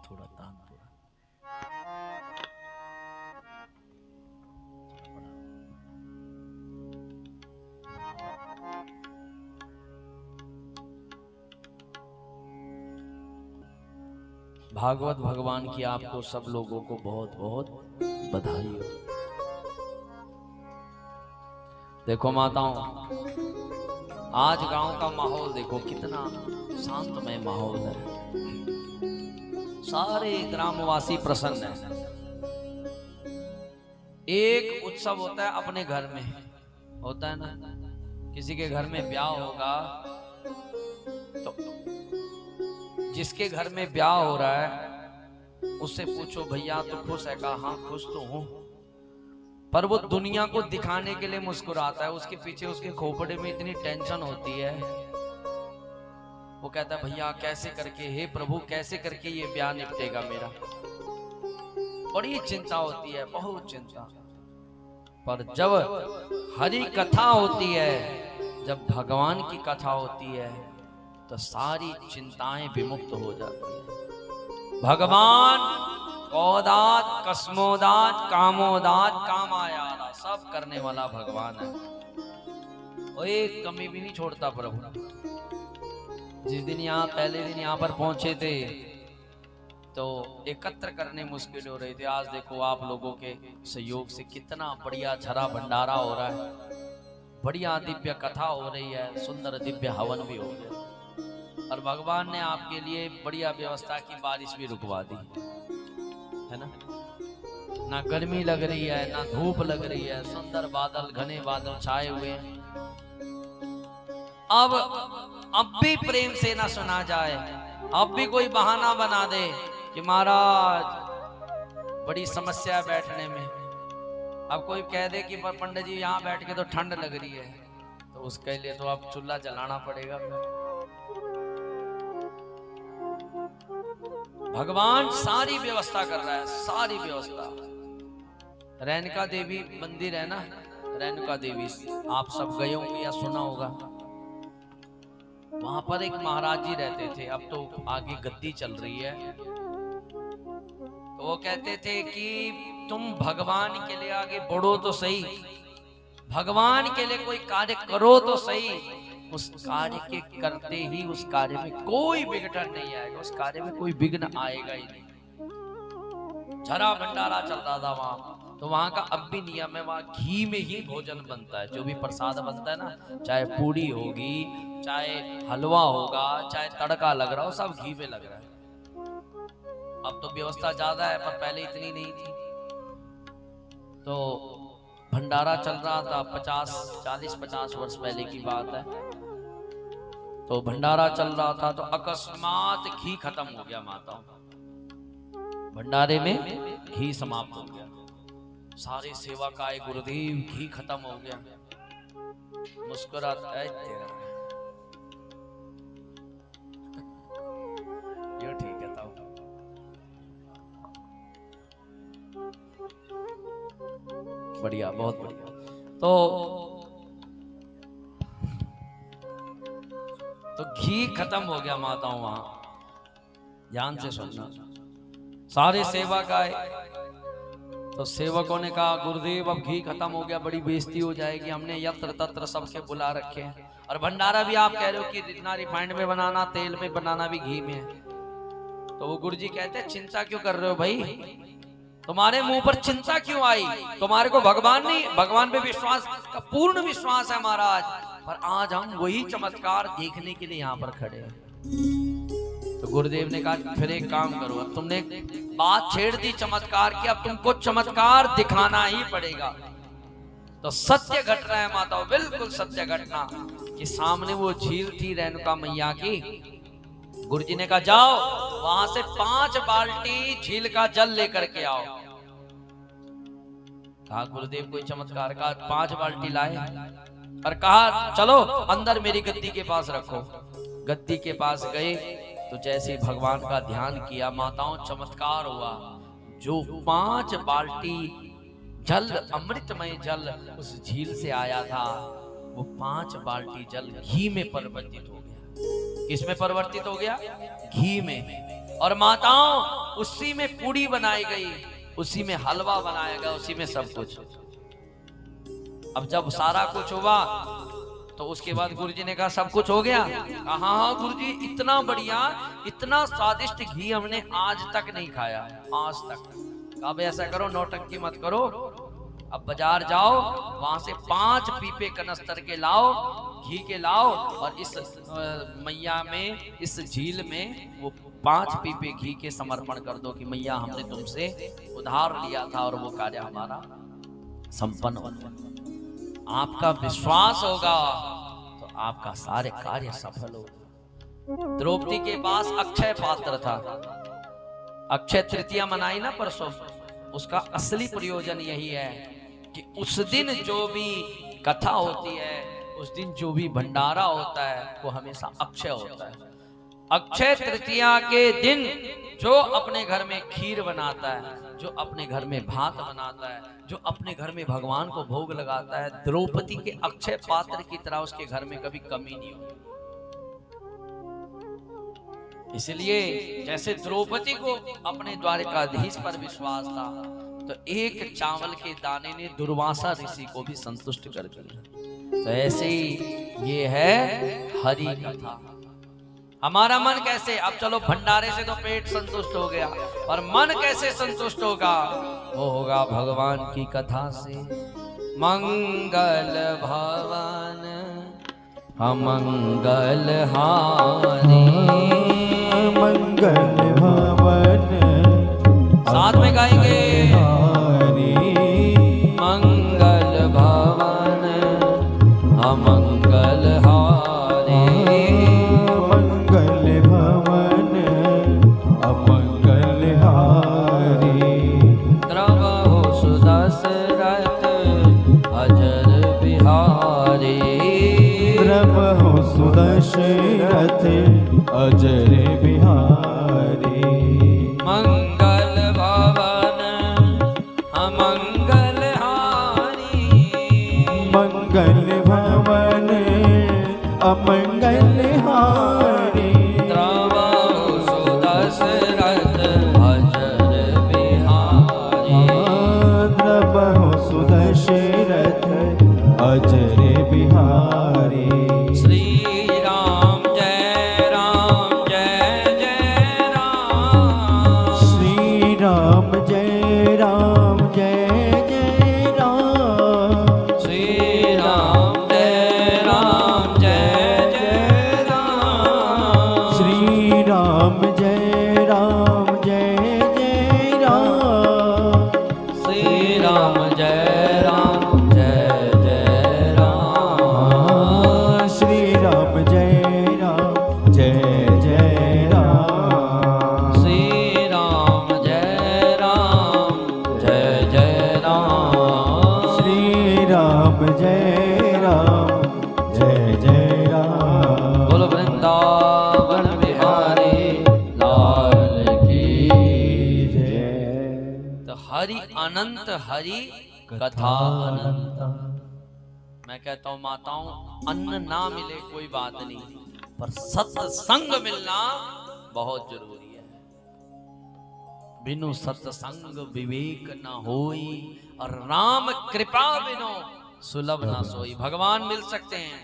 थोड़ा तानपुरा भागवत भगवान की आपको सब लोगों को बहुत बहुत बधाई हो। देखो माताओं, आज गांव का माहौल देखो, कितना शांतमय माहौल है। सारे ग्रामवासी प्रसन्न हैं। एक उत्सव होता है अपने घर में, होता है ना, किसी के घर में ब्याह होगा तो जिसके घर में ब्याह हो रहा है उससे पूछो भैया तो खुश है? कहा हाँ खुश तो हूं, पर वो दुनिया को दिखाने के लिए मुस्कुराता है। उसके पीछे उसके खोपड़े में इतनी टेंशन होती है। वो कहता है भैया कैसे करके, हे प्रभु कैसे करके ये ब्याह निपटेगा मेरा। बड़ी चिंता होती है, बहुत चिंता। पर जब हरि कथा होती है, जब भगवान की कथा होती है तो सारी चिंताएं विमुक्त हो जाती है। भगवान कौदात कस्मोदात कामोदात कामायारा, सब करने वाला भगवान है। और एक कमी भी नहीं छोड़ता प्रभु। जिस दिन यहाँ पहले दिन यहाँ पर पहुंचे थे तो एकत्र करने मुश्किल हो रही थी। आज देखो आप लोगों के सहयोग से कितना बढ़िया झरा भंडारा हो रहा है, बढ़िया दिव्य कथा हो रही है, सुंदर दिव्य हवन भी हो गया। और भगवान ने आपके लिए बढ़िया व्यवस्था की, बारिश भी रुकवा दी है ना। ना गर्मी लग रही है ना धूप लग रही है, सुंदर बादल, घने बादल छाए हुए हैं। अब भी प्रेम से ना सुना जाए, अब भी कोई बहाना बना दे कि महाराज बड़ी समस्या है बैठने में। अब कोई कह दे कि पंडित जी यहाँ बैठ के तो ठंड लग रही है, तो उसके लिए तो अब चूल्हा जलाना पड़ेगा। भगवान सारी व्यवस्था कर रहा है, सारी व्यवस्था। रेणुका देवी मंदिर है ना, रेणुका देवी, आप सब गए होंगे या सुना होगा। वहां पर एक महाराज जी रहते थे, अब तो आगे गद्दी चल रही है। तो वो कहते थे कि तुम भगवान के लिए आगे बढ़ो तो सही, भगवान के लिए कोई कार्य करो तो सही, उस कार्य के करते ही उस कार्य में कोई विघटन नहीं आएगा, उस कार्य में कोई विघ्न आएगा ही नहीं। झरा भंडारा चल रहा था वहां, तो वहां का अब भी नियम है, वहां घी में ही भोजन बनता है। जो भी प्रसाद बनता है ना, चाहे पूड़ी होगी, चाहे हलवा होगा, चाहे तड़का लग रहा हो, सब घी में लग रहा है। अब तो व्यवस्था ज्यादा है, पर पहले इतनी नहीं थी। तो भंडारा चल रहा था, 40-50 वर्ष पहले की बात है। तो भंडारा चल रहा था तो अकस्मात घी खत्म हो गया माताओं, भंडारे में घी समाप्त हो गया। सारे सेवक आए, गुरुदेव घी खत्म हो गया। मुस्कुराता है तेरा ये ठीक है ताऊ। बढ़िया, बहुत बढ़िया। तो घी खत्म हो गया माताओं वहां, ध्यान से सुनना। सारे सेवक आए तो सेवकों ने कहा गुरुदेव अब घी खत्म हो गया, बड़ी बेइज्जती हो जाएगी, हमने यत्र तत्र सबके बुला रखे हैं, और भंडारा भी आप कह रहे हो कि जितना रिफाइंड में बनाना, तेल में बनाना भी घी में है। तो वो गुरुजी कहते हैं चिंता क्यों कर रहे हो भाई, तुम्हारे मुंह पर चिंता क्यों आई? तुम्हारे को भगवान नहीं, भगवान पे विश्वास का पूर्ण विश्वास है महाराज, पर आज हम वही चमत्कार देखने के लिए यहाँ पर खड़े हैं। तो गुरुदेव ने कहा फिर एक काम करो, अब तुमने बात छेड़ दी चमत्कार की, अब तुमको चमत्कार दिखाना ही पड़ेगा। तो सत्य घट रहा है माताओं, बिल्कुल सत्य घटना कि सामने वो झील थी रेणुका मैया की। गुरुजी ने कहा जाओ वहां से 5 बाल्टी झील का जल लेकर के आओ। कहा गुरुदेव कोई चमत्कार का, 5 बाल्टी लाए और कहा चलो अंदर मेरी गद्दी के पास रखो। गद्दी के पास गए तो जैसे भगवान का ध्यान किया माताओं, चमत्कार हुआ। जो 5 बाल्टी जल, अमृतमय जल उस झील से आया था, वो 5 बाल्टी जल घी में परिवर्तित हो गया। किसमें परिवर्तित हो गया? घी में। और माताओं उसी में पूड़ी बनाई गई, उसी में हलवा बनाया गया, उसी में सब कुछ। अब जब सारा कुछ हुआ तो उसके बाद गुरुजी ने कहा सब कुछ हो गया? कहा हाँ गुरुजी, इतना बढ़िया, इतना स्वादिष्ट घी हमने आज तक नहीं खाया, आज तक। अब ऐसा करो, नौटंकी मत करो, अब बाजार जाओ, वहां से 5 पीपे कनस्तर के लाओ, घी के लाओ, और इस मैया में, इस झील में वो 5 पीपे घी के समर्पण कर दो कि मैया हमने तुमसे उधार लिया था और वो कार्य हमारा संपन्न हो गया। आपका विश्वास होगा तो आपका सारे कार्य सफल होगा। द्रौपदी के पास अक्षय पात्र था, अक्षय तृतीया मनाई ना परसों, उसका असली प्रयोजन यही है कि उस दिन जो भी कथा होती है, उस दिन जो भी भंडारा होता है, वो हमेशा अक्षय होता है। अक्षय तृतीया के दिन जो अपने घर में खीर बनाता है, जो अपने घर में भात बनाता है, जो अपने घर में भगवान को भोग लगाता है, द्रौपदी के अक्षय पात्र की तरह उसके घर में कभी कमी नहीं होती। इसलिए जैसे द्रौपदी को अपने द्वारिकाधीश पर विश्वास था, तो एक चावल के दाने ने दुर्वासा ऋषि को भी संतुष्ट कर दिया। तो ऐसे ही ये है हरि कथा। हमारा मन कैसे, अब चलो भंडारे से तो पेट संतुष्ट हो गया, और मन कैसे संतुष्ट होगा? वो होगा भगवान की कथा से। मंगल भवन अमंगल हारी, मंगल भवन साथ में गाएंगे, मंगल भवन अमंगल हारी, मंगल भवन अमंगल हारी, द्रवहु सुदशरथ अजर बिहारी, द्रवहु सुदशरथ अजर बिहारी, मंगल भवन अमंगल हारी, मंगल भवन अमंगल हारी, द्रवहु सुदशरथ अजर बिहारी, द्रवहु सुदशरथ अजर बिहारी। श्री राम जय राम जय जय राम, श्री राम जय राम जय जय राम, श्री राम जय राम जय जय राम, श्री राम जय राम जय जय राम, श्री राम जय राम जय जय राम, श्री राम जय राम जय जय राम, श्री राम जय राम जय जय राम, श्री राम जय राम जय जय राम। बोलो वृंदावन बिहारी लाल की जय। तो हरि अनंत, हरि कथा अनंत। मैं कहता हूं माताओं, अन्न ना मिले कोई बात नहीं, पर सत्संग मिलना बहुत जरूरी है। बिनु सत्संग विवेक न होई, और राम कृपा बिनु सुलभ ना सोई। भगवान मिल सकते हैं,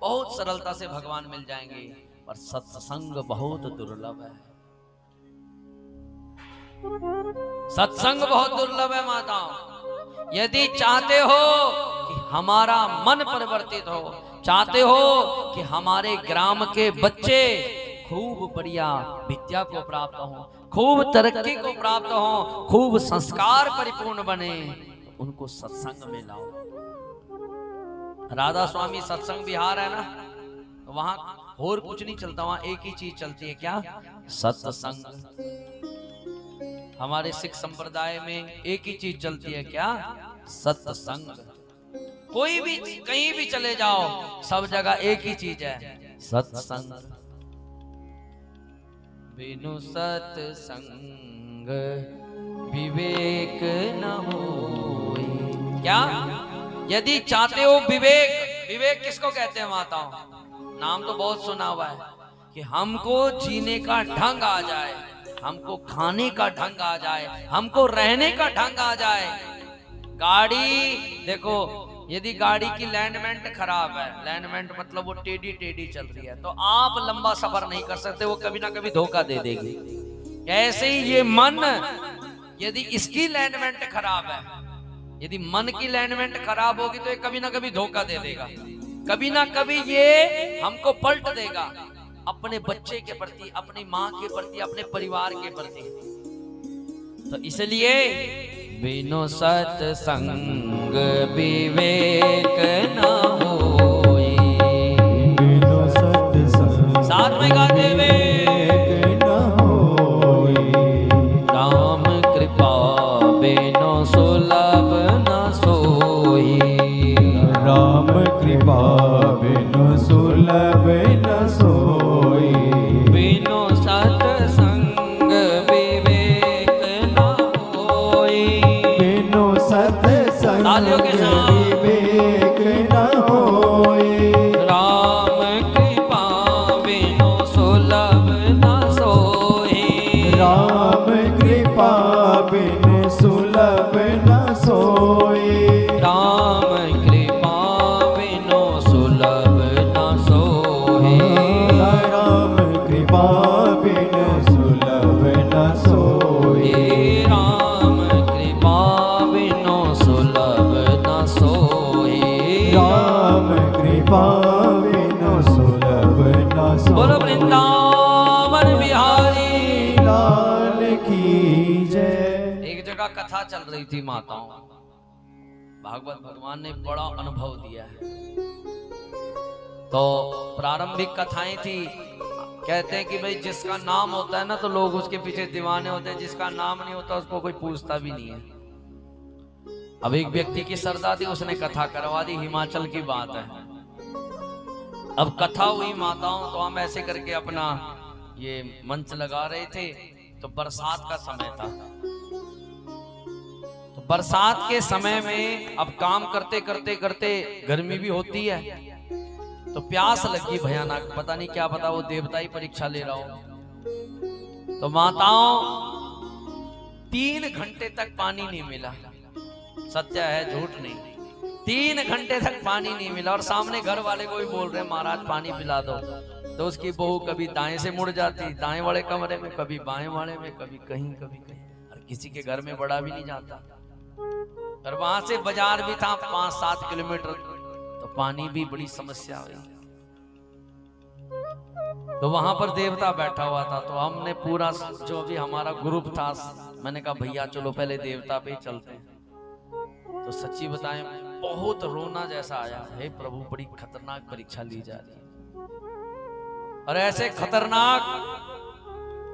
बहुत सरलता से भगवान मिल जाएंगे, पर सत्संग बहुत दुर्लभ है। सत्संग बहुत दुर्लभ है माताओं। यदि चाहते हो कि हमारा मन परिवर्तित हो, चाहते हो कि हमारे ग्राम के बच्चे खूब बढ़िया विद्या को प्राप्त हो, खूब तरक्की को प्राप्त हो, खूब संस्कार परिपूर्ण बने, उनको सत्संग में लाओ। राधा स्वामी सत्संग विहार है ना, तो वहां और कुछ नहीं चलता, वहां एक ही चीज चलती है, क्या? सत्संग। हमारे सिख संप्रदाय में एक ही चीज चलती है, क्या? सत्संग। कोई भी कहीं भी चले जाओ, सब जगह एक ही चीज है, सत्संग। बिनु सत्संग विवेक न होई। क्या? यदि चाहते हो विवेक, विवेक किसको कहते हैं माताओं? नाम तो बहुत सुना हुआ है कि हमको जीने का ढंग आ जाए, हमको खाने का ढंग आ जाए, हमको रहने का ढंग आ जाए। गाड़ी देखो, यदि गाड़ी की लैंडमेंट खराब है, लैंडमेंट मतलब वो टेढ़ी टेढ़ी चल रही है, तो आप लंबा सफर नहीं कर सकते, वो कभी ना कभी धोखा दे देगी। ऐसे ही ये मन, यदि इसकी लैंडमेंट खराब है, यदि मन की लैंडमेंट खराब होगी तो ये कभी ना कभी धोखा दे देगा, कभी ना कभी ये हमको पलट देगा अपने बच्चे के प्रति, अपनी माँ के प्रति, अपने परिवार के प्रति। तो इसलिए बिनु सत्संग विवेक न होई, बिनु सत्संग साथ में गाते हुए न होई, राम कृपा बिनु सुलभ न सोई, राम कृपा बिनु सुलभ न सोई, बिनु सत्संग विवेक न होई, बिनु सत्संग तालियों के साथ। विवेक न होई, राम कृपा बिनु सुलभ न सोई, राम कृपा बिनु सुलभ न सोई, राम कृपा बिनु सुलभ न सोई, राम कृपा बिनु सुलभ न सोई, राम कृपा बिनु सुलभ न सोई, राम कृपा बिनु सुलभ न सोई। बोलो वृंदावन बिहारी लाल की जय। एक जगह कथा चल रही थी माताओं, भागवत भगवान ने बड़ा अनुभव दिया है। तो प्रारंभिक कथाएं थी, कहते हैं कि भाई जिसका नाम होता है ना तो लोग उसके पीछे दीवाने होते हैं, जिसका नाम नहीं होता उसको कोई पूछता भी नहीं है। अब एक व्यक्ति की श्रद्धा थी, उसने कथा करवा दी, हिमाचल की बात है। अब कथा हुई माताओं, तो हम ऐसे करके अपना ये मंच लगा रहे थे, तो बरसात का समय था। तो बरसात के समय में अब काम करते करते करते गर्मी भी होती है, तो प्यास लगी भयानक, पता नहीं क्या पता वो देवता ही परीक्षा ले रहा हो। तो माताओं 3 घंटे तक पानी नहीं मिला, सत्य है झूठ नहीं, 3 घंटे तक पानी नहीं मिला। और सामने घर वाले को भी बोल रहे हैं महाराज पानी पिला दो, तो उसकी बहू कभी दाएं से मुड़ जाती, दाएं वाले कमरे में, कभी बाएं वाले में, कभी कहीं कभी कहीं, और किसी के घर में बड़ा भी नहीं जाता। और वहां से बाजार भी था 5-7 किलोमीटर, तो पानी भी बड़ी समस्या हुई। तो वहां पर देवता बैठा हुआ था, तो हमने पूरा जो भी हमारा ग्रुप था, मैंने कहा भैया चलो पहले देवता पे ही चलते हैं। तो सच्ची बताएं बहुत रोना जैसा आया, हे प्रभु बड़ी खतरनाक परीक्षा ली जा रही है। और ऐसे खतरनाक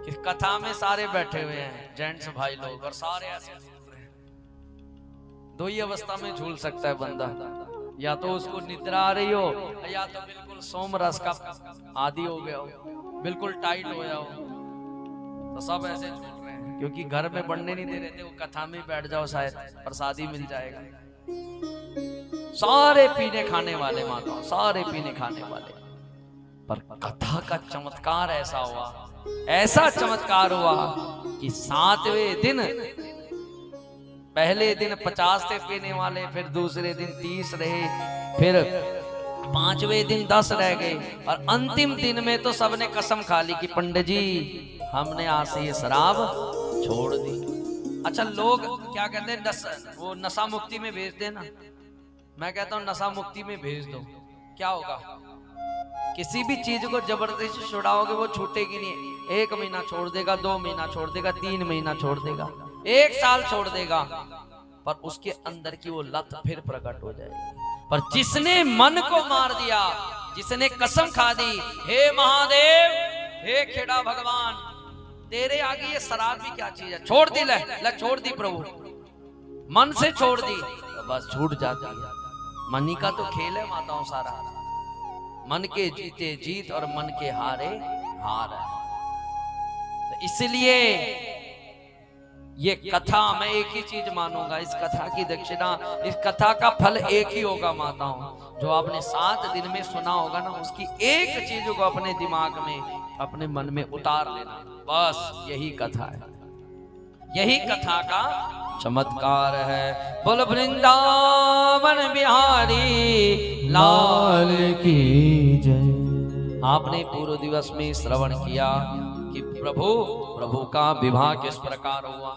कि कथा में सारे बैठे हुए हैं जेंट्स भाई लोग, और सारे ऐसे झूल रहे हैं। 2 ही अवस्था में झूल सकता है बंदा, या तो उसको निद्रा आ रही हो, या तो बिल्कुल सोम रस का आदि हो गया हो, बिल्कुल टाइट हो गया हो। तो सब ऐसे झूल रहे हैं, क्योंकि घर में बढ़ने नहीं दे रहे थे, वो कथा में बैठ जाओ शायद प्रसादी मिल जाएगा। सारे पीने खाने वाले माता, सारे पीने खाने वाले, पर कथा का चमत्कार ऐसा हुआ, ऐसा चमत्कार हुआ कि 7वें दिन, पहले दिन 50 थे पीने वाले, फिर दूसरे दिन 30 रहे, फिर 5वें दिन 10 रह गए, और अंतिम दिन में तो सबने कसम खा ली कि पंडित जी हमने आज से ये शराब छोड़ दी। अच्छा लोग क्या कहते हैं, वो नशा मुक्ति में भेज देना, मैं कहता हूँ नशा मुक्ति में भेज दो। क्या होगा, किसी भी चीज को जबरदस्ती छुड़ाओगे वो छूटेगी नहीं। 1 महीना छोड़ देगा, 2 महीना छोड़ देगा, 3 महीना छोड़ देगा, 1 साल छोड़ देगा, पर उसके अंदर की वो लत फिर प्रकट हो जाएगी। पर जिसने मन को मार दिया, जिसने कसम खा दी, हे महादेव, हे खेड़ा भगवान, तेरे आगे ये शराब भी क्या चीज है, छोड़ दी, ले छोड़ दी प्रभु, मन से छोड़ दी, तो बस छूट जाती है। मनी का तो खेल है माताओं सारा, मन के जीते जीत और मन के हारे हार है। तो इसलिए ये कथा, मैं एक ही चीज मानूंगा, इस कथा की दक्षिणा, इस कथा का फल एक ही होगा माताओं। जो आपने 7 दिन में सुना होगा ना, उसकी एक चीज को अपने दिमाग में, अपने मन में उतार लेना, बस यही कथा है, यही कथा का चमत्कार है। बोल वृंदावन बिहारी लाल की जय। आपने पूर्व दिवस में श्रवण किया कि प्रभु का विवाह किस प्रकार हुआ।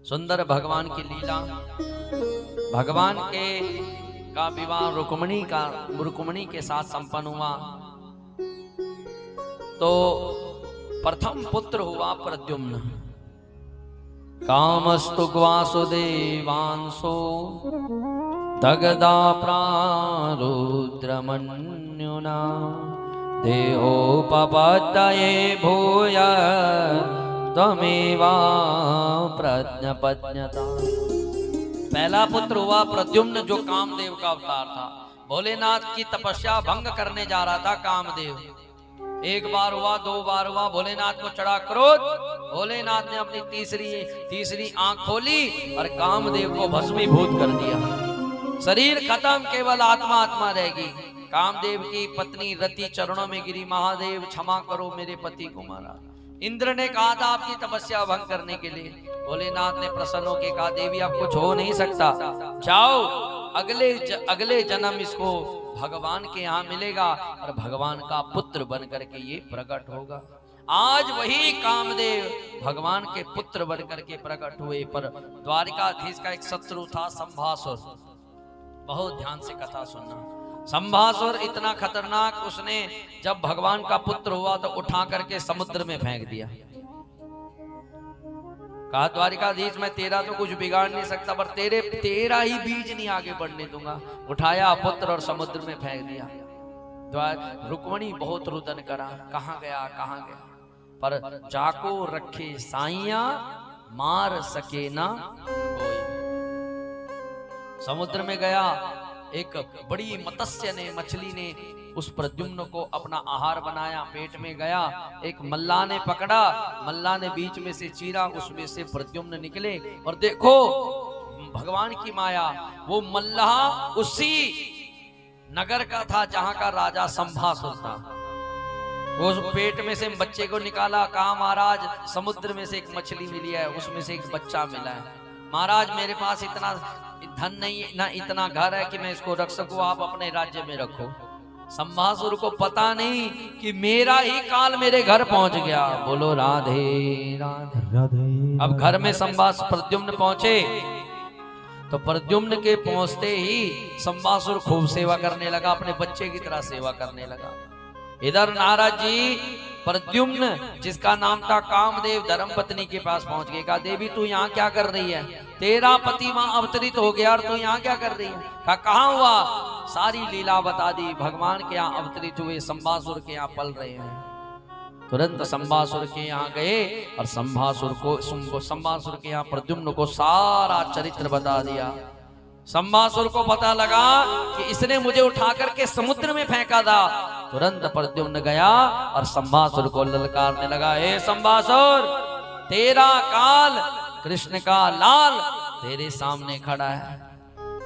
सुंदर भगवान की लीला, भगवान के का विवाह रुक्मिणी के साथ संपन्न हुआ। तो प्रथम पुत्र हुआ प्रद्युम्न। कामस्तु वासुदेवांशो दगदा प्रारुद्रमन्युना देहोपपत्तये भूय त्वमेवा प्रज्ञपज्ञता। पहला पुत्र हुआ प्रद्युम्न, जो कामदेव का अवतार था। भोलेनाथ की तपस्या भंग करने जा रहा था कामदेव। एक बार हुआ, 2 बार हुआ, भोलेनाथ को चढ़ा क्रोध। भोलेनाथ ने अपनी तीसरी आंख खोली और कामदेव को भस्मीभूत कर दिया। शरीर खत्म, केवल आत्मा रहेगी। कामदेव की पत्नी रति चरणों में गिरी, महादेव क्षमा करो, मेरे पति को मारा। इंद्र ने कहा था आपकी तपस्या भंग करने के लिए। भोलेनाथ ने प्रसन्न होकर कहा, देवी अब कुछ हो नहीं सकता, जाओ अगले जन्म इसको भगवान के यहाँ मिलेगा और भगवान का पुत्र बन करके ये प्रकट होगा। आज वही कामदेव भगवान के पुत्र बन करके प्रकट हुए। पर द्वारिकाधीश का एक शत्रु था संभासुर। बहुत ध्यान से कथा सुनना। संभासुर इतना खतरनाक, उसने जब भगवान का पुत्र हुआ तो उठा करके समुद्र में फेंक दिया। कहा द्वारिकाधीश मैं तेरा तो कुछ बिगाड़ नहीं सकता, पर तेरा ही बीज नहीं आगे बढ़ने दूंगा। उठाया पुत्र और समुद्र में फेंक दिया। रुक्मिणी बहुत रुदन करा, कहाँ गया, पर जाको रखे साइया मार सके ना कोई। समुद्र में गया, एक बड़ी मछली ने उस प्रद्युम्न को अपना आहार बनाया। पेट में गया, एक मल्लाह ने पकड़ा, मल्लाह ने बीच में से चीरा, उसमें से प्रद्युम्न निकले। और देखो भगवान की माया, वो मल्लाह उसी नगर का था जहां का राजा संभासुर था। वो पेट में से बच्चे को निकाला, कहा महाराज समुद्र में से एक मछली मिली है, उसमें से एक बच्चा मिला है। महाराज मेरे पास इतना धन नहीं, ना इतना घर है कि मैं इसको रख सकूं, आप अपने राज्य में रखो। संभासुर को पता नहीं कि मेरा ही काल मेरे घर पहुंच गया। बोलो राधे राधे राधे। अब घर में प्रद्युम्न पहुंचे तो प्रद्युम्न के पहुंचते ही संभासुर खूब सेवा करने लगा, अपने बच्चे की तरह सेवा करने लगा। इधर नारद जी प्रद्युम्न जिसका नाम था कामदेव धर्मपत्नी के पास पहुंच गए। कहा देवी तू यहाँ क्या कर रही है, तेरा पति वहां अवतरित हो गया और तू यहाँ क्या कर रही है। कहा कहाँ हुआ, सारी लीला बता दी। भगवान के यहाँ अवतरित हुए, संभासुर के यहाँ पल रहे हैं। तुरंत संभासुर के यहाँ गए और संभासुर के यहाँ प्रद्युम्न को सारा चरित्र बता दिया। संभासुर को पता लगा कि इसने मुझे उठा करके समुद्र में फेंका था। तुरंत प्रद्युम्न गया और संभासुर को ललकारने लगा, हे संभासुर तेरा काल कृष्ण का लाल तेरे सामने खड़ा है।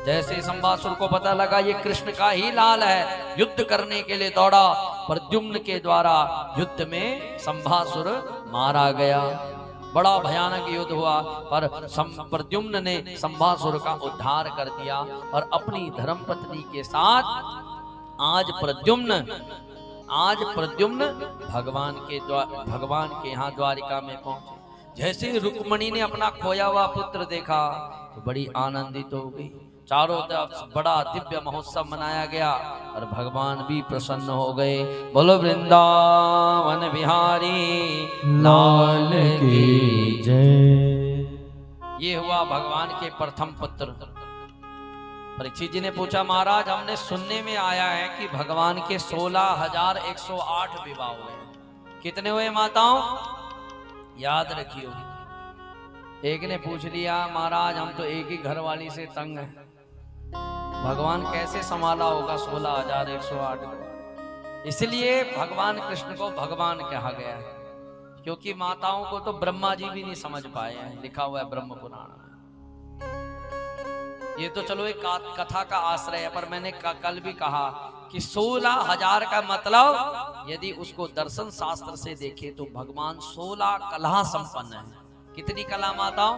जैसे संभासुर को पता लगा ये कृष्ण का ही लाल है, युद्ध करने के लिए दौड़ा। प्रद्युम्न के द्वारा युद्ध में संभासुर मारा गया। बड़ा भयानक युद्ध हुआ, पर प्रद्युम्न ने संभासुर का उद्धार कर दिया और अपनी धर्मपत्नी के साथ आज प्रद्युम्न भगवान के यहाँ द्वारिका में पहुंचे। जैसे रुक्मिणी ने अपना खोया हुआ पुत्र देखा तो बड़ी आनंदित हो गई। चारों तरफ बड़ा दिव्य महोत्सव मनाया गया और भगवान भी प्रसन्न हो गए। बोलो वृंदावन बिहारी लाल की जय। ये हुआ भगवान के प्रथम पुत्र। परीक्षित जी ने पूछा महाराज हमने सुनने में आया है कि भगवान के 16,108 विवाह हुए। कितने हुए माताओं, याद रखियो। एक ने पूछ लिया महाराज हम तो एक ही घरवाली से तंग हैं, भगवान कैसे संभाला होगा 16,108। इसलिए भगवान कृष्ण को भगवान कहा गया है। क्योंकि माताओं को तो ब्रह्मा जी भी नहीं समझ पाए हैं, लिखा हुआ है ब्रह्म पुराण में। ये तो चलो एक कथा का आश्रय है, पर मैंने कल भी कहा कि 16,000 का मतलब यदि उसको दर्शन शास्त्र से देखे तो भगवान 16 कला संपन्न है। कितनी कला माताओं?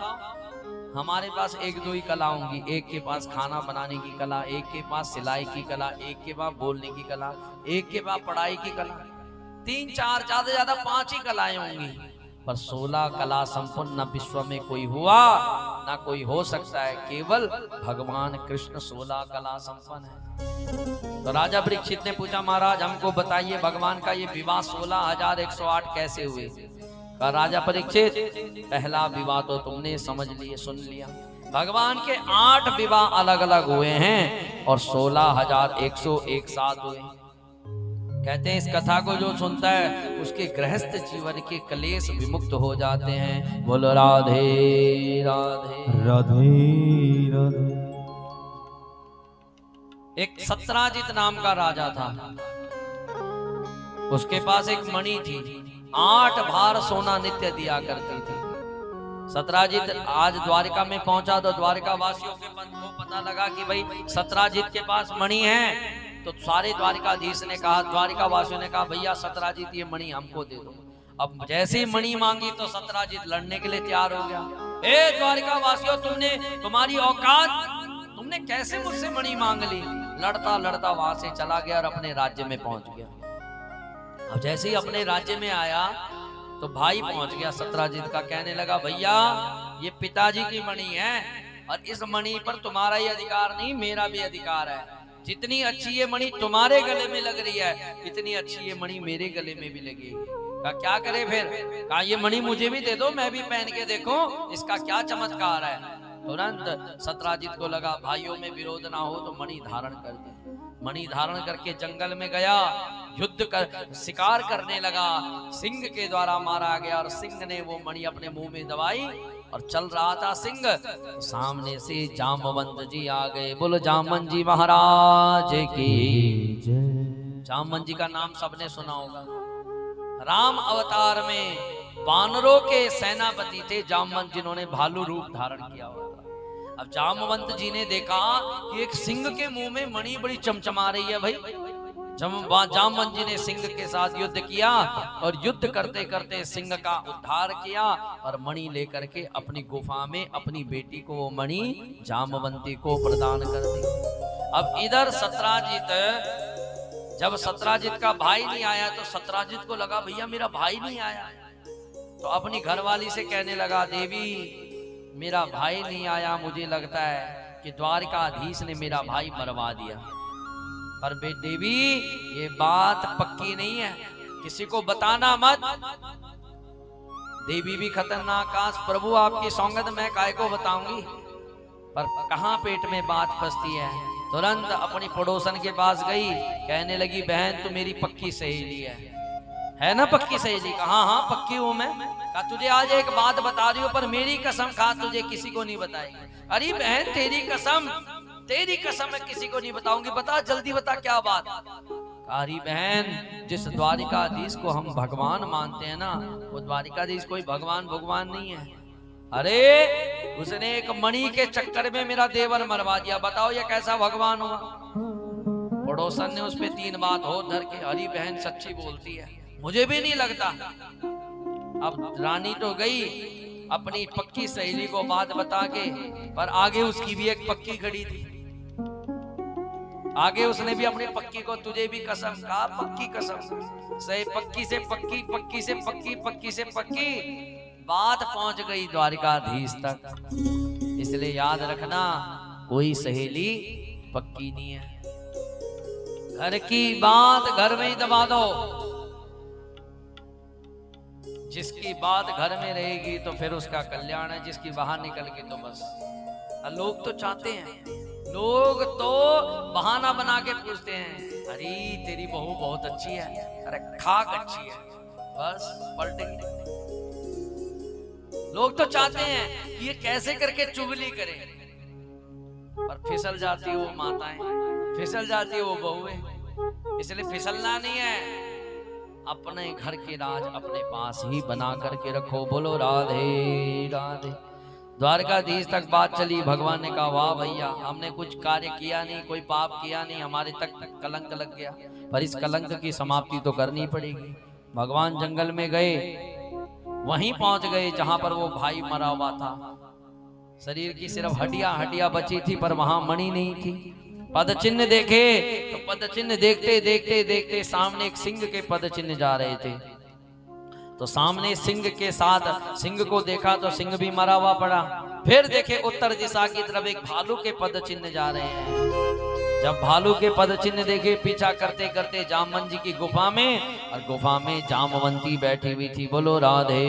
हमारे पास एक दो ही कला होंगी, एक के पास खाना बनाने की कला, एक के पास सिलाई की कला, एक के पास बोलने की कला, एक के पास पढ़ाई की कला, 3 4 ज्यादा से ज्यादा 5 ही कलाएं होंगी। पर 16 कला संपन्न न विश्व में कोई हुआ ना कोई हो सकता है, केवल भगवान कृष्ण 16 कला संपन्न है। तो राजा परीक्षित ने पूछा, महाराज हमको बताइए भगवान का ये विवाह 16,108 कैसे हुए? कहा, राजा परीक्षित पहला विवाह तो तुमने समझ लिए, सुन लिया। भगवान के 8 विवाह अलग अलग हुए हैं और 16,101 साथ हुए। कहते हैं इस कथा को जो सुनता है उसके गृहस्थ जीवन के कलेश विमुक्त हो जाते हैं। बोलो राधे राधे राधे राधे। एक सत्राजित नाम का राजा था, उसके पास एक मणि थी, 8 भार सोना नित्य दिया करती थी। सत्राजित आज द्वारिका में पहुंचा तो द्वारिका वासियों के मन को पता लगा कि भाई सत्राजित के पास मणि है। तो सारे द्वारिकाधीश ने कहा, द्वारिका वासियों ने कहा, भैया सत्राजित ये मणि हमको दे दो। अब जैसे ही मणि मांगी तो सत्राजित लड़ने के लिए तैयार हो गया। ए द्वारिका वासियों, तुम्हारी औकात, तुमने कैसे मुझसे मणि मांग ली? लड़ता लड़ता वहां से चला गया और अपने राज्य में पहुंच गया। अब जैसे ही अपने राज्य में आया तो भाई पहुंच गया सत्राजित का, कहने लगा, भैया ये पिताजी की मणि है और इस मणि पर तुम्हारा ही अधिकार नहीं, मेरा भी अधिकार है। जितनी अच्छी ये मणि तुम्हारे गले में लग रही है, इतनी अच्छी ये मणि मेरे गले में भी लगेगी। कहा क्या करे फिर? कहा ये मणि मुझे भी दे दो, मैं भी पहन के देखूं इसका क्या चमत्कार है। तुरंत सत्राजित को लगा भाइयों में विरोध ना हो तो मणि धारण कर दी। मणि धारण करके जंगल में गया, युद्ध कर शिकार करने लगा। सिंह के द्वारा मारा गया और सिंह ने वो मणि अपने मुंह में दबाई और चल रहा था सिंह, तो सामने से जामवंत जी आ गए। बोलो जामवंत जी महाराज की जय। जामवंत जी का नाम सबने सुना होगा। राम अवतार में वानरों के सेनापति थे जामवंत, जिन्होंने भालू रूप धारण किया हुआ था। अब जामवंत जी ने देखा कि एक सिंह के मुंह में मणि बड़ी चमचमा रही है। भाई जामवंत जी ने सिंह के साथ युद्ध किया और युद्ध करते करते सिंह का उद्धार किया और मणि लेकर के अपनी गुफा में अपनी बेटी को वो मणि जामवंती को प्रदान कर दी। अब इधर सत्राजित, जब सत्राजित का भाई नहीं आया तो सत्राजित को लगा भैया मेरा भाई नहीं आया, तो अपनी घरवाली से कहने लगा, देवी मेरा भाई नहीं आया, मुझे लगता है कि द्वारिकाधीश ने मेरा भाई मरवा दिया। पर बे देवी ये बात पक्की नहीं है, किसी को बताना मत। देवी भी खतरनाक, आज प्रभु आपकी सौगंध मैं काय को बताऊंगी। पर कहां पेट में बात फंसती है। तुरंत अपनी पड़ोसन के पास गई, कहने लगी बहन तू मेरी पक्की सहेली है ना पक्की सहेली? कहा हाँ पक्की हूं मैं। कहा तुझे आज एक बात बता रही हूं पर मेरी कसम खा तुझे किसी को नहीं बताएगी। अरे बहन तेरी कसम मैं किसी को नहीं बताऊंगी, बता जल्दी बता क्या बात। कारी बहन जिस द्वारिकाधीश को हम भगवान मानते हैं ना, वो द्वारिकाधीश कोई भगवान नहीं है। अरे उसने एक मणि के चक्कर में मेरा देवर मरवा दिया, बताओ ये कैसा भगवान हुआ? पड़ोसन ने उस पे 3 बात हो धर के, हरी बहन सच्ची बोलती है, मुझे भी नहीं लगता। अब रानी तो गई अपनी पक्की सहेली को बात बता के, पर आगे उसकी भी एक पक्की खड़ी थी। आगे उसने भी अपनी पक्की को तुझे भी कसम, कहा पक्की कसम सही, पक्की से पक्की, पक्की से पक्की, पक्की से पक्की, बात पहुंच गई द्वारिकाधीश तक। इसलिए याद रखना कोई सहेली पक्की नहीं है। घर की बात घर में ही दबा दो। जिसकी बात घर में रहेगी तो फिर उसका कल्याण है, जिसकी बाहर निकल गई तो बस। लोग तो चाहते हैं, लोग तो बहाना बना के पूछते हैं, अरे तेरी बहू बहुत अच्छी है, अरे खाक अच्छी है, बस पलट गई। लोग तो चाहते हैं कि ये कैसे करके चुगली करें, पर फिसल जाती है वो माताएं, फिसल जाती है वो बहुएं। इसलिए फिसलना नहीं है, अपने घर के राज अपने पास ही बना करके रखो। बोलो राधे राधे। द्वारकाधीश तक बात चली। भगवान ने कहा वाह भैया, हमने कुछ कार्य किया नहीं, कोई पाप किया नहीं, हमारे तक कलंक लग गया, पर इस कलंक की समाप्ति तो करनी पड़ेगी। भगवान जंगल में गए, वहीं पहुंच गए जहां पर वो भाई मरा हुआ था। शरीर की सिर्फ हड्डियां बची थी, पर वहां मणि नहीं थी। पद चिन्ह देखे तो पद चिन्ह देखते देखते देखते सामने एक सिंह के पद चिन्ह जा रहे थे। तो सामने सिंह के साथ सिंह को देखा तो सिंह भी मरा हुआ पड़ा। फिर देखे उत्तर दिशा की तरफ एक भालू के पद चिन्ह जा रहे हैं। जब भालू के पद चिन्ह देखे, पीछा करते करते जामवंत जी की गुफा में, और गुफा में जामवंती बैठी हुई थी। बोलो राधे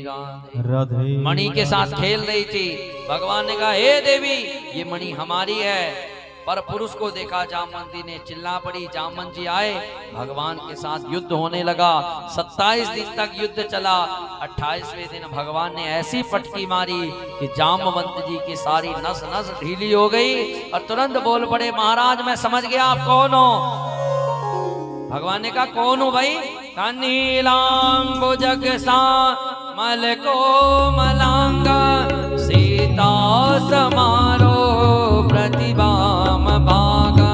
राधे राधे। मणि के साथ खेल रही थी। भगवान ने कहा हे देवी, ये मणि हमारी है। पर पुरुष को देखा जामवंती ने, चिल्ला पड़ी। जामवंत जी आए, भगवान के साथ युद्ध होने लगा। 27 दिन तक युद्ध चला। 28वें दिन भगवान ने ऐसी पटकी मारी कि जामवंत जी की सारी नस नस ढीली हो गई, और तुरंत बोल पड़े महाराज मैं समझ गया आप कौन हो। भगवान ने कहा कौन हो भाई? नीलांबुजग श्यामल कोमलांगा, सीता समारो प्रतिभाम भागा।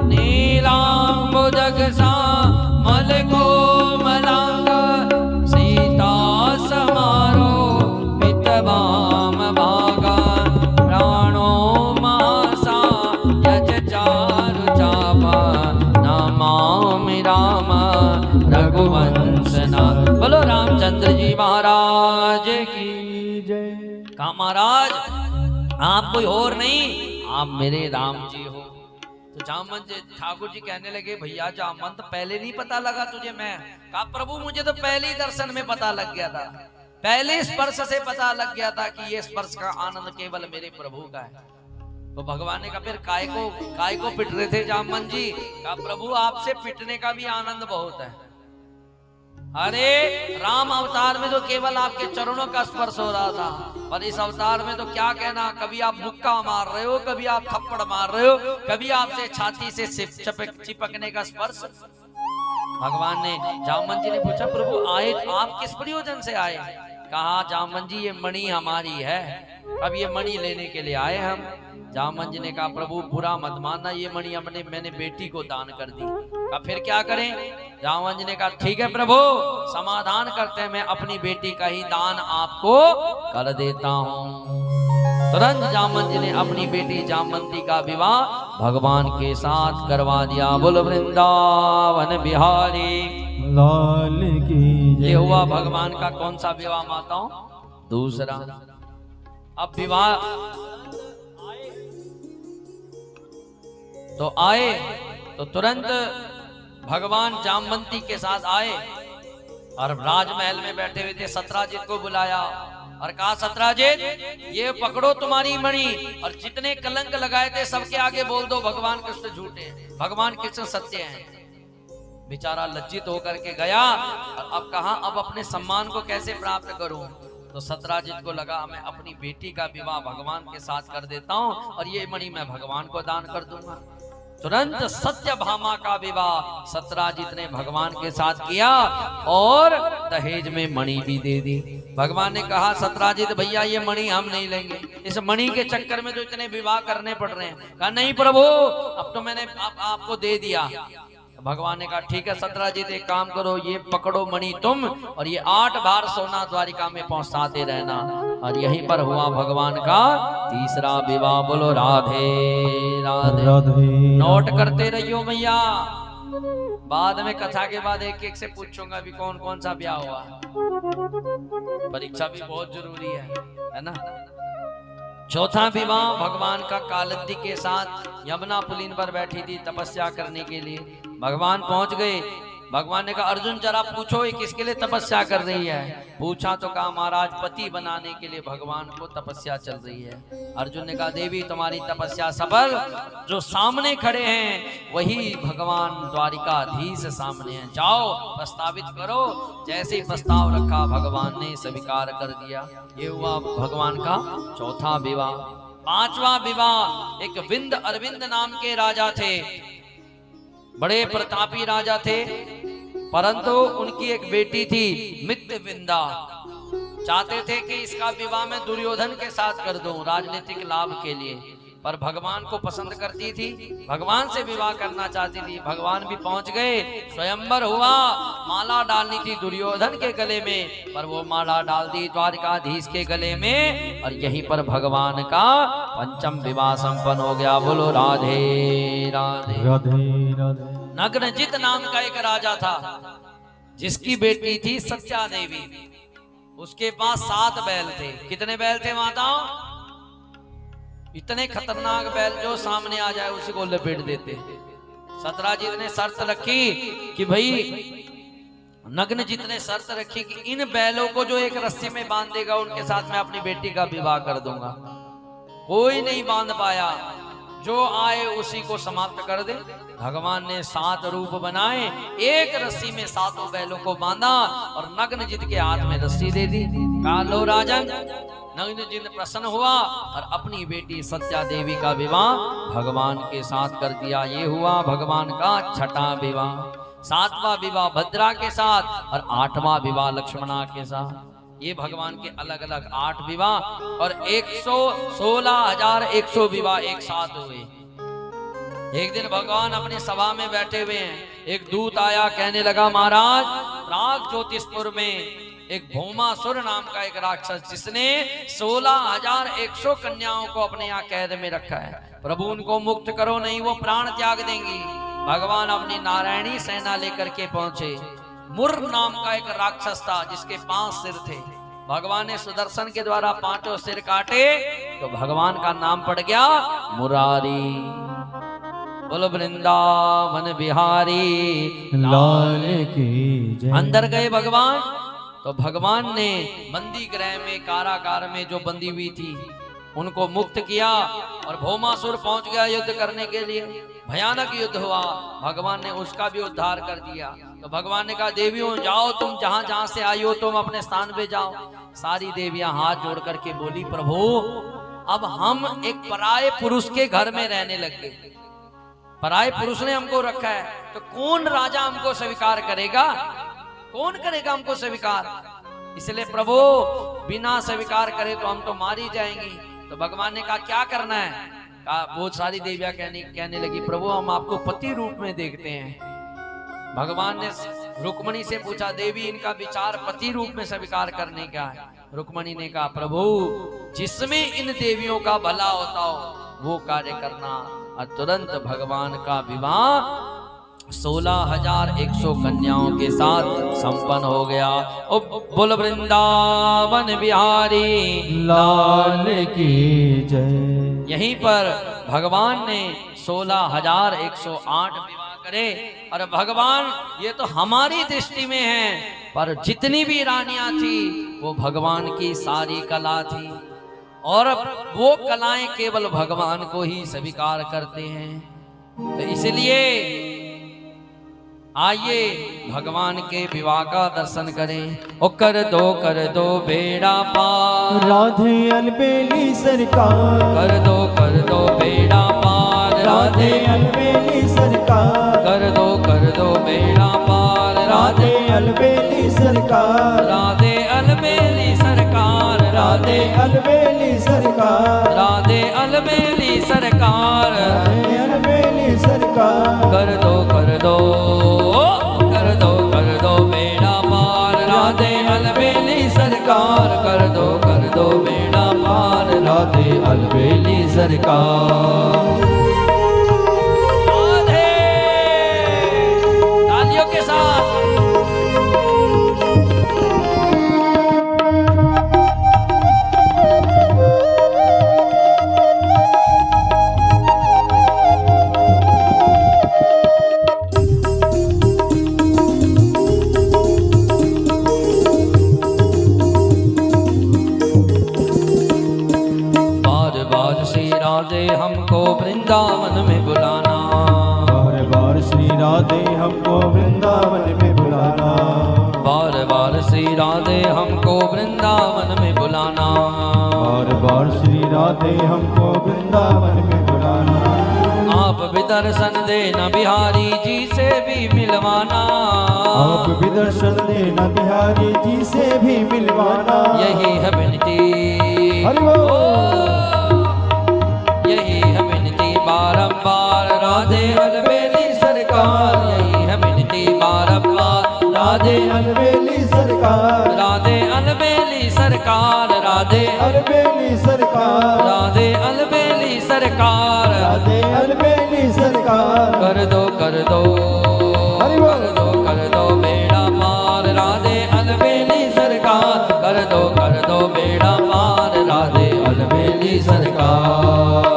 नीलांबुजग श्यामल कोमलांगा, सीता समारो प्रतिभाम भागा। प्राणो मासा यज चारु चापा, नमामि राम रघुवंश नाथ। बोलो रामचंद्र जी महाराज की जय। कहा महाराज आप कोई और नहीं, आप मेरे राम जी हो। तो जामवंत ठाकुर जी कहने लगे भैया जामवंत पहले नहीं पता लगा तुझे? मैं कहा प्रभु मुझे तो पहले ही दर्शन में पता लग गया था, पहले स्पर्श से पता लग गया था कि ये स्पर्श का आनंद केवल मेरे प्रभु का है। तो भगवान ने कहा फिर काय को पिट रहे थे जामवंत जी? कहा प्रभु आपसे पिटने का भी आनंद बहुत है। अरे राम अवतार में तो केवल आपके चरणों का स्पर्श हो रहा था, और इस अवतार में तो क्या कहना, कभी आप मुक्का मार रहे हो, कभी आप थप्पड़ मार रहे हो, कभी आपसे छाती से चिपकने का स्पर्श। भगवान ने जामवंत जी ने पूछा प्रभु आए आप किस प्रयोजन से आए? कहा जामवंत जी ये मणि हमारी है, अब ये मणि लेने के लिए आए हम। जामवंत जी ने कहा प्रभु बुरा मत मानना, ये मणि मैंने बेटी को दान कर दी। कहा फिर क्या करें? जामवंत जी ने कहा ठीक है प्रभु समाधान करते हैं, मैं अपनी बेटी का ही दान आपको कर देता हूँ। तुरंत जामवंत जी ने अपनी बेटी जामवंती का विवाह भगवान के साथ करवा दिया। बोल वृंदावन बिहारी लाल की जय। ये हुआ भगवान का कौन सा विवाह माताओं? दूसरा। अब विवाह तो आए तो तुरंत भगवान जामवंती के साथ आए और राजमहल में बैठे हुए थे। सत्राजित को बुलाया और कहा सत्राजित ये पकड़ो तुम्हारी मणि, और जितने कलंक लगाए थे सबके आगे बोल दो भगवान कृष्ण झूठे हैं, भगवान कृष्ण सत्य हैं। बेचारा लज्जित होकर के गया, और अब कहा अब अपने सम्मान को कैसे प्राप्त करूं? तो सत्राजित को लगा मैं अपनी बेटी का विवाह भगवान के साथ कर देता हूं, और ये मणि मैं भगवान को दान कर दूंगा। तुरंत सत्यभामा का विवाह सत्राजित ने भगवान के साथ किया, और दहेज में मणि भी दे दी। भगवान ने कहा सत्राजित भैया ये मणि हम नहीं लेंगे, इस मणि के चक्कर में तो इतने विवाह करने पड़ रहे हैं। कहा नहीं प्रभु अब तो मैंने आपको दे दिया। भगवान ने कहा ठीक है सत्राजित एक काम करो, ये पकड़ो मणि तुम, और ये 8 बार सोना द्वारिका में पहुंचाते रहना। और यहीं पर हुआ भगवान का तीसरा विवाह। बोलो राधे राधे राधे। नोट करते रहियो भैया, बाद में कथा के बाद एक एक से पूछूंगा भी कौन कौन सा ब्याह हुआ। परीक्षा भी बहुत जरूरी है ना। चौथा विवाह भगवान का कालिंदी के साथ यमुना पुलिन पर बैठी थी तपस्या करने के लिए। भगवान पहुंच गए। भगवान ने कहा अर्जुन जरा पूछो ये किसके लिए तपस्या कर रही है? पूछा तो कहा महाराज पति बनाने के लिए भगवान को तपस्या चल रही है। अर्जुन ने कहा देवी तुम्हारी तपस्या सफल, जो सामने खड़े हैं वही भगवान द्वारिकाधीश सामने हैं, जाओ प्रस्तावित करो। जैसे ही प्रस्ताव रखा भगवान ने स्वीकार कर दिया। ये हुआ भगवान का चौथा विवाह। पांचवा विवाह एक विंद अरविंद नाम के राजा थे, बड़े प्रतापी राजा थे। परंतु उनकी एक बेटी थी मित्रविंदा, चाहते थे कि इसका विवाह मैं दुर्योधन के साथ कर दूं राजनीतिक लाभ के लिए, पर भगवान को पसंद करती थी, भगवान से विवाह करना चाहती थी। भगवान भी पहुंच गए, स्वयंवर हुआ, माला डालनी थी दुर्योधन के गले में, पर वो माला डाल दी द्वारकाधीश के गले में, और यहीं पर भगवान का पंचम विवाह संपन्न हो गया। बोलो राधे राधे राधे राधे। नग्नजित नाम का एक राजा था, जिसकी बेटी थी सत्या देवी। उसके पास 7 बैल थे। कितने बैल थे माताओं? इतने खतरनाक बैल जो सामने आ जाए उसी को लपेट देते। सतराजीत ने शर्त रखी कि भाई, नग्नजित ने शर्त रखी कि इन बैलों को जो एक रस्सी में बांध देगा उनके साथ मैं अपनी बेटी का विवाह कर दूंगा। कोई नहीं बांध पाया, जो आए उसी को समाप्त कर दे। भगवान ने 7 रूप बनाए, एक रस्सी में 7 बैलों को बांधा और नग्नजित के हाथ में रस्सी दे दी। कहा लो राजन। नग्नजित प्रसन्न हुआ और अपनी बेटी सत्या देवी का विवाह भगवान के साथ कर दिया। ये हुआ भगवान का 6वां विवाह। 7वां विवाह भद्रा के साथ और 8वां विवाह लक्ष्मणा के साथ। ये भगवान के अलग अलग 8 विवाह और 116,100 विवाह एक साथ हुए। एक दिन भगवान अपनी सभा में बैठे हुए हैं, एक दूत आया, कहने लगा महाराज, प्राग ज्योतिषपुर में एक भौमासुर नाम का एक राक्षस, जिसने 16,100 कन्याओं को अपने यहाँ कैद में रखा है, प्रभु उनको मुक्त करो, नहीं वो प्राण त्याग देंगी। भगवान अपनी नारायणी सेना लेकर के पहुंचे। मुर नाम का एक राक्षस था, जिसके 5 सिर थे। भगवान ने सुदर्शन के द्वारा 5 सिर काटे, तो भगवान का नाम पड़ गया मुरारी। बोलो वृंदावन बिहारी लाल की जय। अंदर गए भगवान, तो भगवान ने बंदी गृह में, कारागार में जो बंदी हुई थी उनको मुक्त किया, और भौमासुर पहुंच गया युद्ध करने के लिए। भयानक युद्ध हुआ, भगवान ने उसका भी उद्धार कर दिया। तो भगवान ने कहा देवियों जाओ, तुम जहां जहां से आई हो तुम अपने स्थान पे जाओ। सारी देवियां हाथ जोड़ करके बोली प्रभु अब हम एक पराये पुरुष के घर में रहने लग गए, पराये पुरुष ने हमको रखा है, तो कौन राजा हमको स्वीकार करेगा? कौन करेगा हमको स्वीकार? इसलिए प्रभु बिना स्वीकार करे तो हम तो मारी जाएंगी। तो भगवान ने कहा क्या करना है? कहा, बहुत सारी देवियां कहने लगी प्रभु हम आपको पति रूप में देखते हैं। भगवान ने रुक्मणी से पूछा देवी इनका विचार पति रूप में स्वीकार करने का है। रुक्मणी ने कहा प्रभु जिसमें इन देवियों का भला होता हो वो कार्य करना। और तुरंत भगवान का विवाह 16,100 कन्याओं के साथ संपन्न हो गया। ओ बोल वृंदावन बिहारी लाल की जय। यहीं पर भगवान ने 16,108 विवाह करे। और भगवान ये तो हमारी दृष्टि में है, पर जितनी भी रानियां थी वो भगवान की सारी कला थी, और वो कलाएं केवल भगवान को ही स्वीकार करते हैं। तो इसलिए आइए भगवान के विवाह का दर्शन करें। ओ कर दो बेड़ा पार राधे अलबेली सरकार। कर दो बेड़ा पार राधे अलबेली सरकार। कर दो बेड़ा पार राधे अलबेली सरकार। राधे अलबेली सरकार। राधे अलबेली सरकार। राधे अलबेली सरकार। राधे अलबेली सरकार। कर दो बेड़ा पार राधे अलबेली सरकार। कर दो बेड़ा पार राधे अलबेली सरकार। राधे तालियों के साथ। हमको वृंदावन में बुलाना। बार बार श्री राधे हमको वृंदावन में बुलाना। बार बार श्री राधे हमको वृंदावन में बुलाना। बार बार श्री राधे हमको वृंदावन में बुलाना। आप भी दर्शन देना बिहारी जी से भी मिलवाना, आप भी दर्शन देना बिहारी जी से भी मिलवाना। यही है विनती, हरि बोल। यही है विनती बारंबार राधे अलबेली सरकार, यही है विनती बारंबार राधे अलबेली सरकार, राधे अलबेली सरकार, राधे अलबेली सरकार, राधे अलबेली सरकार, राधे अलबेली सरकार। कर दो कर दो हरि बोल। कर दो बेड़ा पार राधे अलबेली सरकार, कर दो बेड़ा पार राधे अलबेली सरकार।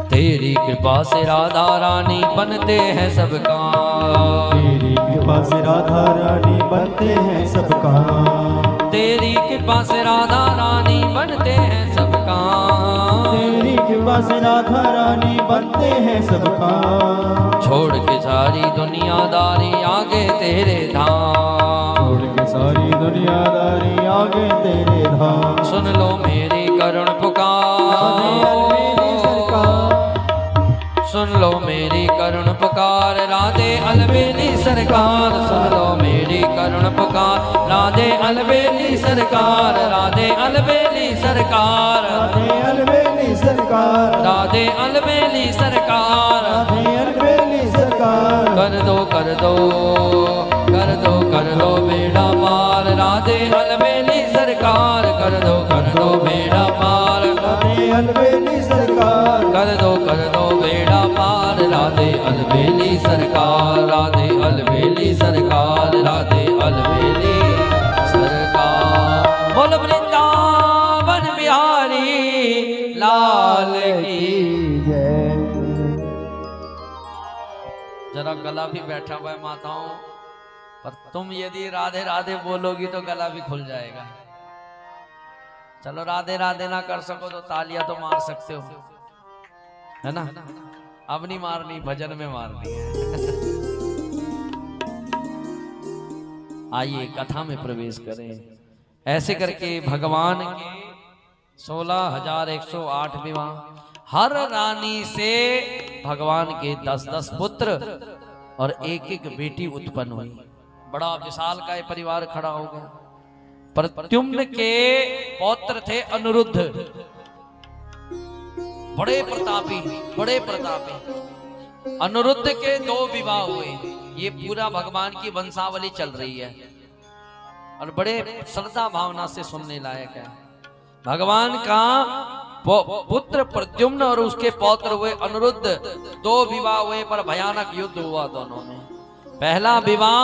तेरी कृपा से राधा रानी बनते हैं सब काम, तेरी कृपा से राधा रानी बनते हैं सब काम, तेरी कृपा से राधा रानी बनते हैं सब काम, तेरी कृपा से राधा रानी बनते हैं सब काम। छोड़ के सारी दुनियादारी आगे तेरे धाम, छोड़ के सारी दुनियादारी आगे तेरे धाम। सुन लो मेरी करुण पुकार, सुन लो मेरी करुण पुकार राधे अलबेली सरकार, सुन लो मेरी करुण पुकार राधे अलबेली सरकार, राधे अलबेली सरकार, राधे अलबेली सरकार, राधे अलबेली सरकार। राधे अलबेली सरकार। कर दो बेड़ा पार राधे अलबेली सरकार, कर दो बेड़ा पार, राधे अलबेली सरकार, कर दो बेड़ा पार राधे अलबेली सरकार, राधे अलबेली सरकार, राधे अलबेली सरकार। बोल वृंदावन बिहारी लाल की जय। जरा गला भी बैठा हुआ है माताओं, पर तुम यदि राधे राधे बोलोगी तो गला भी खुल जाएगा। चलो राधे राधे ना कर सको तो तालियां तो मार सकते हो, है ना? अब नहीं मारनी, भजन में मारनी है। आइए कथा में प्रवेश करें। ऐसे करके भगवान के 16,108 विवाह, हर रानी से भगवान के 10-10 पुत्र और एक-एक बेटी उत्पन्न हुई। बड़ा विशाल का ये परिवार खड़ा हो गया। प्रद्युम्न के पौत्र थे अनिरुद्ध, बड़े प्रतापी। अनिरुद्ध के 2 विवाह हुए। ये पूरा भगवान की वंशावली चल रही है और बड़े श्रद्धा भावना से सुनने लायक है। भगवान का पुत्र प्रद्युम्न और उसके पौत्र हुए अनिरुद्ध, 2 विवाह हुए पर भयानक युद्ध हुआ दोनों में। पहला विवाह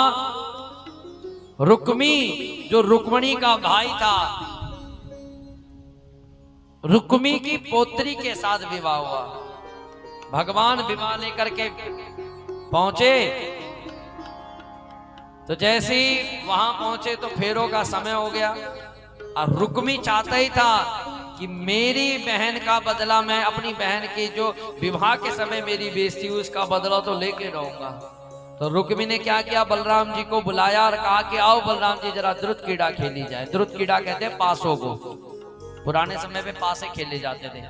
रुक्मी, जो रुक्मणी का भाई था, रुक्मी की पोत्री के साथ विवाह हुआ। भगवान विवाह लेकर के पहुंचे तो जैसे ही वहां पहुंचे तो फेरों का समय हो गया और रुक्मी चाहता ही था कि मेरी बहन का बदला, मैं अपनी बहन की जो विवाह के समय मेरी बेइज्जती हुई उसका बदला तो लेके रहूंगा। तो रुक्मी ने क्या किया, बलराम जी को बुलाया और कहा कि आओ बलराम जी जरा द्रुत कीड़ा खेली जाए। द्रुत कीड़ा कहते हैं पासों को, पुराने समय में पासे खेले जाते थे।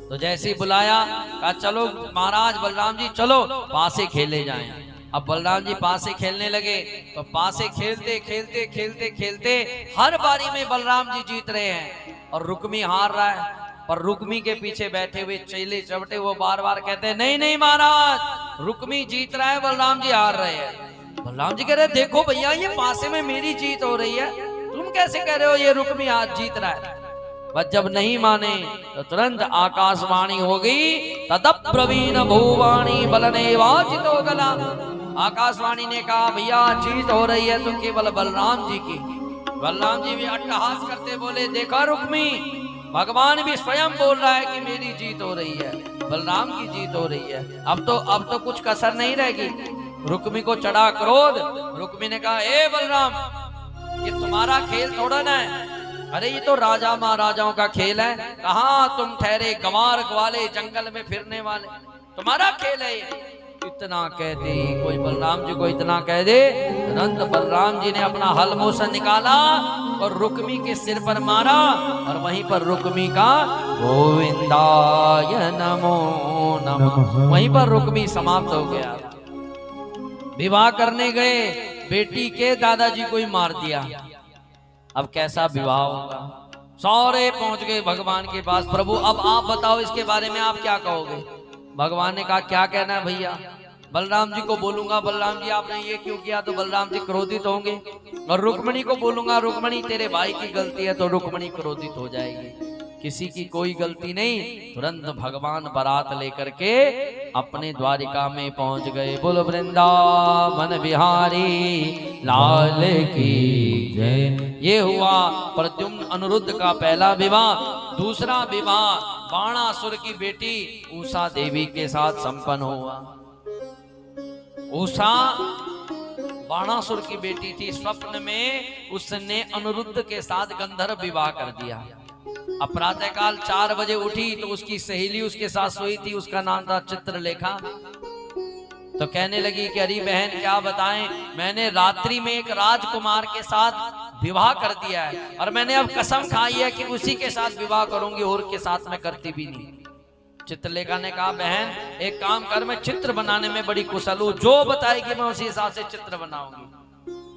तो जैसे ही बुलाया, कहा चलो महाराज बलराम जी चलो पासे खेले जाएं। अब बलराम जी पासे खेलने लगे तो पासे खेलते खेलते खेलते खेलते हर बारी में बलराम जी जीत रहे हैं और रुक्मी हार रहा है। पर रुक्मी के पीछे बैठे हुए चेले चवटे वो बार बार कहते हैं नहीं नहीं महाराज, रुक्मी जीत रहा है, बलराम जी हार रहे हैं। बलराम जी कह रहे देखो भैया ये पासे में मेरी जीत हो रही है, तुम कैसे कह रहे हो ये रुक्मी आज जीत रहा है। बस जब नहीं माने तो तुरंत आकाशवाणी हो गई, तदब्रवीण भूवाणी बलने वाजितो गला। आकाशवाणी ने कहा भैया जीत हो रही है तो केवल बलराम जी की। बलराम जी भी अट्टहास करते बोले देखा रुक्मी, भगवान भी स्वयं बोल रहा है कि मेरी जीत हो रही है, बलराम की जीत हो रही है। अब तो कुछ कसर नहीं रहेगी। रुक्मी को चढ़ा क्रोध। रुक्मी ने कहा, ए बलराम, ये तुम्हारा खेल थोड़ा ना है, अरे ये तो राजा महाराजाओं का खेल है। कहाँ तुम ठहरे गंवार ग्वाले जंगल में फिरने वाले, तुम्हारा खेल है ये। इतना कहते ही कोई बलराम जी को इतना कह दे, तुरंत बलराम जी ने अपना हल मूसल निकाला और रुक्मी के सिर पर मारा, और वहीं पर रुक्मी का गोविंदाय नमो नमः, वहीं पर रुक्मी समाप्त हो गया। विवाह करने गए, बेटी के दादाजी को ही मार दिया। अब कैसा विवाह होगा। सारे पहुंच गए भगवान के पास, प्रभु अब आप बताओ इसके बारे में आप क्या कहोगे। भगवान ने कहा, क्या कहना है भैया, बलराम जी को बोलूंगा, बलराम जी आपने ये क्यों किया, तो बलराम जी क्रोधित होंगे, और रुक्मणी को बोलूंगा, रुक्मणी तेरे भाई की गलती है, तो रुक्मणी क्रोधित हो जाएगी। किसी की कोई गलती नहीं। तुरंत भगवान बारात लेकर के अपने द्वारिका में पहुंच गए। बोलो वृंदावन बिहारी लाल की जय। ये हुआ प्रद्युम्न अनिरुद्ध का पहला विवाह। दूसरा विवाह बाणासुर की बेटी उषा देवी के साथ संपन्न हुआ। उषा बाणासुर की बेटी थी। स्वप्न में उसने अनिरुद्ध के साथ गंधर्व विवाह कर दिया। अब प्रातः काल 4 बजे उठी तो उसकी सहेली उसके साथ सोई थी, उसका नाम था चित्रलेखा। तो कहने लगी कि अरे बहन क्या बताएं, मैंने रात्रि में एक राजकुमार के साथ विवाह कर दिया है, और मैंने अब कसम खाई है कि उसी के साथ विवाह करूंगी, और के साथ मैं करती भी नहीं। चित्रलेखा ने कहा, बहन एक काम कर, मैं चित्र बनाने में बड़ी कुशल हूँ, जो बताएगी मैं उसी हिसाब से चित्र बनाऊंगी।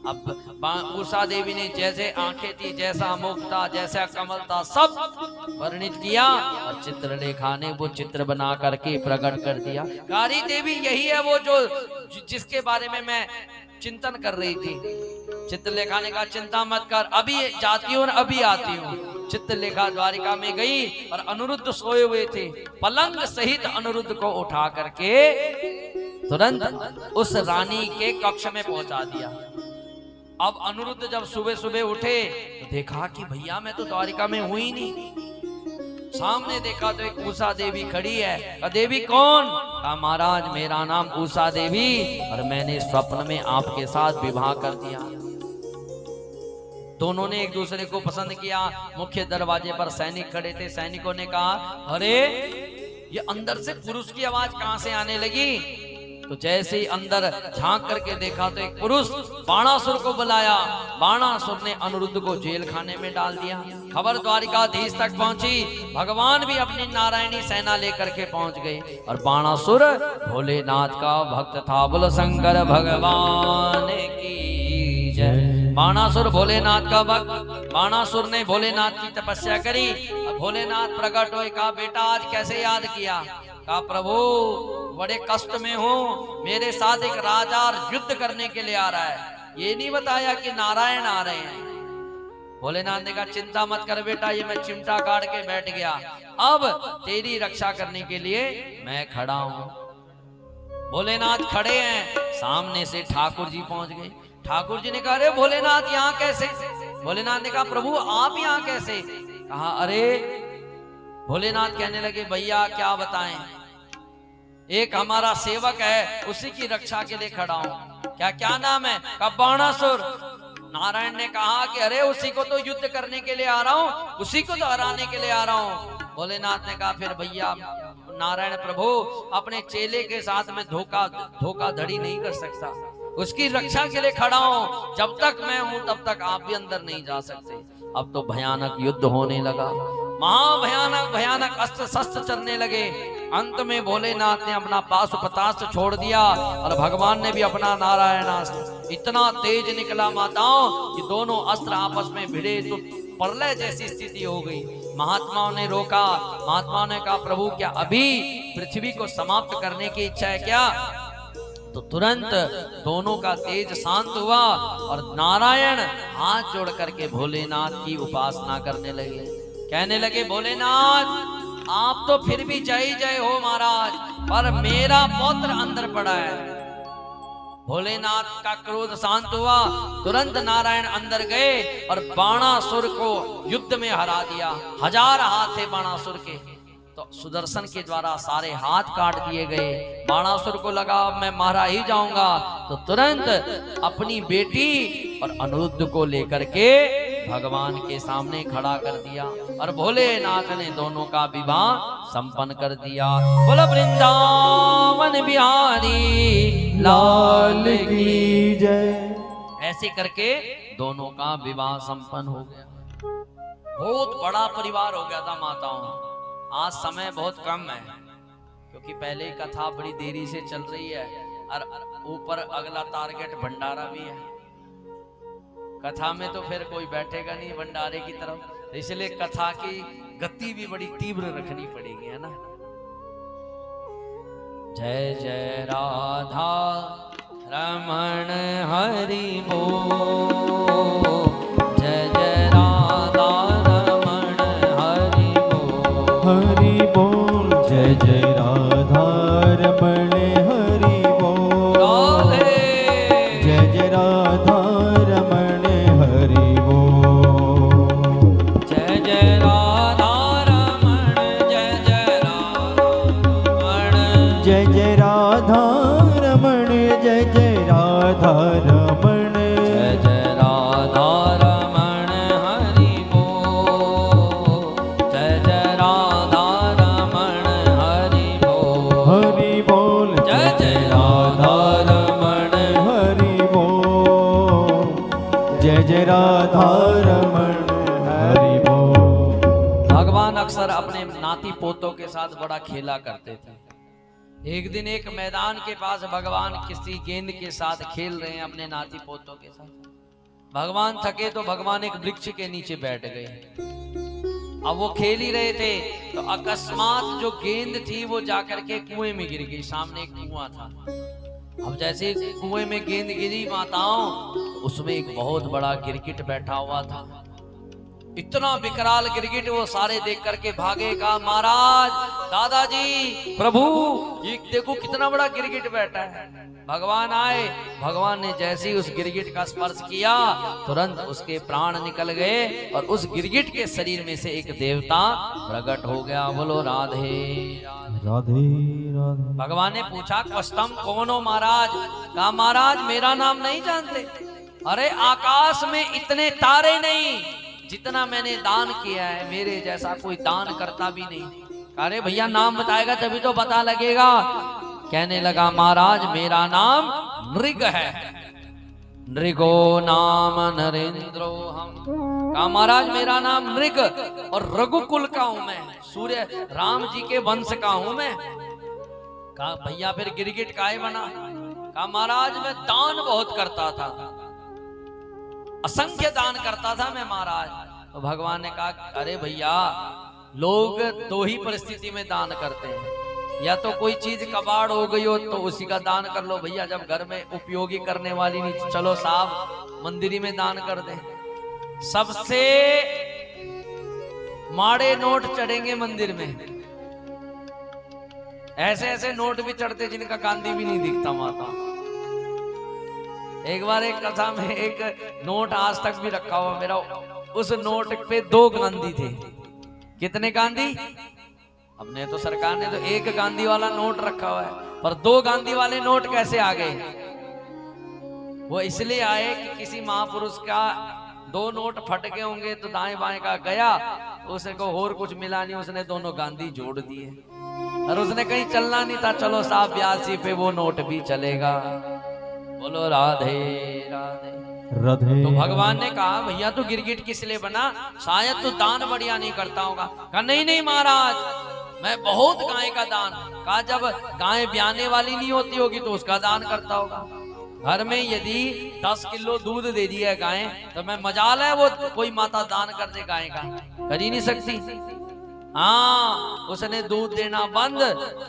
अब उषा देवी ने जैसे आंखें थी, जैसा मुख था, जैसा कमल था, सब वर्णित किया, और चित्रलेखा ने वो चित्र बना करके प्रकट कर दिया। कारी देवी यही है वो जो जिसके बारे में मैं चिंतन कर रही थी। चित्रलेखा ने कहा, चिंता मत कर, अभी जाती हूँ और अभी आती हूँ। चित्रलेखा द्वारिका में गई और अनिरुद्ध सोए हुए थे। पलंग सहित अनिरुद्ध को उठा करके तुरंत उस रानी के कक्ष में पहुंचा दिया। अब अनिरुद्ध जब सुबह सुबह उठे तो देखा कि भैया मैं तो द्वारिका में हूं ही नहीं। सामने देखा तो एक उषा देवी खड़ी है। देवी कौन? कहा, महाराज मेरा नाम उषा देवी, और मैंने स्वप्न में आपके साथ विवाह कर दिया। दोनों ने एक दूसरे को पसंद किया। मुख्य दरवाजे पर सैनिक खड़े थे। सैनिकों ने कहा, अरे ये अंदर से पुरुष की आवाज कहां से आने लगी? तो जैसे ही अंदर झांक करके देखा तो एक पुरुष बाणासुर को बुलाया। बाणासुर ने अनिरुद्ध को जेल खाने में डाल दिया। खबर द्वारिकाधीश तक पहुंची। भगवान भी अपनी नारायणी सेना लेकर के पहुंच गए, और बाणासुर भोलेनाथ का भक्त था। बोलो शंकर भगवान की जय। बाणासुर भोलेनाथ का भक्त। बाणासुर ने भोलेनाथ की तपस्या करी। भोलेनाथ प्रकट हुए। कहा, बेटा आज कैसे याद किया? कहा, प्रभु बड़े कष्ट में हूँ, मेरे साथ एक राजा युद्ध करने के लिए आ रहा है, ये नहीं बताया कि नारायण आ रहे हैं। भोलेनाथ ने कहा, चिंता मत कर बेटा, ये मैं चिमटा काट के बैठ गया, अब तेरी रक्षा करने के लिए मैं खड़ा हूँ। भोलेनाथ खड़े हैं, सामने से ठाकुर जी पहुंच गए। ठाकुर जी ने कहा, अरे भोलेनाथ यहाँ कैसे? भोलेनाथ ने कहा, प्रभु आप यहाँ कैसे? कहा, अरे भोलेनाथ कहने लगे, भैया क्या बताएं, एक हमारा सेवक है, उसी की रक्षा के लिए खड़ा हूं। क्या नाम है? कहा, बाणासुर। नारायण ने कहा कि अरे उसी को तो युद्ध करने के लिए आ रहा हूं, उसी को तो हराने के लिए आ रहा हूं। भोलेनाथ ने कहा, फिर भैया नारायण प्रभु अपने चेले के साथ में धोखाधड़ी नहीं कर सकता, उसकी रक्षा के लिए खड़ा हूं। जब तक मैं हूं तब तक आप भी अंदर नहीं जा सकते। अब तो भयानक युद्ध होने लगा। महाभयानक भयानक अस्त्र शस्त्र चलने लगे। अंत में भोलेनाथ ने अपना पाशुपतास्त्र छोड़ दिया, और भगवान ने भी अपना नारायणास्त्र। इतना तेज निकला माताओं कि दोनों अस्त्र आपस में भिड़े तो प्रलय जैसी स्थिति हो गई। महात्माओं ने रोका। महात्माओं ने कहा, प्रभु क्या अभी पृथ्वी को समाप्त करने की इच्छा है क्या? तो तुरंत दोनों का तेज शांत हुआ, और नारायण हाथ जोड़ करके भोलेनाथ की उपासना करने लगे। कहने लगे, भोलेनाथ आप तो फिर भी जय जय हो महाराज, पर मेरा पुत्र अंदर पड़ा है। भोलेनाथ का क्रोध शांत हुआ, तुरंत नारायण अंदर गए और बाणासुर को युद्ध में हरा दिया। 1000 हाथ थे बाणासुर के, तो सुदर्शन के द्वारा सारे हाथ काट दिए गए। बाणासुर को लगा अब मैं मारा ही जाऊंगा, तो तुरंत अपनी बेटी और अनिरुद्ध को लेकर के भगवान के सामने खड़ा कर दिया और भोलेनाथ ने दोनों का विवाह संपन्न कर दिया। बोलो वृंदावन बिहारी लाल की जय। ऐसे करके दोनों का विवाह संपन्न हो गया। बहुत बड़ा परिवार हो गया था माताओं। आज समय बहुत कम है, क्योंकि पहले कथा बड़ी देरी से चल रही है और ऊपर अगला टारगेट भंडारा भी है। कथा में तो फिर कोई बैठेगा नहीं भंडारे की तरफ, तो इसलिए कथा की गति भी बड़ी तीव्र रखनी पड़ेगी, है ना। जय जय राधा रमण हरि बोल, जय जय राधा रमण हरि बोल, हरि बोल। जय जय राधा रमण हरि बोल। राधे जय जय राधा रमण हरि बोल। जय जय राधा रमण, जय जय राधा रमण, जय जय राधा रमण। जय जय राधा रमण। जय जय राधा रमण हरि बोल, जय जय राधा रमण हरि बोल, हरि बोल। जय जय राधा रमण। हरि बोल। जय जय राधा रमण हरि बोल। भगवान अक्सर अपने नाती पोतों के साथ बड़ा खेला करते थे। एक दिन एक मैदान के पास भगवान किसी गेंद के साथ खेल रहे हैं अपने नाती पोतों के साथ। भगवान थके तो भगवान एक वृक्ष के नीचे बैठ गए। अब वो खेल ही रहे थे तो अकस्मात जो गेंद थी वो जाकर के कुएं में गिर गई। सामने एक कुआं था। अब जैसे कुएं में गेंद गिरी माताओं, उसमें एक बहुत बड़ा गिरगिट बैठा हुआ था। इतना विकराल गिरगिट, वो सारे देख करके भागे। कहा महाराज, दादाजी, प्रभु, ये देखो कितना बड़ा गिरगिट बैठा है। भगवान आए, भगवान ने जैसे ही उस गिरगिट का स्पर्श किया, तुरंत उसके प्राण निकल गए और उस गिरगिट के शरीर में से एक देवता प्रकट हो गया। बोलो राधे राधे राधे। भगवान ने पूछा कष्टम कौन हो महाराज? कहा महाराज मेरा नाम नहीं जानते? अरे आकाश में इतने तारे नहीं जितना मैंने दान किया है, मेरे जैसा कोई दान करता भी नहीं। अरे भैया नाम बताएगा तभी तो पता लगेगा। कहने लगा महाराज मेरा नाम नृग है, नृगो नाम नरेंद्रो हम। कहा महाराज मेरा नाम नृग और रघुकुल का हूं मैं, सूर्य राम जी के वंश का हूं मैं। कहा भैया फिर गिरगिट काहे बना? कहा महाराज मैं दान बहुत करता था, असंख्य दान करता था मैं महाराज। तो भगवान ने कहा अरे भैया लोग दो ही परिस्थिति में दान करते हैं, या तो कोई चीज कबाड़ हो गई हो तो उसी का दान कर लो भैया, जब घर में उपयोगी करने वाली नहीं, चलो साहब मंदिरी में दान कर दे। सबसे माड़े नोट चढ़ेंगे मंदिर में, ऐसे ऐसे नोट भी चढ़ते जिनका गांधी भी नहीं दिखता माता। एक बार एक कथा में एक नोट आज तक भी रखा हुआ मेरा, उस नोट पे 2 गांधी थे। कितने गांधी? हमने तो सरकार ने तो एक गांधी वाला नोट रखा हुआ है, पर 2 गांधी वाले नोट कैसे आ गए? वो इसलिए आए कि किसी महापुरुष का 2 नोट फट गए होंगे तो दाएं बाएं का गया, उसको और कुछ मिला नहीं, उसने दोनों गांधी जोड़ दिए। और उसने कहीं चलना नहीं था, चलो साहब ब्यासी पे वो नोट भी चलेगा। बोलो राधे राधे राधे। तो भगवान ने कहा भैया तू गिरगिट किस लिए बना? शायद तू दान बढ़िया नहीं करता होगा। कहा नहीं नहीं महाराज मैं बहुत गाय का दान। कहा जब गाय ब्याने वाली नहीं होती होगी तो उसका दान करता होगा। घर में यदि 10 किलो दूध दे दिया गाय तो मैं मजाल है वो कोई माता दान कर दे गाय का? कर ही नहीं सकती। हाँ उसने दूध देना बंद,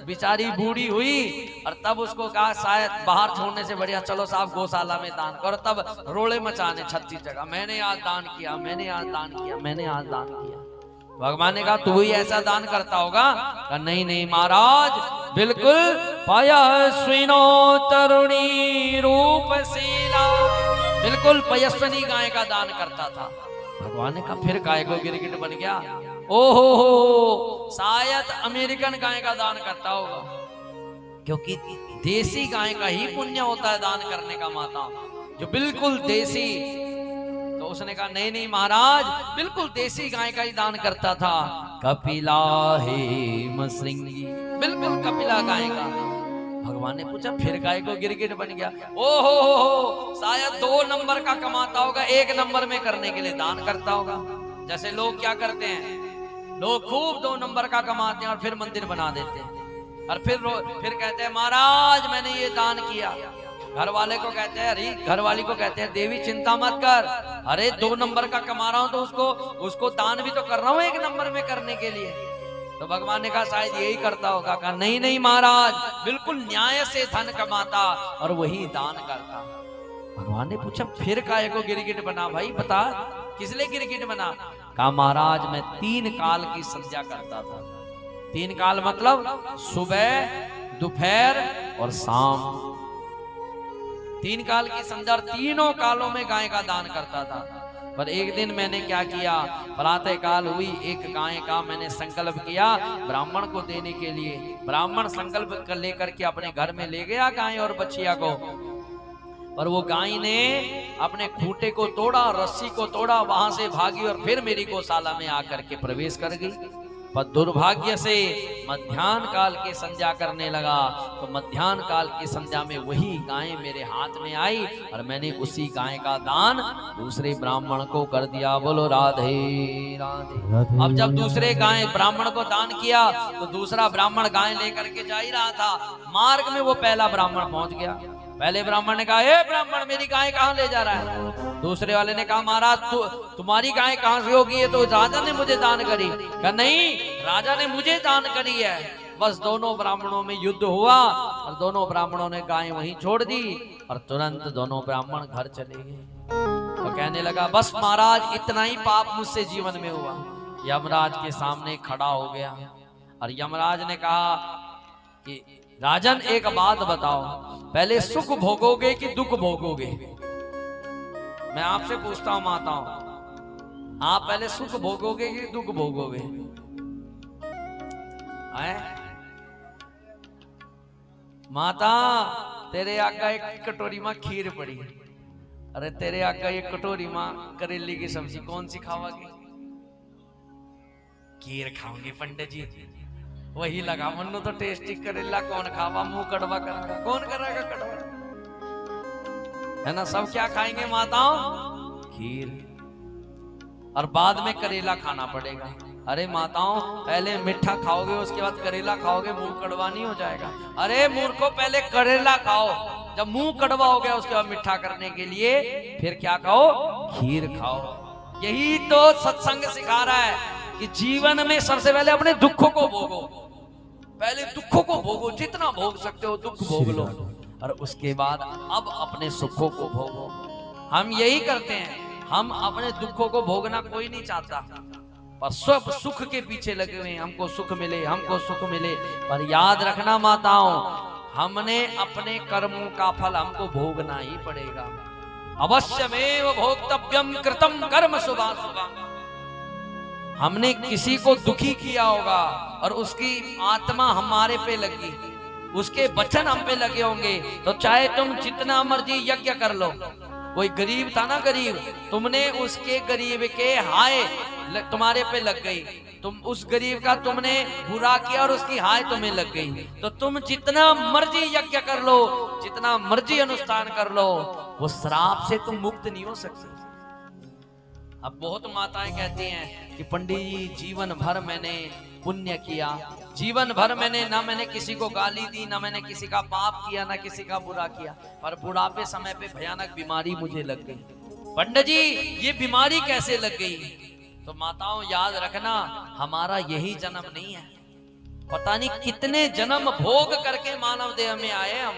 बेचारी बूढ़ी हुई और तब उसको कहा शायद बाहर छोड़ने से बढ़िया चलो साहब गौशाला में दान करो। तब रोले मचाने 36 जगह, मैंने आज दान किया, मैंने आज दान किया, मैंने आज दान किया। भगवान ने कहा तू ही ऐसा दान करता होगा? कहा नहीं नहीं महाराज बिल्कुल पयस्विनो तरुणी रूपशीला, बिल्कुल पयस्विनी गाय का दान करता था। भगवान ने कहा फिर गाय को गिरगिट बन गया। ओहो, शायद अमेरिकन गाय का दान करता होगा, क्योंकि देसी गाय का ही पुण्य होता है दान करने का माता, जो बिल्कुल देसी। तो उसने कहा नहीं नहीं महाराज, बिल्कुल देसी गाय का ही दान करता था। कपिला हेम श्रृंगी, बिल्कुल कपिला गाय का। भगवान ने पूछा फिर गाय को गिरगिट बन गया। ओहो, शायद 2 नंबर का कमाता होगा, 1 नंबर में करने के लिए दान करता होगा। जैसे लोग क्या करते हैं, लोग खूब 2 नंबर का कमाते हैं और फिर मंदिर बना देते हैं, और फिर कहते हैं महाराज मैंने ये दान किया। घर वाले को कहते हैं, अरे घर वाली को कहते हैं देवी चिंता मत कर, अरे 2 नंबर का कमा रहा हूं तो उसको दान भी तो कर रहा हूं 1 नंबर में करने के लिए। तो भगवान ने कहा शायद यही करता होगा। कहा नहीं नहीं महाराज, बिल्कुल न्याय से धन कमाता और वही दान करता। भगवान ने पूछा फिर काहे को गिरगिट बना भाई, बता किस लिए गिरगिट बना। कहा महाराज मैं 3 काल की संध्या करता था। 3 काल मतलब सुबह, दोपहर और शाम। 3 काल की संध्या, तीनों कालों में गाय का दान करता था। पर एक दिन मैंने क्या किया, प्रातः काल हुई, एक गाय का मैंने संकल्प किया ब्राह्मण को देने के लिए। ब्राह्मण संकल्प कर लेकर के अपने घर में ले गया गाय और बछिया को, पर वो गाय ने अपने खूंटे को तोड़ा, रस्सी को तोड़ा, वहां से भागी और फिर मेरी गौशाला में आकर के प्रवेश कर गई। पर दुर्भाग्य से मध्याह्न काल की संध्या करने लगा, तो मध्याह्न काल की संध्या में वही गाय मेरे हाथ में आई और मैंने उसी गाय का दान दूसरे ब्राह्मण को कर दिया। बोलो राधे राधे। अब जब दूसरे गाय ब्राह्मण को दान किया तो दूसरा ब्राह्मण गाय लेकर के जा ही रहा था, मार्ग में वो पहला ब्राह्मण पहुंच गया। पहले ब्राह्मण ने कहा ए ब्राह्मण मेरी गाय कहाँ ले जा रहा है। दूसरे वाले ने कहा महाराज तुम्हारी गाय कहाँ से होगी, ये तो राजा ने मुझे दान करी। कहा नहीं, राजा ने मुझे दान करी है। बस दोनों ब्राह्मणों में युद्ध हुआ और दोनों ब्राह्मणों ने गाय वहीं छोड़ दी और तुरंत दोनों ब्राह्मण घर चले गए। तो कहने लगा बस महाराज इतना ही पाप मुझसे जीवन में हुआ। यमराज के सामने खड़ा हो गया और यमराज ने कहा कि राजन एक बात बताओ, पहले सुख भोगोगे कि दुख भोगोगे। मैं आपसे पूछता हूं माताओं, आप पहले सुख भोगोगे कि दुख भोगोगे? माता तेरे आगा एक कटोरी में खीर पड़ी, अरे तेरे आगा एक कटोरी में करेली की सब्जी, कौन सी खाओगे? खीर खाओगे पंडित जी। वही लगा मन्नू तो टेस्टी करेला कौन खावा, मुंह कड़वा करेगा, कौन करेगा कड़वा, है ना। सब क्या खाएंगे माताओं? खीर, और बाद में करेला खाना पड़ेगा। अरे माताओं पहले मीठा खाओगे उसके बाद करेला खाओगे, मुंह कड़वा नहीं हो जाएगा? अरे मूर्खों पहले करेला खाओ, जब मुंह कड़वा हो गया उसके बाद मीठा करने के लिए फिर क्या खाओ? खीर खाओ। यही तो सत्संग सिखा रहा है कि जीवन में सबसे पहले अपने दुखों को भोगो, पहले दुखों को भोगो, जितना भोग सकते हो दुख भोग लो, और उसके बाद अब अपने सुखों को भोगो। हम यही करते हैं, हम अपने दुखों को भोगना कोई नहीं चाहता, पर सब सुख के पीछे लगे हुए, हमको सुख मिले, हमको सुख मिले। पर याद रखना माताओं, हमने अपने कर्मों का फल हमको भोगना ही पड़ेगा। अवश्यमेव भोक्तव्यम कृतम कर्म शुभाशुभम। हमने किसी को दुखी किया होगा और उसकी आत्मा हमारे पे लगी, उसके वचन हम पे लगे होंगे, तो चाहे तुम जितना मर्जी यज्ञ कर लो। कोई गरीब था ना, गरीब, तुमने उसके गरीब के हाय तुम्हारे पे लग गई, तुम उस गरीब का तुमने बुरा किया और उसकी हाय तुम्हें लग गई, तो तुम जितना मर्जी यज्ञ कर लो, जितना मर्जी अनुष्ठान कर लो, वो श्राप से तुम मुक्त नहीं हो सकते। अब बहुत माताएं कहती हैं कि पंडित जी जीवन भर मैंने पुण्य किया, जीवन भर मैंने किसी को गाली दी, ना मैंने किसी का पाप किया, ना किसी का बुरा किया, पर बुढ़ापे समय पे भयानक बीमारी मुझे लग गई। पंडित जी ये बीमारी कैसे लग गई? तो माताओं याद रखना, हमारा यही जन्म नहीं है, पता नहीं कितने जन्म भोग करके मानव देह में आए हम,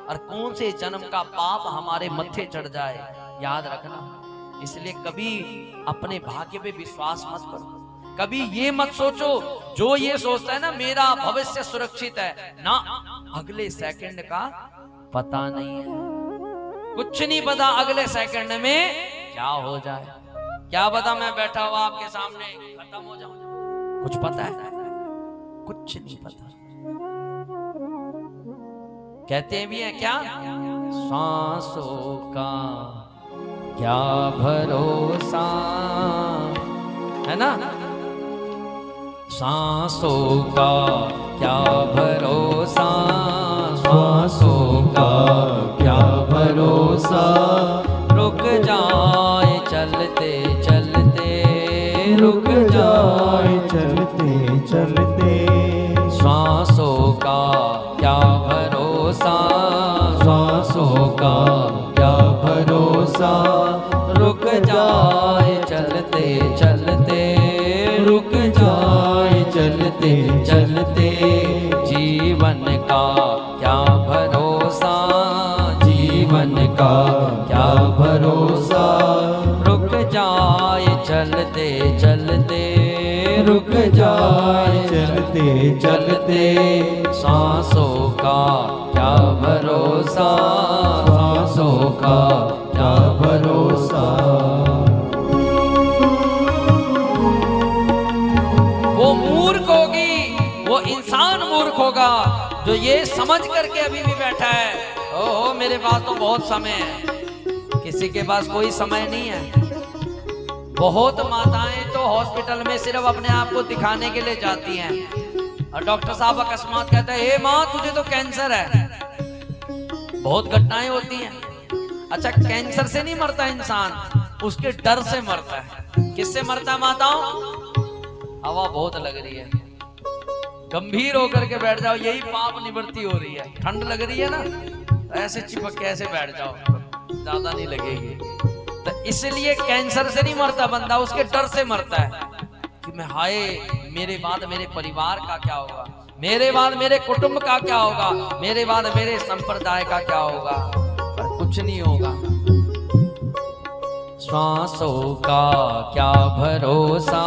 और कौन से जन्म का पाप हमारे मत्थे चढ़ जाए, याद रखना। इसलिए कभी अपने भाग्य पे विश्वास मत करो, कभी ये मत सोचो, जो ये सोचता है ना मेरा भविष्य सुरक्षित है, ना, अगले सेकंड का पता नहीं है, कुछ नहीं पता अगले सेकंड में क्या हो जाए। क्या पता मैं बैठा हुआ आपके सामने खत्म हो जाऊं, कुछ पता है? कुछ नहीं पता। कहते भी हैं क्या, सांसों का क्या भरोसा, है ना? सांसों का क्या भरोसा, सांसों का क्या भरोसा, रुक जाए चलते चलते, रुक जाए चलते चलते, सांसों का क्या भरोसा, सांसों का क्या भरोसा, रुक जाए चलते चलते, रुक जाए चलते चलते, जीवन का क्या भरोसा, जीवन का क्या भरोसा, रुक जाए चलते चलते, रुक जाए चलते चलते, सांसों का क्या भरोसा, सांसों का क्या भरोसा। वो मूर्ख होगी, वो इंसान मूर्ख होगा जो ये समझ करके अभी भी बैठा है, ओहो मेरे पास तो बहुत समय है। किसी के पास कोई समय नहीं है। बहुत माताएं तो हॉस्पिटल में सिर्फ अपने आप को दिखाने के लिए जाती हैं और डॉक्टर साहब अकस्मात कहते हैं, हे माँ तुझे तो कैंसर है। बहुत घटनाएं होती हैं। अच्छा, कैंसर से नहीं मरता इंसान, उसके डर से मरता है। किससे मरता है माताओं? हवा बहुत लग रही है, गंभीर होकर के बैठ जाओ, यही पाप निवृत्ति हो रही है। ठंड लग रही है ना, तो ऐसे चिपक के ऐसे बैठ जाओ, ज्यादा नहीं लगेगी। तो इसलिए कैंसर से नहीं मरता बंदा, उसके डर से मरता है कि मैं हाय मेरे बाद मेरे परिवार का क्या होगा, मेरे बाद मेरे कुटुंब का क्या होगा, मेरे बाद मेरे संप्रदाय का क्या होगा। पर कुछ नहीं होगा। सांसों का क्या भरोसा,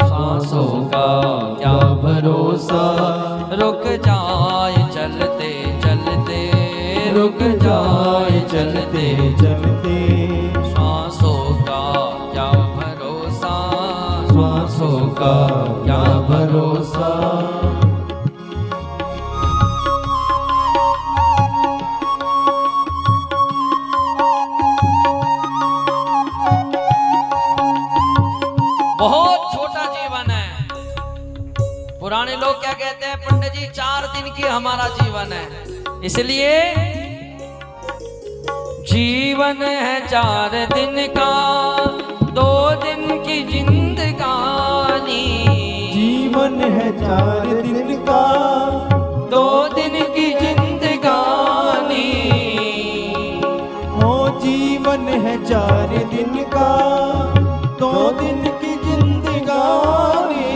सांसों का क्या भरोसा, रुक जाए चलते चलते, रुक जाए चलते चलते, सांसों का क्या भरोसा, सांसों का क्या भरोसा। बहुत छोटा जीवन है। पुराने लोग क्या कहते हैं पंडित जी, 4 दिन की हमारा जीवन है। इसलिए जीवन है 4 दिन का, 2 दिन की जिंदगानी। जीवन है 4 दिन का, 2 दिन की जिंदगानी। ओ जीवन है 4 दिन का, 2 दिन की जिंदगानी।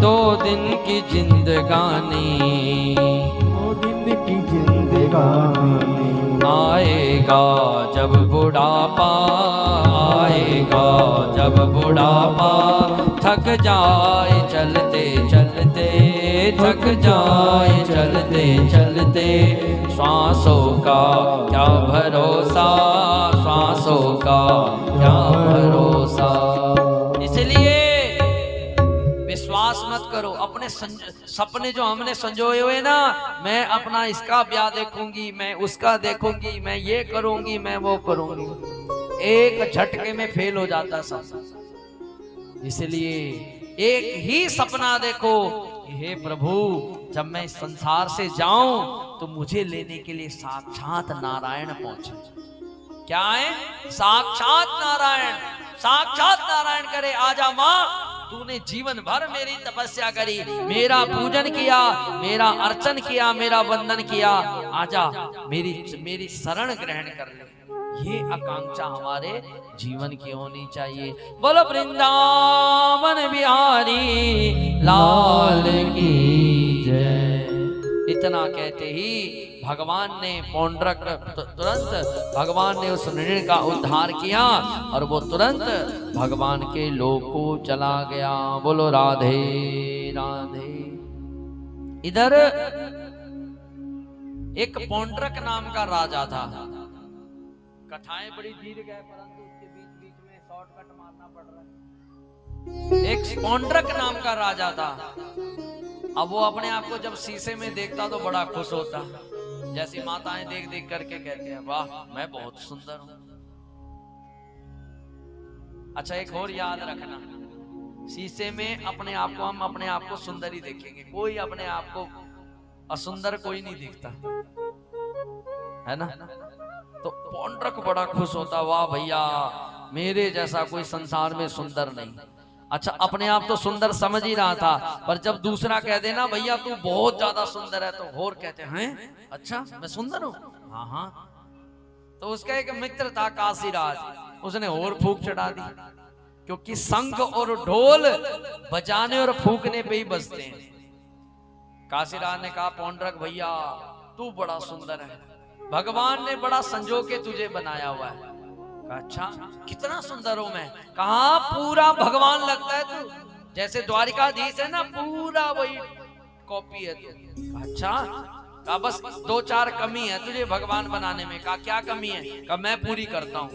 2 दिन की जिंदगानी, 2 दिन की जिंदगानी। आएगा जब बुढ़ापा, आएगा जब बुढ़ापा, थक जाए चलते चलते, थक जाए चलते चलते, सांसों का क्या भरोसा, सांसों का क्या भरोसा। इसलिए विश्वास मत करो अपने सपने जो हमने संजोए हुए ना, मैं अपना इसका ब्याह देखूंगी, मैं उसका देखूंगी, मैं ये करूंगी, मैं वो करूंगी, एक झटके में फेल हो जाता सब। इसलिए एक ही सपना देखो, हे प्रभु जब मैं इस संसार से जाऊं तो मुझे लेने के लिए साक्षात नारायण पहुंचे। क्या है? साक्षात नारायण, साक्षात नारायण करे, आजा माँ तूने जीवन भर मेरी तपस्या करी, मेरा पूजन किया, मेरा अर्चन किया, मेरा वंदन किया, आजा मेरी शरण ग्रहण कर ले। ये आकांक्षा हमारे जीवन की होनी चाहिए। बोलो वृंदावन बिहारी लाल की जय। इतना कहते ही भगवान ने पौंड्रक तुरंत भगवान ने उस ऋण का उद्धार किया और वो तुरंत भगवान के लोक को चला गया। बोलो राधे राधे। इधर एक पौंड्रक नाम का राजा था। कथाएं बड़ी दीर्घ है परंतु उसके बीच बीच में शॉर्टकट मारना पड़ रहा है। एक पौंड्रक नाम का राजा था। अब वो अपने आप को जब शीशे में देखता तो बड़ा खुश होता, जैसी माताएं देख देख करके कहते हैं वाह मैं बहुत सुंदर हूं। अच्छा एक और याद रखना, शीशे में अपने आप को हम अपने आप को सुंदर ही देखेंगे, कोई अपने आप को असुंदर कोई नहीं दिखता है ना। तो पौंड्रक बड़ा खुश होता, वाह भैया मेरे जैसा कोई संसार में सुंदर नहीं। अच्छा अपने आप तो सुंदर समझ ही रहा था, पर जब दूसरा कह देना भैया तू बहुत ज्यादा सुंदर है, तो और कहते हैं अच्छा मैं सुंदर हूं, हाँ हाँ। तो उसका एक मित्र था काशीराज, उसने और फूंक चढ़ा दी, क्योंकि शंख और ढोल बजाने और फूंकने पे ही बजते हैं। काशीराज ने कहा पौंड्रक भैया तू बड़ा सुंदर है, भगवान ने बड़ा संजो के तुझे बनाया हुआ है। अच्छा कितना सुंदर हूं मैं? कहा पूरा भगवान लगता है तू, जैसे द्वारिकाधीश है ना पूरा वही कॉपी है तू। अच्छा कहा बस 2-4 कमी है तुझे भगवान बनाने में। कहा क्या कमी है? कहा मैं पूरी करता हूँ।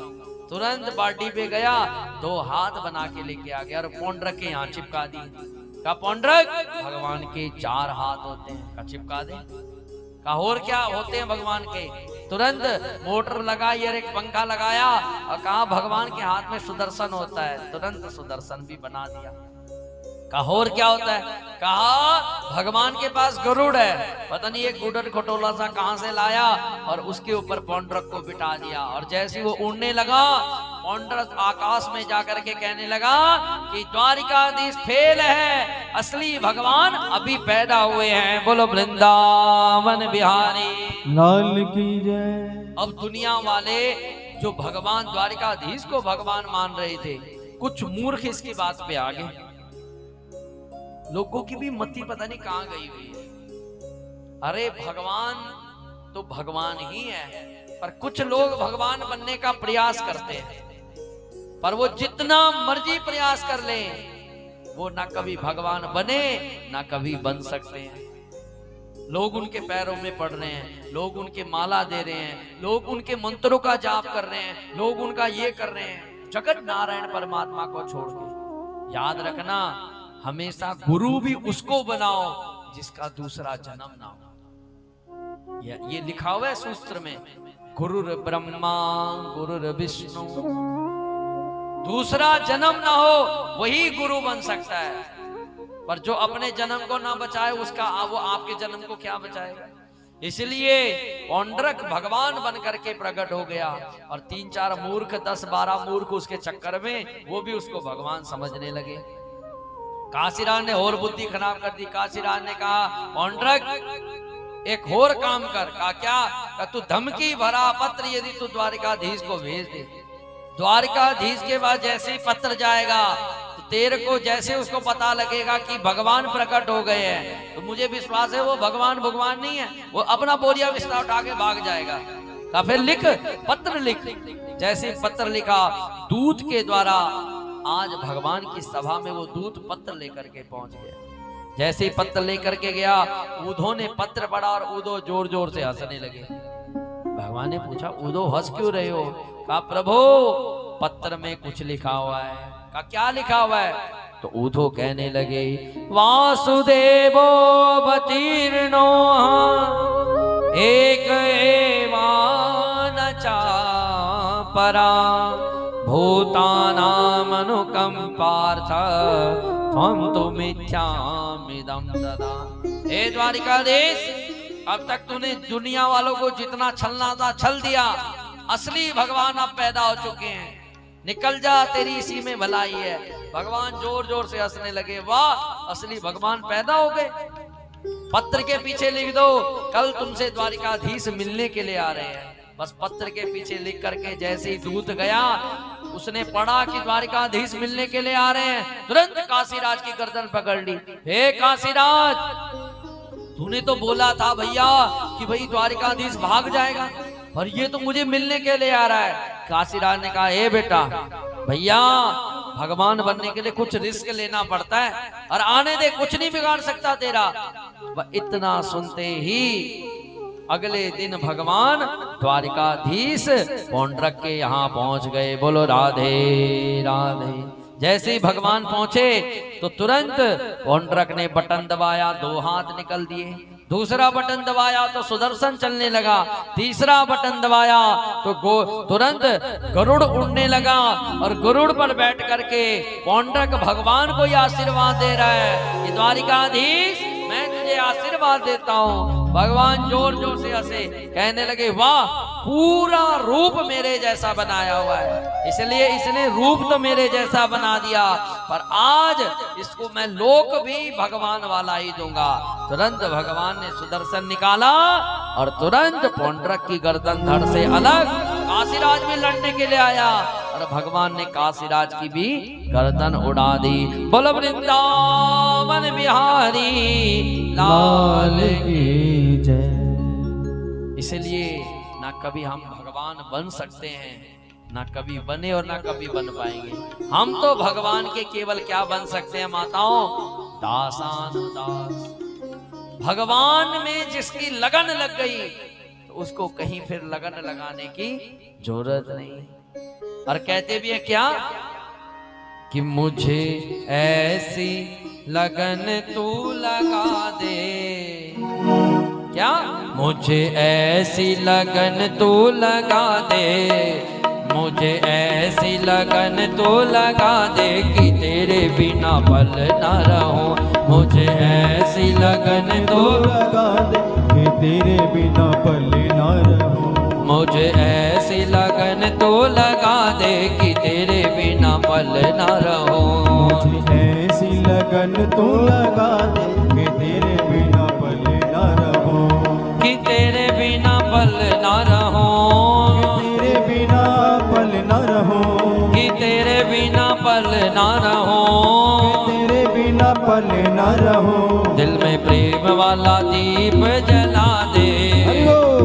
तुरंत बाटी पे गया, 2 हाथ बना के लेके आ गया और पौंड्रक के यहाँ चिपका दी। कहा पौंड्रक भगवान के 4 हाथ होते हैं। कहा चिपका दे। कहा और क्या होते हैं भगवान के? तुरंत मोटर लगाई और एक पंखा लगाया और कहा भगवान के हाथ में सुदर्शन होता है। तुरंत सुदर्शन भी बना दिया। कहा और क्या होता है? कहा भगवान के पास गरुड़ है, पता नहीं एक गुडर खटोला सा कहां से लाया और उसके ऊपर पौंड्रक को बिठा दिया। और जैसे वो उड़ने लगा, पौंड्रक आकाश में जाकर के कहने लगा कि द्वारिकाधीश फेल है, असली भगवान अभी पैदा हुए हैं। बोलो वृंदावन बिहारी लाल की जय। अब दुनिया वाले जो भगवान द्वारिकाधीश को भगवान मान रहे थे, कुछ मूर्ख इसकी बात पे आ गए। लोगों की भी मति पता नहीं कहां गई हुई है। अरे भगवान तो भगवान ही है, पर कुछ लोग भगवान बनने का प्रयास करते हैं, पर वो जितना मर्जी प्रयास कर ले वो ना कभी भगवान बने ना कभी बन सकते हैं। लोग उनके पैरों में पड़ रहे हैं, लोग उनके माला दे रहे हैं, लोग उनके मंत्रों का जाप कर रहे हैं, लोग उनका ये कर रहे हैं, जगत नारायण परमात्मा को छोड़ के। याद रखना हमेशा गुरु भी उसको बनाओ जिसका दूसरा जन्म ना हो। ये लिखा हुआ है सूत्र में, गुरुर ब्रह्मा गुरुर विष्णु, दूसरा जन्म ना हो वही गुरु बन सकता है। पर जो अपने जन्म को ना बचाए उसका वो आपके जन्म को क्या बचाएगा। इसलिए पौंड्रक भगवान बन करके प्रकट हो गया और 3-4 मूर्ख 10-12 मूर्ख उसके चक्कर में वो भी उसको भगवान समझने लगे। काशीराज ने और बुद्धि खराब कर दी। काशीराज ने कहा पौंड्रक एक और काम कर। कहा क्या? तू धमकी भरा पत्र यदि तू द्वारिकाधीश को भेज दे, द्वारिकाधीश के बाद जैसे ही पत्र जाएगा तो तेरे को जैसे उसको पता लगेगा कि भगवान प्रकट हो गए हैं, तो मुझे विश्वास है वो भगवान नहीं है, वो अपना बोरिया बिस्तर उठा के भाग जाएगा। कहा फिर लिख, पत्र लिख। जैसे पत्र लिखा दूत के द्वारा, आज भगवान की सभा में वो दूत पत्र लेकर के पहुंच गया। जैसे ही पत्र लेकर के गया, उद्धव ने पत्र पढ़ा और उद्धव जोर जोर से हंसने लगे। भगवान ने पूछा उद्धव हंस क्यों रहे हो? कहा प्रभु पत्र में कुछ लिखा हुआ है। कहा क्या लिखा हुआ है? तो उद्धव कहने लगे वासुदेवो अवतीर्णो एक एवान चापरा भूतानाम अनुकंपार्थ त्वं तु मिथ्यामिदं ददा। हे द्वारिकाधीश, अब तक तूने दुनिया वालों को जितना छलना था छल दिया, असली भगवान अब पैदा हो चुके हैं, निकल जा तेरी इसी में भलाई है। भगवान जोर जोर से हंसने लगे, वाह असली भगवान पैदा हो गए। पत्र के पीछे लिख दो कल तुमसे द्वारिकाधीश मिलने के लिए आ रहे हैं। बस पत्र के पीछे लिख करके जैसे ही दूत गया, उसने पढ़ा कि द्वारिकाधीश मिलने के लिए आ रहे हैं, तुरंत काशीराज की गर्दन पकड़ ली। हे काशीराज, तूने तो बोला था भैया कि भाई द्वारिकाधीश भाग जाएगा, पर ये तो मुझे मिलने के लिए आ रहा है। काशीराज ने कहा हे बेटा, भैया भगवान बनने के लिए कुछ रिस्क लेना पड़ता है, और आने दे कुछ नहीं बिगाड़ सकता तेरा। वह इतना सुनते ही अगले दिन भगवान द्वारिकाधीश पौंड्रक के यहाँ पहुंच गए। बोलो राधे राधे। जैसे ही भगवान पहुंचे तो तुरंत पौंड्रक ने बटन दबाया, 2 हाथ निकल दिए। दूसरा बटन दबाया तो सुदर्शन चलने लगा। तीसरा बटन दबाया तो तुरंत गरुड़ उड़ने लगा और गरुड़ पर बैठ करके पौंड्रक भगवान को आशीर्वाद दे रहा है कि द्वारिकाधीश मैं तुझे आशीर्वाद देता हूँ। भगवान जोर जोर से हंसे, कहने लगे वाह, पूरा रूप मेरे जैसा बनाया हुआ है, इसलिए इसने रूप तो मेरे जैसा बना दिया, पर आज इसको मैं लोक भी भगवान वाला ही दूंगा। तुरंत भगवान ने सुदर्शन निकाला और तुरंत पौंड्रक की गर्दन धड़ से अलग काशीराज में लड़ने के लिए आया और भगवान ने काशीराज की भी गर्दन उड़ा दी। बोलो वृंदावन बिहारी लाल की जय। इसलिए ना कभी हम भगवान बन सकते हैं, ना कभी बने और ना कभी बन पाएंगे। हम तो भगवान के केवल क्या बन सकते हैं माताओं, दासानुदास। भगवान में जिसकी लगन लग गई तो उसको कहीं फिर लगन लगाने की जरूरत नहीं। और कहते भी है क्या कि मुझे ऐसी लगन तू लगा दे, क्या मुझे ऐसी लगन तू लगा दे, मुझे ऐसी लगन तू लगा दे कि तेरे बिना पल न रहूं। मुझे ऐसी लगन तू लगा दे कि तेरे बिना पल न रहूं। मुझे ऐसी लगन तू लगा दे कि तेरे बिना पल न रहूं। मुझे ऐसी लगन तू लगा दे कि तेरे बिना पल न रहूं। कि तेरे बिना पल न रहूं। तेरे बिना पल न रहूं। कि तेरे बिना पल न रहूं। तेरे बिना पल न रहूं। दिल में प्रेम वाला दीप जला दे,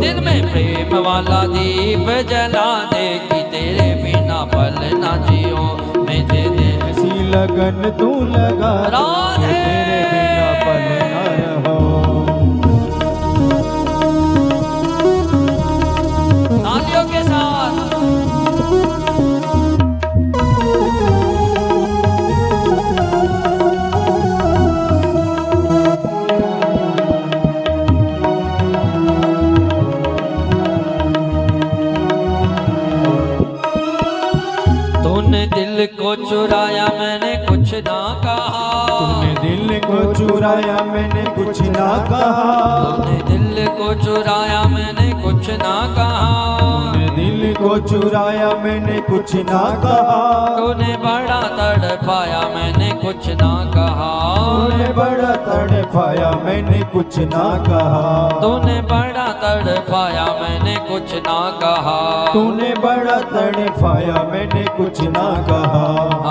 दिल में प्रेम वाला दीप जला दे कि तेरे बिना पल न जियो। मुझे ऐसी लगन तू लगा दे कि तेरे बिना पल न रहूं। तालियों के साथ दिल को चुराया मैंने कुछ ना कहा। तूने दिल को चुराया मैंने कुछ ना कहा। तूने दिल को चुराया मैंने कुछ ना कहा। तूने दिल को चुराया मैंने कुछ ना कहा। तूने बड़ा तड़पाया मैंने कुछ ना कहा। तूने बड़ा तड़पाया मैंने कुछ ना कहा। तूने बड़ा तड़पाया मैंने कुछ ना कहा। तूने बड़ा तड़पाया मैंने कुछ ना कहा।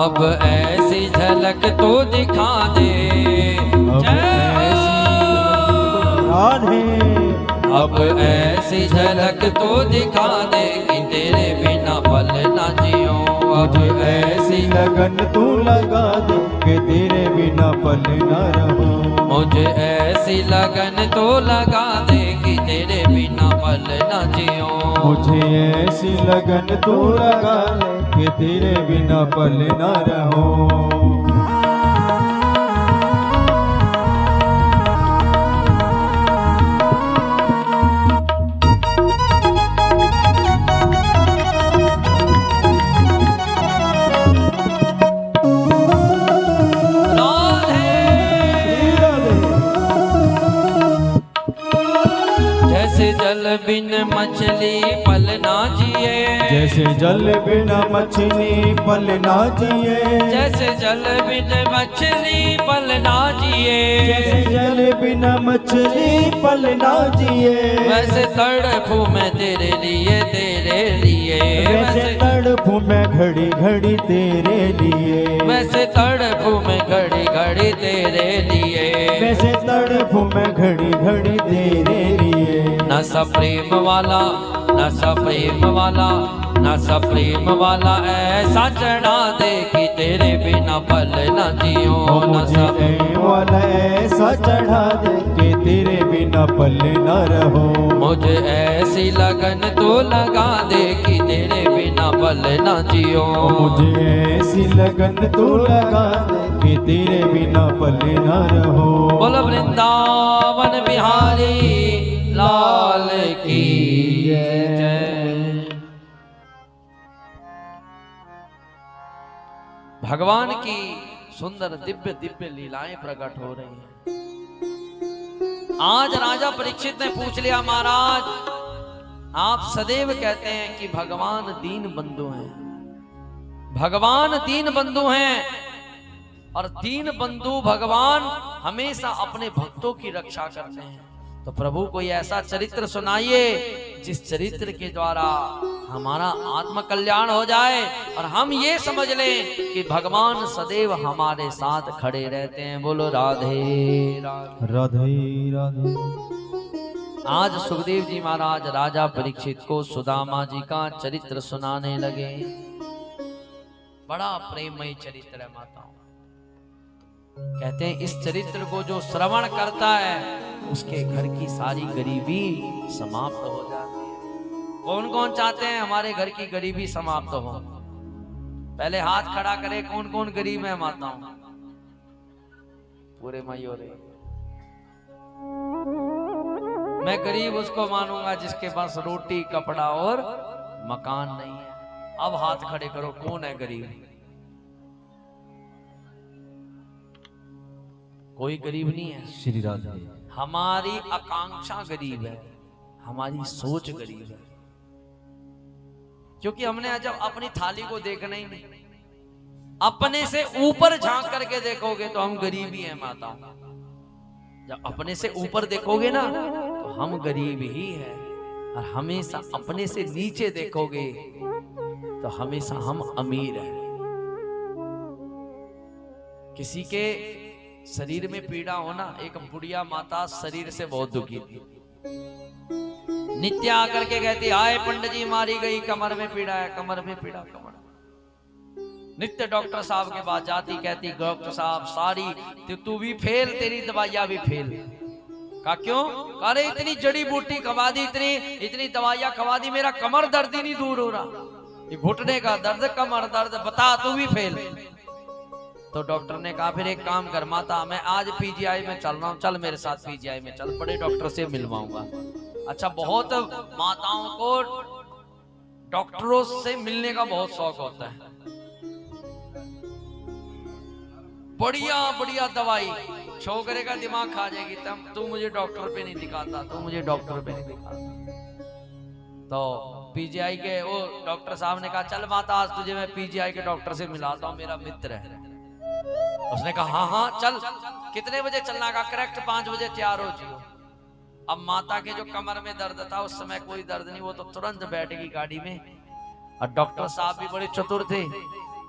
अब ऐसी झलक तो दिखा दे, अब ऐसी राधे। अब ऐसी झलक तो दिखा दे कि तेरे बिना पल ना जियो। अब ऐसी लगन तू लगा दे कि तेरे बिना पल न रहूं। मुझे ऐसी लगन तो लगा दे कि तेरे बिना पल ना जियो। मुझे ऐसी लगन तू लगा दे कि तेरे बिना पल न रहूं। जैसे जल बिन मछली पल ना जिए। जैसे जल बिना मछली पल ना जिए। जैसे जल बिन मछली पल ना जिए। जैसे जल बिना मछली पल ना जिए। वैसे तड़पू मैं तेरे लिए, तेरे लिए। वैसे तड़पू मैं घड़ी घड़ी तेरे लिए। वैसे तड़पू मैं घड़ी घड़ी तेरे लिए। वैसे तड़पू मैं घड़ी घड़ी तेरे लिए। नशा प्रेम वाला, नशा प्रेम वाला, नशा प्रेम वाला ऐसा चढ़ा दे कि तेरे बिना पल न जियो। मुझे वाला ऐसा चढ़ा दे कि कि तेरे बिना पल न रहो। मुझे ऐसी लगन तो लगा दे कि तेरे बिना पल न जियो। मुझे ऐसी लगन तो लगा दे कि तेरे बिना पल न रहो। बोल वृंदावन बिहारी लाल की जय। भगवान की सुंदर दिव्य दिव्य लीलाएं प्रकट हो रही हैं। आज राजा परीक्षित ने पूछ लिया, महाराज आप सदैव कहते हैं कि भगवान दीन बंधु हैं, भगवान दीन बंधु हैं, और दीन बंधु भगवान हमेशा अपने भक्तों की रक्षा करते हैं। तो प्रभु कोई ऐसा चरित्र सुनाइए जिस चरित्र के द्वारा हमारा आत्म कल्याण हो जाए और हम ये समझ लें कि भगवान सदैव हमारे साथ खड़े रहते हैं। बोलो राधे राधे राधे राधे। आज सुखदेव जी महाराज राजा परीक्षित को सुदामा जी का चरित्र सुनाने लगे। बड़ा प्रेममय चरित्र है माताओं। कहते हैं इस चरित्र को जो श्रवण करता है उसके घर की सारी गरीबी समाप्त हो जाती है। कौन कौन चाहते हैं हमारे घर की गरीबी समाप्त हो? पहले हाथ खड़ा करे, कौन कौन गरीब है माताओं? पूरे माइयों रे। मैं गरीब उसको मानूंगा जिसके पास रोटी कपड़ा और मकान नहीं है। अब हाथ खड़े करो, कौन है गरीब? कोई गरीब नहीं है। श्री राधे। हमारी आकांक्षा गरीब है, हमारी सोच गरीब है, क्योंकि हमने जब अपनी थाली को देखना ही नहीं, अपने से ऊपर झांक करके देखोगे तो हम गरीब ही हैं माताओं। जब अपने से ऊपर देखोगे ना तो हम गरीब ही हैं, और हमेशा अपने से नीचे देखोगे तो हमेशा हम अमीर हैं। किसी के शरीर में पीड़ा होना, एक बुढ़िया माता शरीर से बहुत दुखी थी, नित्य आकर के कहती हाय पंडित जी मारी गई, कमर में पीड़ा है, कमर में पीड़ा, कमर। नित्य डॉक्टर साहब के पास जाती, कहती डॉक्टर साहब सारी तू भी फेल, तेरी दवाइयां भी फेल। कहा क्यों? अरे इतनी जड़ी बूटी खवा दी, इतनी दवाइयां खवा दी, मेरा कमर दर्द ही नहीं दूर हो रहा, ये घुटने का दर्द, कमर दर्द, बता तू भी फेल। तो डॉक्टर ने कहा फिर एक काम कर माता, मैं आज पीजीआई में चल रहा हूँ, चल मेरे साथ पीजीआई में चल, बड़े डॉक्टर से मिलवाऊंगा। अच्छा, बहुत माताओं को डॉक्टरों से मिलने का बहुत शौक होता है। बढ़िया बढ़िया दवाई, छोकरे का दिमाग खा जाएगी, तू मुझे डॉक्टर पे नहीं दिखाता, तू मुझे डॉक्टर पे नहीं दिखाता। तो पीजीआई के वो डॉक्टर साहब ने कहा चल माता आज तुझे मैं पीजीआई के डॉक्टर से मिलाता हूँ, मेरा मित्र है। उसने कहा हाँ हाँ चल, कितने बजे चलना? का करेक्ट 5 बजे तैयार हो जियो। अब माता के जो कमर में दर्द था उस समय कोई दर्द नहीं, वो तो तुरंत बैठ गई गाड़ी में। और डॉक्टर साहब भी बड़े चतुर थे,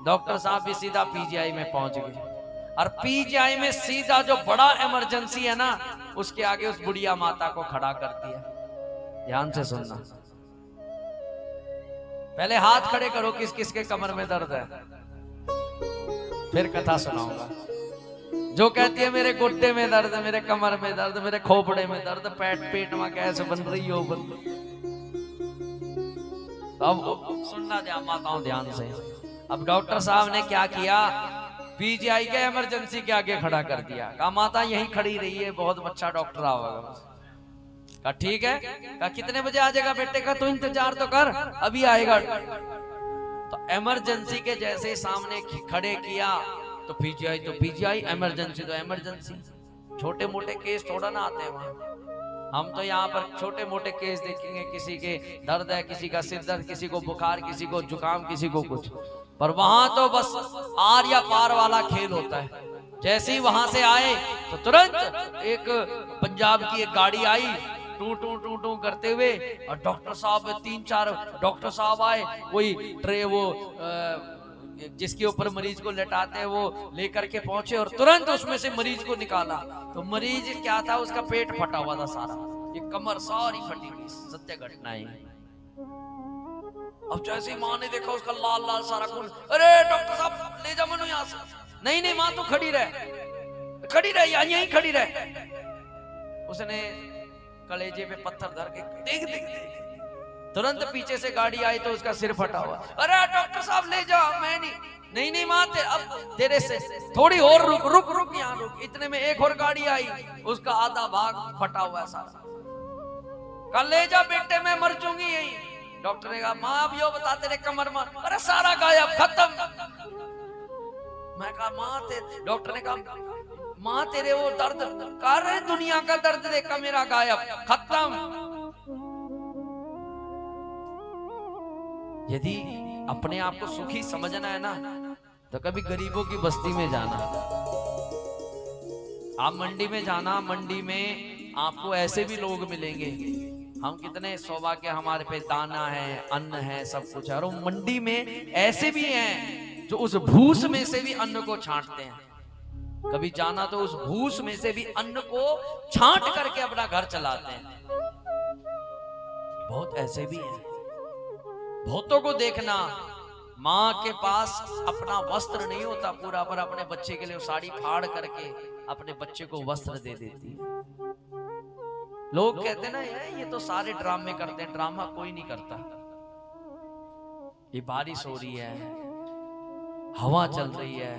डॉक्टर साहब भी सीधा पीजीआई में पहुंच गए। और पीजीआई में सीधा जो बड़ा इमरजेंसी है ना, उसके आगे उस बुढ़िया माता को खड़ा कर दिया। ध्यान से सुनना, पहले हाथ खड़े करो किस किस के कमर में दर्द है, फिर कथा सुनाऊंगा। जो कहती है मेरे गुड्डे में दर्द, मेरे कमर में दर्द, मेरे खोपड़े में दर्द, पेट में कैसे बन रही हो बन। अब सुनना ध्यान माताओं, ध्यान से। अब डॉक्टर साहब ने क्या किया, पीजीआई के इमरजेंसी के आगे खड़ा कर दिया। कहा माता यहीं खड़ी रही है, बहुत अच्छा डॉक्टर आएगा। कहा ठीक है। कहा कितने बजे आ जाएगा बेटे? का तो इंतजार तो कर, अभी आएगा। तो इमरजेंसी के जैसे सामने खड़े किया तो पीजीआई तो पीजीआई, इमरजेंसी तो इमरजेंसी। छोटे मोटे केस थोड़ा ना आते हैं वहां। हम तो यहाँ पर छोटे मोटे केस देखेंगे, किसी के दर्द है, किसी का सिर दर्द, किसी को बुखार, किसी को जुकाम, किसी को कुछ। पर वहां तो बस आर या पार वाला खेल होता है। जैसे ही वहां से आए तो तुरंत एक पंजाब की एक गाड़ी आई, टू टू टू टू करते हुए, और डॉक्टर साहब 3-4 डॉक्टर साहब आए। कोई ट्रे वो जिसके ऊपर मरीज को लेटाते हैं वो लेकर के पहुंचे और तुरंत उसमें से मरीज को निकाला। तो मरीज क्या था, उसका पेट फटा हुआ था सारा, ये कमर सारी फटी हुई, सत्य घटना है। अब जैसे ही माँ ने देखा उसका लाल लाल सारा खून, अरे डॉक्टर साहब ले जा मनु यहाँ से। नहीं नहीं माँ तू खड़ी रह, खड़ी रह, यहीं खड़ी रह। उसने कलेजे पे पत्थर धर के देख देख देख, तुरंत पीछे से गाड़ी आई तो उसका सिर फटा हुआ। अरे डॉक्टर साहब ले जाओ। मैं नहीं नहीं माँ अब तेरे से थोड़ी और रुक रुक रुक यहाँ रुक। इतने में एक और गाड़ी आई, उसका आधा भाग फटा हुआ है सारा। कल ले जा बेटे, मैं मर जाऊंगी यही। डॉक्टर ने कहा माँ अब यो बता तेरे कमर में, अरे सारा गायब खत्म। मैं कहा माँ डॉक्टर ने कहा माँ तेरे वो दर्द कर रहे दुनिया का दर्द देखा मेरा गायब खत्म। यदि अपने आप को सुखी समझना है ना तो कभी गरीबों की बस्ती में जाना। आप मंडी में जाना, मंडी में आपको ऐसे भी लोग मिलेंगे। हम कितने सौभाग्य हमारे पे दाना है, अन्न है, सब कुछ है। और मंडी में ऐसे भी हैं जो उस भूस में से भी अन्न को छांटते हैं। कभी जाना तो उस भूस में से भी अन्न को छांट करके अपना घर चलाते हैं। बहुत ऐसे भी हैं। बहुतों को देखना, माँ के पास अपना वस्त्र नहीं होता पूरा, पर अपने बच्चे के लिए साड़ी फाड़ करके अपने बच्चे को वस्त्र दे देती है। लोग कहते ना ये तो सारे ड्रामे करते हैं। ड्रामा कोई नहीं करता। ये बारिश हो रही है, हवा चल रही है,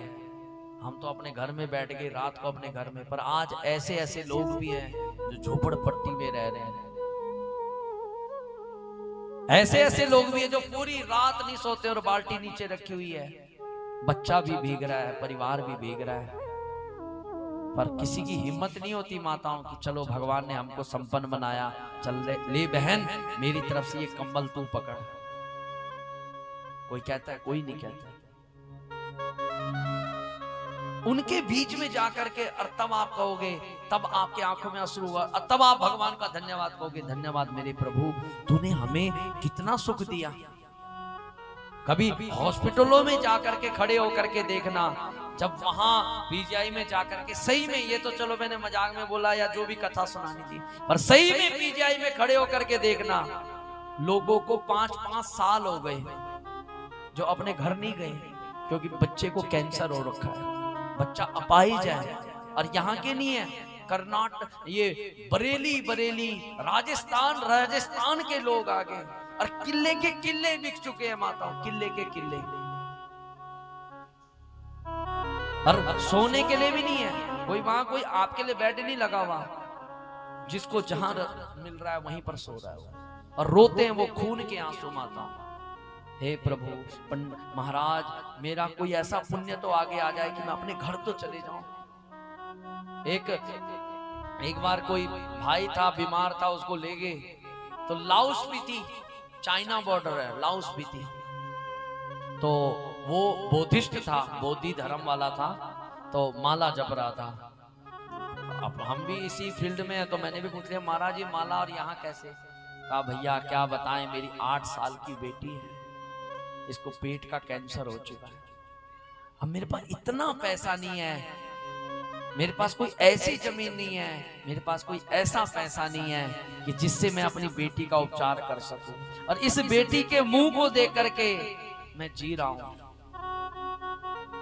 हम तो अपने घर में बैठ गए रात को अपने घर में। पर आज ऐसे ऐसे लोग भी हैं जो झोपड़पट्टी में रह रहे हैं। ऐसे ऐसे लोग भी हैं जो पूरी रात नहीं सोते और बाल्टी नीचे रखी हुई है। बच्चा भी भीग रहा है, परिवार भी भीग रहा है, पर किसी की हिम्मत नहीं होती माताओं की। चलो भगवान ने हमको संपन्न बनाया, चल ले बहन मेरी तरफ से ये कंबल तू पकड़। कोई कहता है? कोई नहीं कहता। उनके बीच में जाकर के और तब आप कहोगे, तब आपके आंखों में आंसू होगा, तब आप भगवान का धन्यवाद कहोगे, धन्यवाद मेरे प्रभु, तूने हमें कितना सुख दिया। कभी हॉस्पिटलों में जाकर के खड़े होकर के देखना, जब वहां पीजीआई में जाकर के सही में, ये तो चलो मैंने मजाक में बोला या जो भी कथा सुनानी थी, पर सही में पीजीआई में खड़े होकर के देखना, लोगों को 5-5 साल हो गए जो अपने घर नहीं गए क्योंकि बच्चे को कैंसर हो रखा है, बच्चा अपाहिज है। और यहाँ के नहीं है, कर्नाटक, ये बरेली राजस्थान के लोग आ गए और किले के किले बिक चुके हैं माताओं, किले के किले। और सोने के लिए भी नहीं है कोई, वहां कोई आपके लिए बेड नहीं लगा हुआ, जिसको जहां मिल रहा है वहीं पर सो रहा है। और रोते हैं वो खून के आंसू माताओं। हे प्रभु महाराज, मेरा कोई ऐसा पुण्य तो आगे आ जाए कि मैं अपने घर तो चले जाऊं। एक बार कोई भाई था, बीमार था, उसको ले गए तो लाओस्पीति, चाइना बॉर्डर है लाओस्पीति, तो वो बोधिस्ट था, बोधि धर्म वाला था, तो माला जप रहा था। अब हम भी इसी फील्ड में है तो मैंने भी पूछ लिया, महाराज ये माला और यहाँ कैसे? कहा भैया क्या बताएं, मेरी 8 साल की बेटी है, इसको पेट का कैंसर हो चुका है। अब मेरे पास इतना पैसा नहीं है, मेरे पास कोई ऐसी जमीन नहीं है, मेरे पास कोई ऐसा पैसा नहीं है कि जिससे मैं अपनी बेटी का उपचार कर सकूं। और इस बेटी के मुंह को देख करके मैं जी रहा हूं।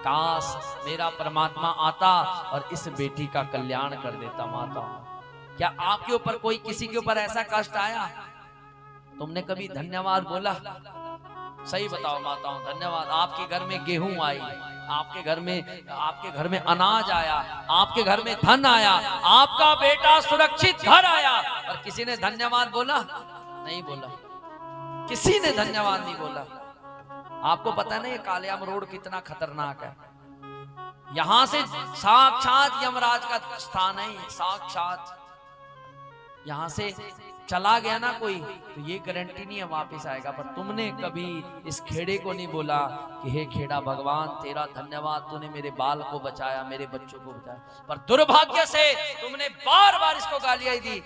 काश मेरा परमात्मा आता और इस बेटी का कल्याण कर देता। माता, क्या आपके ऊपर कोई, किसी के ऊपर ऐसा कष्ट आया? तुमने कभी धन्यवाद बोला? सही बताओ माताओं, धन्यवाद। आपके घर में गेहूं आई, आपके घर में अनाज आया, आपके घर में धन आया, आपका बेटा सुरक्षित घर आया, और किसी ने धन्यवाद बोला? नहीं बोला, किसी ने धन्यवाद नहीं बोला। आपको पता नहीं कालियाम रोड कितना खतरनाक है। यहां से साक्षात यमराज का स्थान है, साक्षात। यहां से चला गया ना कोई तो ये गारंटी नहीं है वापस आएगा। पर तुमने कभी इस खेड़े को नहीं बोला कि हे खेड़ा भगवान तेरा धन्यवाद, तूने मेरे बाल को बचाया, मेरे बच्चों को बचाया। पर दुर्भाग्य से तुमने बार बार इसको गालियां दी,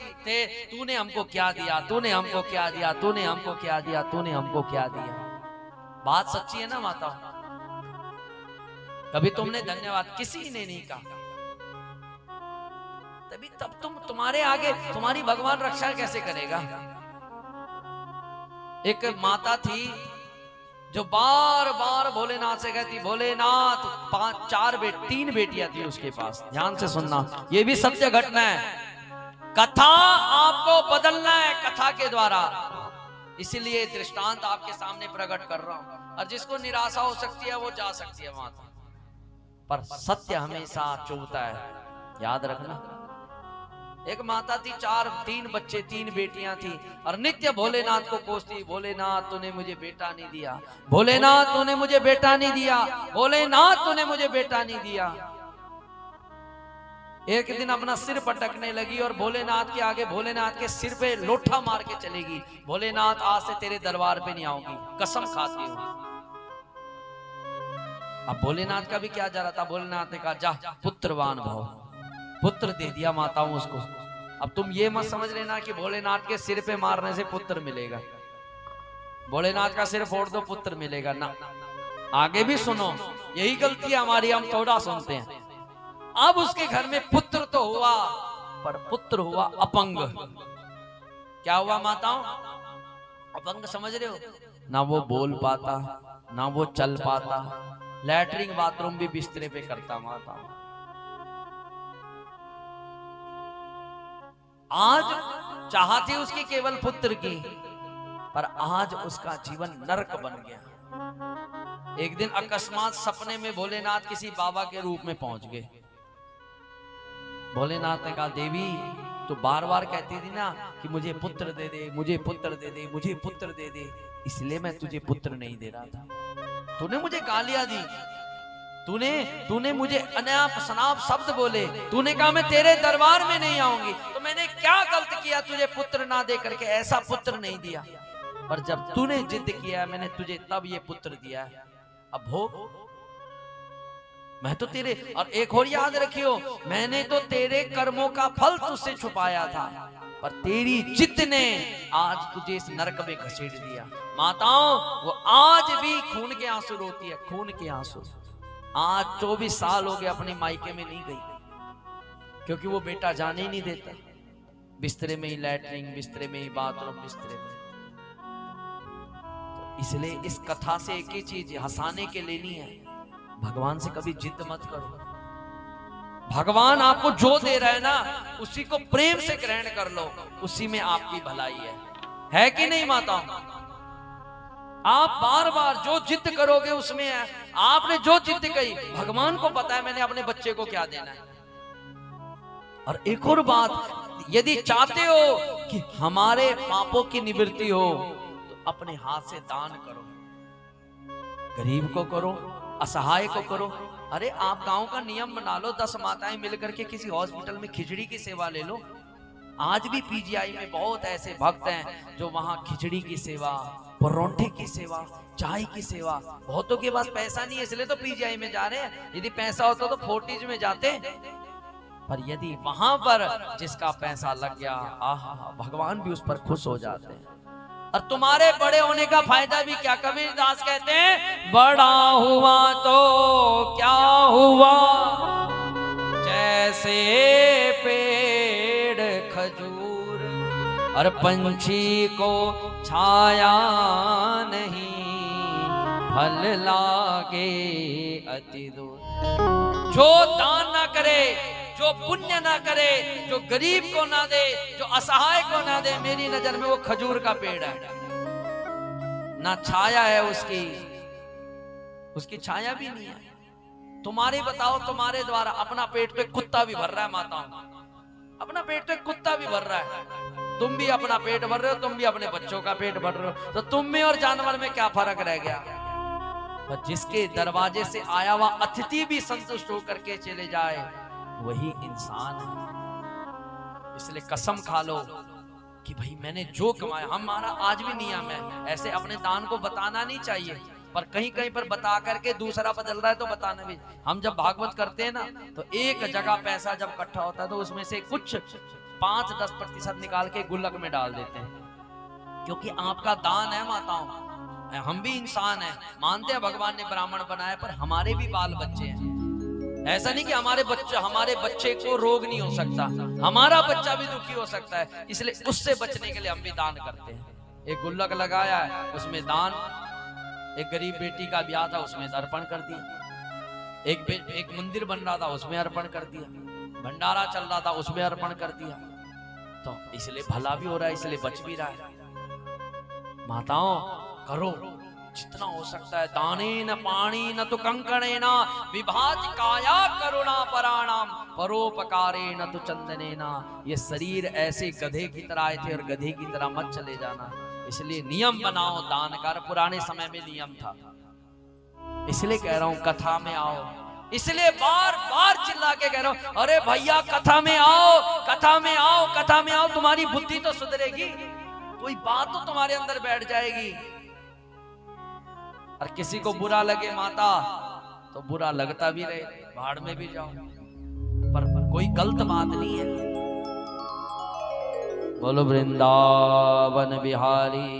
तूने हमको क्या दिया, तूने हमको क्या दिया, तूने हमको क्या दिया, तूने हमको क्या दिया। बात सच्ची है ना माता? कभी तुमने धन्यवाद किसी ने नहीं कहा, तभी तब तुम्हारे आगे तुम्हारी भगवान रक्षा कैसे करेगा? एक माता थी जो बार बार भोलेनाथ से कहती, भोलेनाथ, 3 बेटियां थी उसके पास। ध्यान से सुनना, ये भी सत्य घटना है। कथा आपको बदलना है कथा के द्वारा, इसीलिए दृष्टांत आपके सामने प्रकट कर रहा हूं। और जिसको निराशा हो सकती है वो जा सकती है वहां, पर सत्य हमेशा चुभता है, याद रखना। एक माता थी, तीन बच्चे, 3 बेटियां थी, और नित्य भोलेनाथ को कोसती, भोलेनाथ तूने मुझे बेटा नहीं दिया, भोलेनाथ तूने मुझे बेटा नहीं दिया, भोलेनाथ तूने मुझे बेटा नहीं दिया। एक दिन अपना सिर पटकने लगी और भोलेनाथ के आगे भोलेनाथ के सिर पे लोठा मार के चलेगी, भोलेनाथ आज से तेरे दरबार पे नहीं आऊंगी, कसम खाती हूं। अब भोलेनाथ का भी क्या जा रहा था, भोलेनाथ ने कहा जा पुत्रवान भव, पुत्र दे दिया माताओं उसको। अब तुम ये मत समझ लेना कि भोलेनाथ के सिर पे मारने से पुत्र मिलेगा, भोलेनाथ का सिर फोड़ दो पुत्र मिलेगा ना। आगे भी सुनो, यही गलती है हमारी, हम थोड़ा सुनते हैं। अब उसके घर में पुत्र तो हुआ, पर पुत्र हुआ अपंग। क्या हुआ माताओं? अपंग, समझ रहे हो ना, वो बोल पाता ना वो चल पाता, लैट्रिन बाथरूम भी बिस्तरे पे करता माताओं। आज चाहती उसकी केवल पुत्र की, पर आज उसका जीवन नरक बन गया। एक दिन अकस्मात सपने में भोलेनाथ किसी बाबा के रूप में पहुंच गए। भोलेनाथ ने कहा देवी तो बार बार कहती थी ना कि मुझे पुत्र दे दे, मुझे पुत्र दे दे, मुझे पुत्र दे दे, इसलिए मैं तुझे पुत्र नहीं दे रहा था। तूने मुझे गालियां दी, तूने मुझे अनाप शनाप शब्द बोले, तूने कहा मैं तेरे दरबार में नहीं आऊंगी, तो मैंने क्या गलत किया तुझे पुत्र ना दे करके ऐसा पुत्र नहीं दिया? पर जब तूने जिद किया मैंने तुझे तब ये पुत्र दिया है, अब भोग। मैं तो तेरे, और एक और याद रखियो, मैंने तो तेरे कर्मों का फल तुझसे छुपाया था, पर तेरी जिद ने आज तुझे इस नरक में घसीट दिया। माताओं, वो आज भी खून के आंसू रोती है, खून के आंसू। आज 24 साल हो गए अपने मायके में नहीं गई, क्योंकि वो बेटा जाने ही नहीं देता। बिस्तरे में ही लैट्रिन, बिस्तरे में ही बाथरूम, बिस्तरे में। तो इसलिए इस कथा से एक ही चीज हंसाने के लेनी है, भगवान से कभी जिद मत करो। भगवान आपको जो दे रहा है ना, उसी को प्रेम से ग्रहण कर लो, उसी में आपकी भलाई है कि नहीं माताओं? आप बार बार जो जिद करोगे उसमें है। आपने जो जिद कही, भगवान को पता है मैंने अपने बच्चे को क्या देना है। और एक और बात, यदि चाहते हो कि हमारे पापों की निवृत्ति हो, तो अपने हाथ से दान करो, गरीब को करो, असहाय को करो। अरे आप गांव का नियम बना लो, 10 माताएं मिलकर के किसी हॉस्पिटल में खिचड़ी की सेवा ले लो। आज भी पीजीआई में बहुत ऐसे भक्त हैं जो वहां खिचड़ी की सेवा, परोंठे की सेवा, चाय की सेवा। बहुतों के पास पैसा नहीं है इसलिए तो पीजीआई में जा रहे हैं, यदि पैसा होता तो फोर्टिज में जाते। पर यदि वहां पर जिसका पैसा लग गया, आहा, भगवान भी उस पर खुश हो जाते हैं। और तुम्हारे बड़े होने का फायदा भी क्या? कबीरदास कहते हैं, बड़ा हुआ तो क्या हुआ, जैसे पेड़ खजूर, और पंछी को छाया नहीं, फल लागे अति दूर। जो दान ना करे, जो पुण्य ना करे, जो गरीब को ना दे, जो असहाय को ना दे, मेरी नजर में वो खजूर का पेड़ है। ना छाया है उसकी छाया भी नहीं है। तुम्हारे बताओ, तुम्हारे द्वारा अपना पेट पे कुत्ता भी भर रहा है माताओं, अपना पेट पे कुत्ता भी भर रहा है। तुम भी अपना पेट भर रहे हो, तुम भी अपने बच्चों का पेट भर रहे हो, तो तुम में और जानवर में क्या फर्क रह गया? पर जिसके दरवाजे से आया हुआ अतिथि भी संतुष्ट होकर के चले जाए, वही इंसान है। इसलिए कसम खा लो कि भाई मैंने जो कमाया, हमारा आज भी नियम है, ऐसे अपने दान को बताना नहीं चाहिए, पर कहीं कहीं पर बता करके दूसरा बदल रहा है तो बताना भी। हम जब भागवत करते हैं ना, तो एक जगह पैसा जब इकट्ठा होता है तो उसमें से कुछ 5-10% निकाल के गुल्लक में डाल देते हैं, क्योंकि आपका दान है माताओं। हम भी इंसान हैं, मानते हैं भगवान ने ब्राह्मण बनाया, पर हमारे भी बाल बच्चे हैं। ऐसा नहीं कि हमारे बच्चे को रोग नहीं हो सकता, हमारा बच्चा भी दुखी हो सकता है, इसलिए उससे बचने के लिए हम भी दान करते हैं। एक गुल्लक लगाया है, उसमें दान। एक गरीब बेटी का ब्याह था, उसमें अर्पण कर दिया। एक मंदिर बन रहा था, उसमें अर्पण कर दिया। भंडारा चल रहा था, उसमें अर्पण कर दिया। तो इसलिए भला भी हो रहा है, इसलिए बच भी रहा है। माताओं करो जितना हो सकता है, दाने न पानी न तो कंकणे न विभाज काया करुणा पराणाम परोपकारे न तो चंदने न। ये शरीर ऐसे गधे की तरह आए थे और गधे की तरह मत चले जाना, इसलिए नियम बनाओ दान कर। पुराने समय में नियम था, इसलिए कह रहा हूं कथा में आओ, इसलिए बार बार चिल्ला के कह रहा हूं, अरे भैया कथा में आओ, कथा में आओ, कथा में आओ, तुम्हारी बुद्धि तो सुधरेगी, कोई बात तो तुम्हारे अंदर बैठ जाएगी। और किसी को बुरा लगे माता तो बुरा लगता भी रहे, भाड़ में भी जाओ, पर कोई गलत बात नहीं है। बोलो वृंदावन बिहारी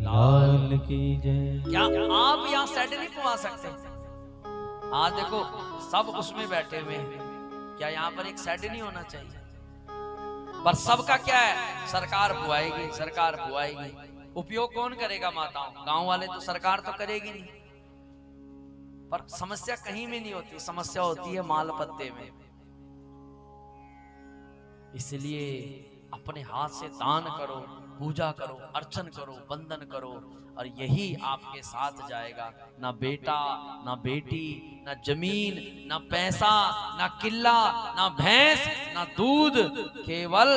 लाल की जय। क्या आप यहाँ सेट नहीं पवा सकते? हाँ देखो सब उसमें बैठे हुए हैं, क्या यहाँ पर एक सेट नहीं होना चाहिए? पर सबका क्या है, सरकार पुआएगी, सरकार पुआएगी, उपयोग कौन करेगा माताओं? गांव वाले तो सरकार तो करेगी नहीं। पर समस्या कहीं में नहीं होती, समस्या होती है माल पत्ते में। इसलिए अपने हाथ से दान करो, पूजा करो, अर्चन करो, वंदन करो, और यही आपके साथ जाएगा। ना बेटा, ना बेटी, ना जमीन, ना पैसा, ना किल्ला, ना भैंस, ना दूध, केवल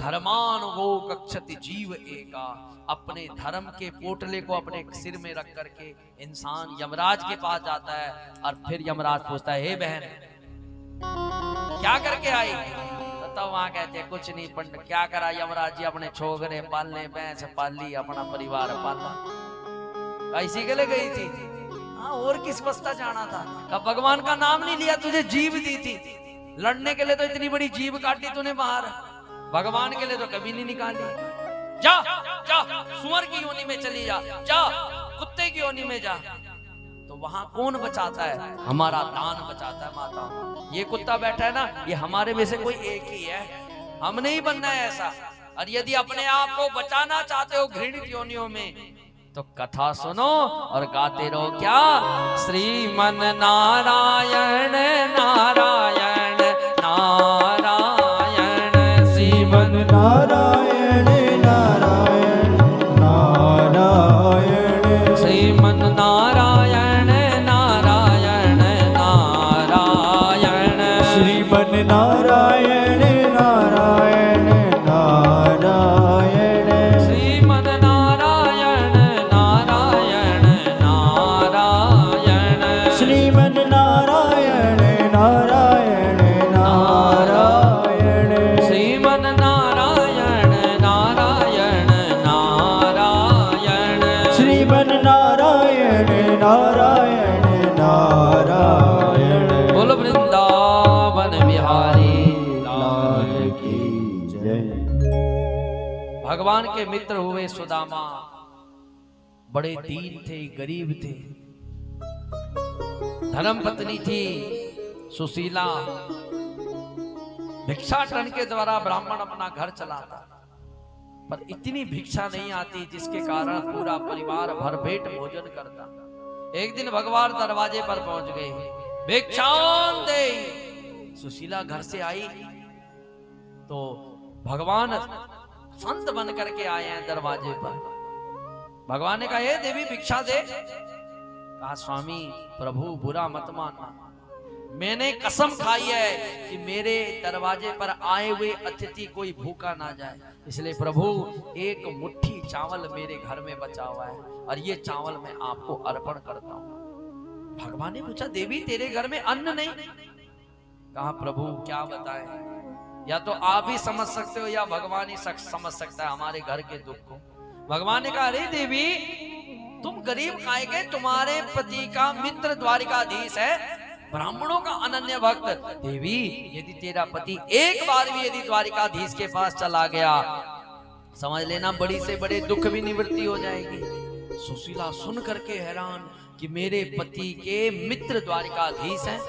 धर्मानुगो कक्षति जीव एका। अपने धर्म के पोटले को अपने सिर में रख करके इंसान यमराज के पास जाता है, और फिर यमराज पूछता है, हे बहन क्या करके आई? तो वहां कहते हैं कुछ नहीं पंडित। क्या करा यमराज जी? अपने छोकरे पालने, भैंस पाली, अपना परिवार पाला। इसी के लिए गई थी? हाँ, और किस वास्ता जाना था? कब भगवान का नाम नहीं लिया, तुझे जीव दी थी लड़ने के लिए, तो इतनी बड़ी जीव काटी तूने बाहर, भगवान के लिए तो कभी नहीं निकाली। जा जा सुअर की योनि में चली जा, जा कुत्ते की योनि में जा। तो वहां कौन बचाता है? हमारा दान बचाता है माता। ये कुत्ता बैठा है ना, ये हमारे में से कोई एक ही है, हम नहीं बनना है ऐसा। और यदि अपने आप को बचाना चाहते हो घृणित योनियों में, तो कथा सुनो और गाते रहो। क्या? श्रीमन नारायण नारायण नारायण, श्रीमन नारायण नारायण नारायण, श्रीमन नारायण नारायण नारायण, श्रीमन नारायण नारायण नारायण, श्रीमन नारायण नारायण नारायण, श्रीमन नारायण नारायण नारायण, श्रीमन नारायण नारायण नारायण, श्रीमन नारायण नारायण नारायण। बोलो वृंदावन बिहारी लाल की जय। भगवान के मित्र हुए सुदामा, बड़े दीन थे, गरीब थे। धर्म पत्नी थी सुशीला, भिक्षाटन के द्वारा ब्राह्मण अपना घर चलाता, पर इतनी भिक्षा नहीं आती जिसके कारण पूरा परिवार भरपेट भोजन करता। एक दिन भगवान दरवाजे पर पहुंच गए, भिक्षान दे। सुशीला घर से आई तो भगवान संत बन करके आए हैं दरवाजे पर। भगवान ने कहा, हे देवी भिक्षा दे। कहा, स्वामी प्रभु बुरा मत मानना, मैंने कसम खाई है कि मेरे दरवाजे पर आए हुए अतिथि कोई भूखा ना जाए, इसलिए प्रभु एक मुट्ठी चावल मेरे घर में बचा हुआ है और ये चावल मैं आपको अर्पण करता हूं। भगवान ने पूछा, देवी तेरे घर में अन्न नहीं? कहा, प्रभु क्या बताएं, या तो आप ही समझ सकते हो या भगवान ही समझ सकता है हमारे घर के दुख को। भगवान ने कहा, अरे देवी तुम गरीब खाएगे, तुम्हारे पति का मित्र द्वारिकाधीश है, ब्राह्मणों का अनन्य भक्त। देवी यदि तेरा पति एक बार भी यदि द्वारिकाधीश के पास चला गया, समझ लेना बड़ी से बड़े दुख भी निवृत्ति हो जाएगी। सुशीला सुन करके हैरान कि मेरे पति के मित्र द्वारिकाधीश हैं।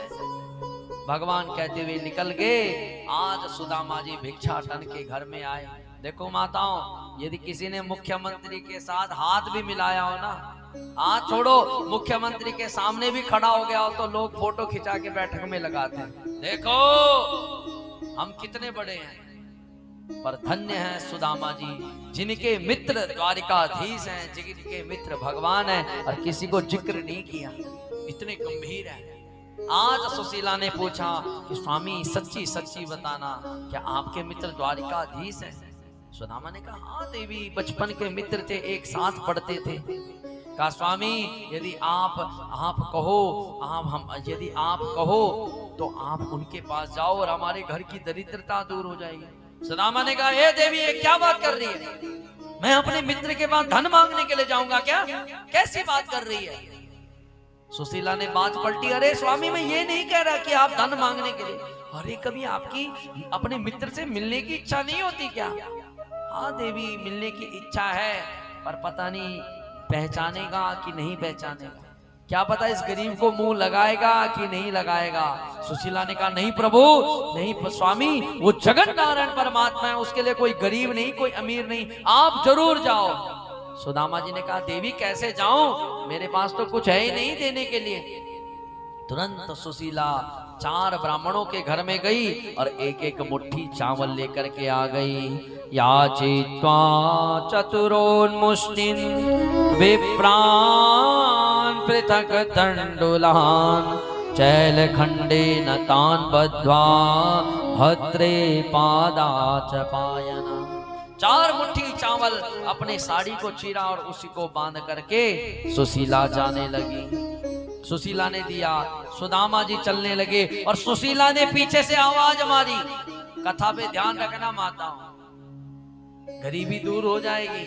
भगवान कहते हुए निकल गए। आज सुदामा जी भिक्षाटन के घर में आए। देखो माताओं, यदि किसी ने मुख्यमंत्री के साथ हाथ भी मिलाया हो ना, हाथ छोड़ो, मुख्यमंत्री के सामने भी खड़ा हो गया हो तो लोग फोटो खिंचा के बैठक में लगाते हैं, देखो हम कितने बड़े हैं। पर धन्य है सुदामा जी जिनके मित्र द्वारिकाधीश हैं, जिनके मित्र भगवान हैं, और किसी को जिक्र नहीं किया, इतने गंभीर है। आज सुशीला ने पूछा कि स्वामी सच्ची सच्ची बताना, क्या आपके मित्र द्वारिकाधीश हैं? सुदामा ने कहा हाँ देवी, बचपन के मित्र थे, एक साथ पढ़ते थे। कहा स्वामी यदि आप कहो, यदि आप कहो तो आप उनके पास जाओ और हमारे घर की दरिद्रता दूर हो जाएगी। सुदामा ने कहा हे देवी, ये क्या बात कर रही है? मैं अपने मित्र के पास धन मांगने के लिए जाऊंगा क्या? कैसी बात कर रही है? सुशीला ने बात पलटी, अरे स्वामी मैं ये नहीं कह रहा कि आप धन मांगने के लिए, अरे कभी आपकी अपने मित्र से मिलने की इच्छा नहीं होती क्या? हाँ देवी मिलने की इच्छा है, पर पता नहीं पहचानेगा कि नहीं पहचानेगा, क्या पता इस गरीब को मुंह लगाएगा कि नहीं लगाएगा। सुशीला ने कहा नहीं प्रभु, नहीं स्वामी, वो जगत नारायण परमात्मा है, उसके लिए कोई गरीब नहीं, कोई अमीर नहीं, आप जरूर जाओ। सुदामा जी ने कहा देवी कैसे जाऊं, मेरे पास तो कुछ है ही नहीं देने के लिए। तुरंत सुशीला 4 ब्राह्मणों के घर में गई और एक एक मुट्ठी चावल लेकर के आ गई। याचित्वा चतुरोन्मुष्टिं विप्रान् पृथक् तण्डुलान् चैलखण्डेन तान् बद्ध्वा भद्रे पादाच पायना। 4 मुट्ठी चावल अपने साड़ी को चीरा और उसी को बांध करके सुशीला जाने लगी। सुशीला ने दिया, सुदामा जी चलने लगे और सुशीला ने पीछे से आवाज मारी, कथा पे ध्यान रखना माता, गरीबी दूर हो जाएगी।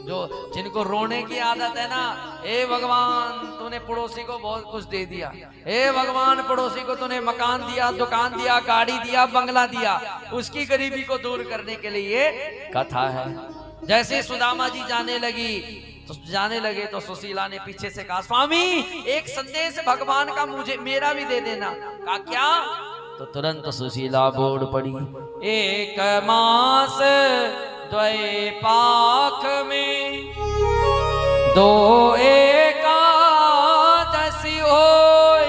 जो जिनको रोने की आदत है ना, हे भगवान तूने पड़ोसी को बहुत कुछ दे दिया, हे भगवान पड़ोसी को तूने मकान दिया, दुकान दिया, गाड़ी दिया, बंगला दिया, उसकी गरीबी को दूर करने के लिए ये कथा है। जैसे सुदामा जी जाने लगे तो सुशीला ने पीछे से कहा स्वामी एक संदेश भगवान का मुझे मेरा भी दे देना। कहा क्या? तो तुरंत सुशीला बोल पड़ी, एक मास द्वय पाख में 2 एकादशी होय,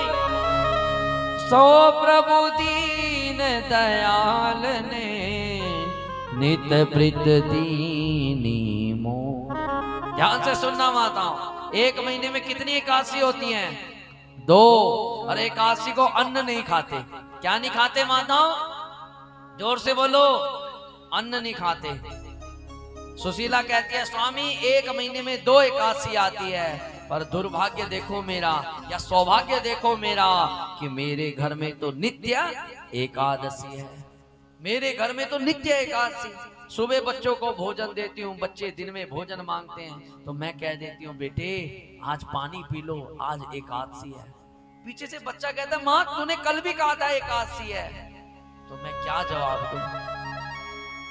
सो प्रभु दीन दयाल ने नित प्रीत दीनी मो। ध्यान से सुनना माताओं, 1 महीने में कितनी एकादशी होती हैं? 2। और एकादशी को अन्न नहीं खाते। क्या नहीं खाते माताओं? जोर से बोलो, अन्न नहीं खाते। सुशीला कहती है स्वामी 1 महीने में 2 एकादशी आती है, पर दुर्भाग्य देखो मेरा या सौभाग्य देखो मेरा कि मेरे घर में तो नित्य एकादशी है। मेरे घर में तो नित्य एकादशी। सुबह बच्चों को भोजन देती हूँ, बच्चे दिन में भोजन मांगते हैं तो मैं कह देती हूँ बेटे आज पानी पी लो, आज एकादशी है। पीछे से बच्चा कहता है माँ तूने कल भी कहा था एकादशी है, तो मैं क्या जवाब दूं?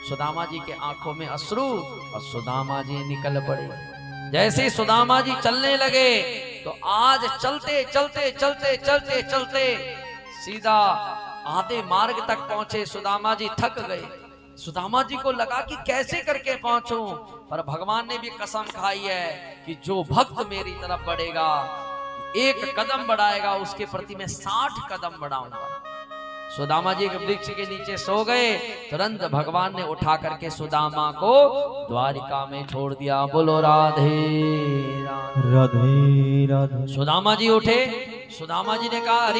सुदामा जी के आंखों में अश्रु और सुदामा जी निकल पड़े। जैसे ही सुदामा जी चलने लगे तो आज चलते चलते चलते चलते चलते सीधा आधे मार्ग तक पहुंचे। सुदामा जी थक गए। सुदामा जी को लगा कि कैसे करके पहुंचूं, पर भगवान ने भी कसम खाई है कि जो भक्त मेरी तरफ बढ़ेगा, 1 कदम बढ़ाएगा, उसके प्रति मैं 60 कदम बढ़ाऊंगा। सुदामा जी के वृक्ष के नीचे सो गए। तुरंत भगवान ने उठा करके सुदामा को द्वारिका में छोड़ दिया। बोलो राधे राधे राधे। सुदामा जी उठे। सुदामा जी ने कहा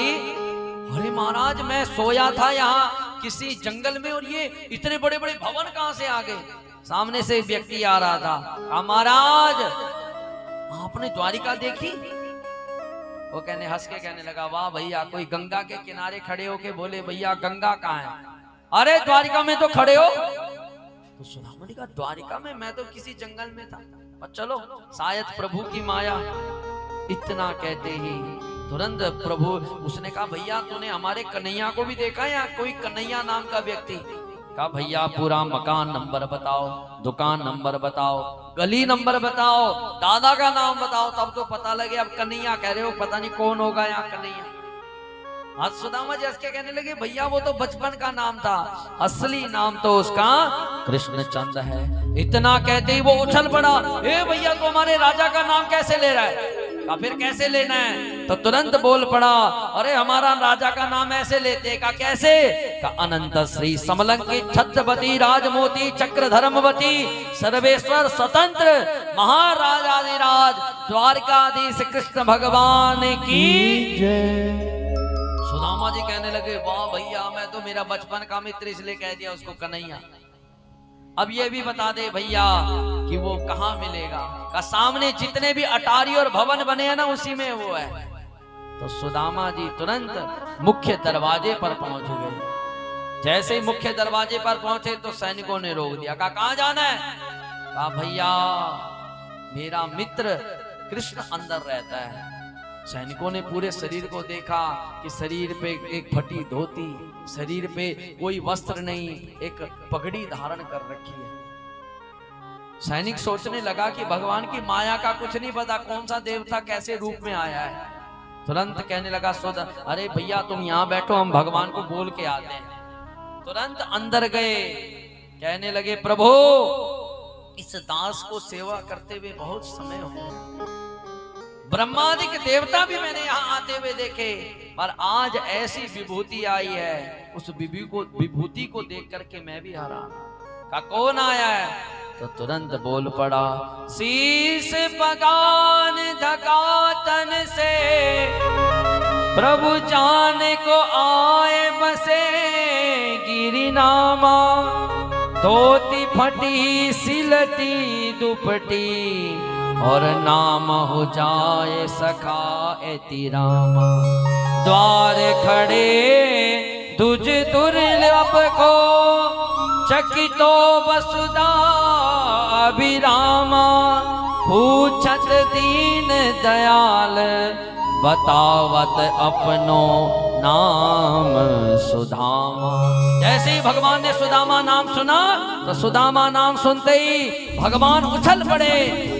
अरे महाराज मैं सोया था यहाँ किसी जंगल में और ये इतने बड़े बड़े भवन कहाँ से आ गए? सामने से एक व्यक्ति आ रहा था। महाराज आपने द्वारिका देखी? वो हंस के कहने लगा वाह भैया, कोई गंगा के किनारे खड़े होके बोले भैया गंगा कहाँ है? अरे द्वारिका में तो खड़े हो। तो सुदामा ने कहा द्वारिका में? मैं तो किसी जंगल में था, पर चलो शायद प्रभु की माया। इतना कहते ही तुरंत प्रभु उसने कहा भैया तूने हमारे कन्हैया को भी देखा या कोई कन्हैया नाम का व्यक्ति? कहा भैया पूरा मकान नंबर बताओ, दुकान नंबर बताओ, गली नंबर बताओ, दादा का नाम बताओ, तब तो पता लगे। अब कन्हैया कह रहे हो, पता नहीं कौन होगा यहाँ कन्हैया। आज सुदामा जी के कहने लगे भैया वो तो बचपन का नाम था, असली नाम तो उसका कृष्णचंद्र है। इतना कहते ही वो उछल पड़ा, ए भैया तो हमारे राजा का नाम कैसे ले रहा है? का फिर कैसे लेना है? तो तुरंत बोल पड़ा, अरे हमारा राजा का नाम ऐसे लेते। का कैसे? का अनंत श्री समलंकित छत्रपति राजमोती चक्र धर्मवती सर्वेश्वर स्वतंत्र महाराजाधिराज द्वारकाधीश कृष्ण भगवान की जय। सुदामा जी कहने लगे, वाह भैया, मैं तो मेरा बचपन का मित्र इसलिए कह दिया उसको कन्हैया। अब ये भी बता दे भैया कि वो कहाँ मिलेगा। का सामने जितने भी अटारी और भवन बने हैं ना, उसी में वो है। तो सुदामा जी तुरंत मुख्य दरवाजे पर पहुंच गए। जैसे ही मुख्य दरवाजे पर पहुंचे तो सैनिकों ने रोक दिया। कहा जाना है? कहा भैया मेरा मित्र कृष्ण अंदर रहता है। सैनिकों ने पूरे शरीर को देखा कि शरीर पे एक फटी धोती, शरीर पे कोई वस्त्र नहीं, एक पगड़ी धारण कर रखी है। सैनिक सोचने लगा कि भगवान की माया का कुछ नहीं पता, कौन सा देवता कैसे रूप में आया है। तुरंत कहने लगा अरे भैया तुम यहाँ बैठो, हम भगवान को बोल के आते हैं। तुरंत अंदर गए, कहने लगे प्रभु इस दास को सेवा करते हुए बहुत समय हो गया। ब्रह्मादिक देवता भी मैंने यहाँ आते हुए देखे, पर आज ऐसी विभूति आई है, उस विभूति को देख करके मैं भी हैरान। का कौन आया है? तो तुरंत बोल पड़ा, शीश बगान धकातन से प्रभु जान को आए बसे गिरिनामा, धोती फटी सिलती दुपटी और नाम हो जाए सखा एति रामा। द्वार खड़े तुझ दुर्लभ को चकितो वसुधा अभिरामा, पूछत दीन दयाल बतावत अपनो नाम सुदामा। जैसे ही भगवान ने सुदामा नाम सुना तो सुदामा नाम सुनते ही भगवान उछल पड़े।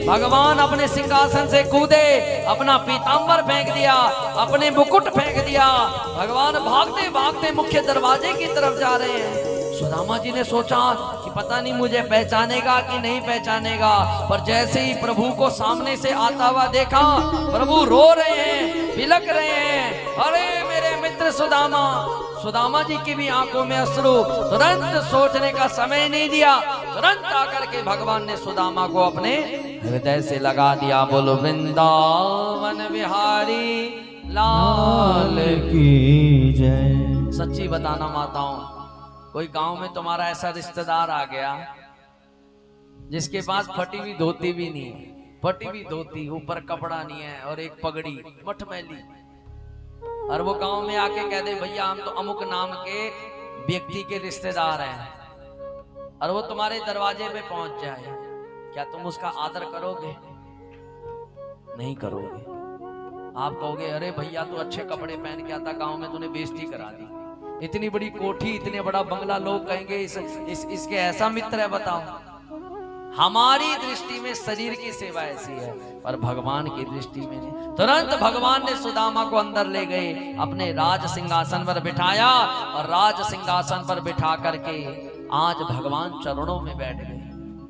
भगवान अपने सिंहासन से कूदे, अपना पीतांबर फेंक दिया, अपने मुकुट फेंक दिया। भगवान भागते भागते मुख्य दरवाजे की तरफ जा रहे हैं। सुदामा जी ने सोचा कि पता नहीं मुझे पहचानेगा कि नहीं पहचानेगा, पर जैसे ही प्रभु को सामने से आता हुआ देखा, प्रभु रो रहे हैं, बिलक रहे हैं, अरे मेरे मित्र सुदामा। सुदामा जी की भी आंखों में अश्रु। तुरंत सोचने का समय नहीं दिया, तुरंत आकर के भगवान ने सुदामा को अपने हृदय से लगा दिया। बोलो वृंदावन बिहारी लाल की जय। सच्ची बताना माताओं, कोई गांव में तुम्हारा ऐसा रिश्तेदार आ गया जिसके पास फटी हुई धोती भी नहीं है, फटी हुई धोती, ऊपर कपड़ा नहीं है और एक पगड़ी मटमैली, और वो गांव में आके कह दे भैया हम तो अमुक नाम के व्यक्ति के रिश्तेदार हैं, और वो तुम्हारे दरवाजे पे पहुंच जाए, क्या तुम उसका आदर करोगे? नहीं करोगे। आप कहोगे अरे भैया तू अच्छे कपड़े पहन के आता, गांव में तूने बेइज्जती करा दी, इतनी बड़ी कोठी, इतने बड़ा बंगला, लोग कहेंगे इसके ऐसा मित्र है। बताओ, हमारी दृष्टि में शरीर की सेवा ऐसी है, पर भगवान की दृष्टि में नहीं। तुरंत भगवान ने सुदामा को अंदर ले गए, अपने राज सिंहासन पर बिठाया, और राज सिंहासन पर बिठा करके आज भगवान चरणों में बैठ गए।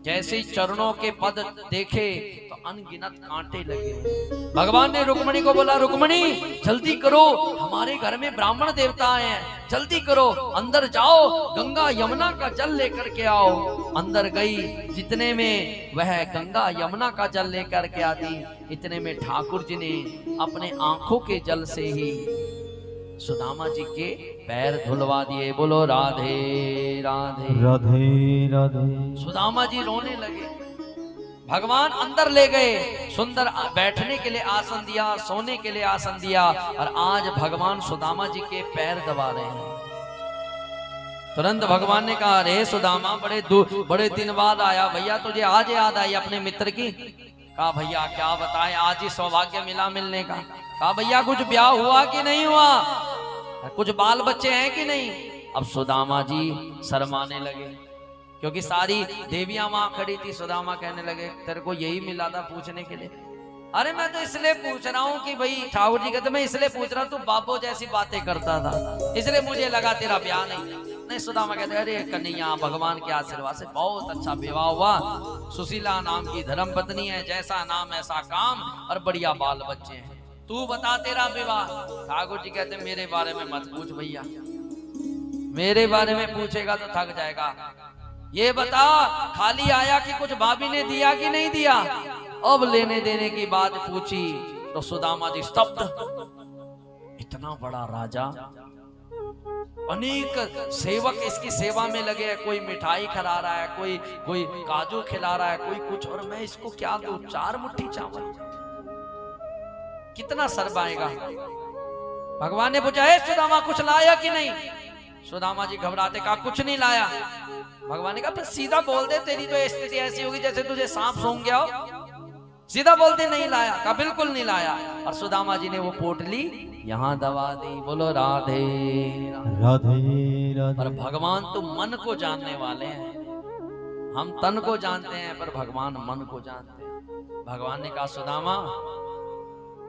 जैसे ही चरणों के पद देखे तो अनगिनत कांटे लगे। भगवान ने रुक्मणी को बोला, रुक्मणी जल्दी करो, हमारे घर में ब्राह्मण देवता आए हैं, जल्दी करो, अंदर जाओ, गंगा यमुना का जल लेकर के आओ। अंदर गई, जितने में वह गंगा यमुना का जल लेकर के आती, इतने में ठाकुर जी ने अपने आंखों के जल से ही सुदामा जी के पैर धुलवा दिए। बोलो राधे राधे राधे राधे। सुदामा जी रोने लगे। भगवान अंदर ले गए, सुंदर बैठने के लिए आसन दिया, सोने के लिए आसन दिया, और आज भगवान सुदामा जी के पैर दबा रहे हैं। तुरंत भगवान ने कहा, अरे सुदामा बड़े दिन बाद आया, भैया तुझे आज याद आई अपने मित्र की? कहा भैया क्या बताएं, आज ही सौभाग्य मिला मिलने का। कहा भैया कुछ ब्याह हुआ कि नहीं हुआ, कुछ बाल बच्चे हैं कि नहीं? अब सुदामा जी शर्माने लगे, क्योंकि सारी देवियां वहां खड़ी थी। सुदामा कहने लगे, तेरे को यही मिला था पूछने के लिए? अरे मैं तो इसलिए पूछ रहा हूँ कि भाई ठाकुर जी कहते, मैं इसलिए पूछ रहा हूँ, तू बाबो जैसी बातें करता था, इसलिए मुझे लगा तेरा ब्याह नहीं। सुदामा कहते, अरे कन्हैया भगवान के आशीर्वाद से बहुत अच्छा विवाह हुआ, सुशीला नाम की धर्म पत्नी है, जैसा नाम ऐसा काम, और बढ़िया बाल बच्चे हैं। तू बता तेरा विवाह? ठाकुर जी कहते, मेरे बारे में मत पूछ भैया, मेरे बारे में पूछेगा तो थक जाएगा। ये बता खाली आया कि कुछ भाभी ने दिया कि नहीं दिया? अब लेने देने की बात पूछी तो सुदामा जी स्तब्ध। इतना बड़ा राजा, अनेक सेवक इसकी सेवा में लगे हैं, कोई मिठाई खिला रहा है, कोई काजू खिला रहा है, कोई कुछ, और मैं इसको क्या दूं? 4 मुट्ठी चावल, कितना सरबाएगा? भगवान ने पूछा, हे सुदामा कुछ लाया कि नहीं? सुदामा जी घबराते कहा कुछ नहीं लाया। भगवान ने कहा फिर सीधा बोल दे, तेरी तो स्थिति ऐसी होगी जैसे तुझे सांप सूंघ गया हो, सीधा बोल दे नहीं लाया। कहा बिल्कुल नहीं लाया। और सुदामा जी ने वो पोटली यहाँ दबा दी। बोलो राधे राधे राधे। पर भगवान तो मन को जानने वाले हैं, हम तन को जानते हैं पर भगवान मन को जानते हैं। भगवान ने कहा सुदामा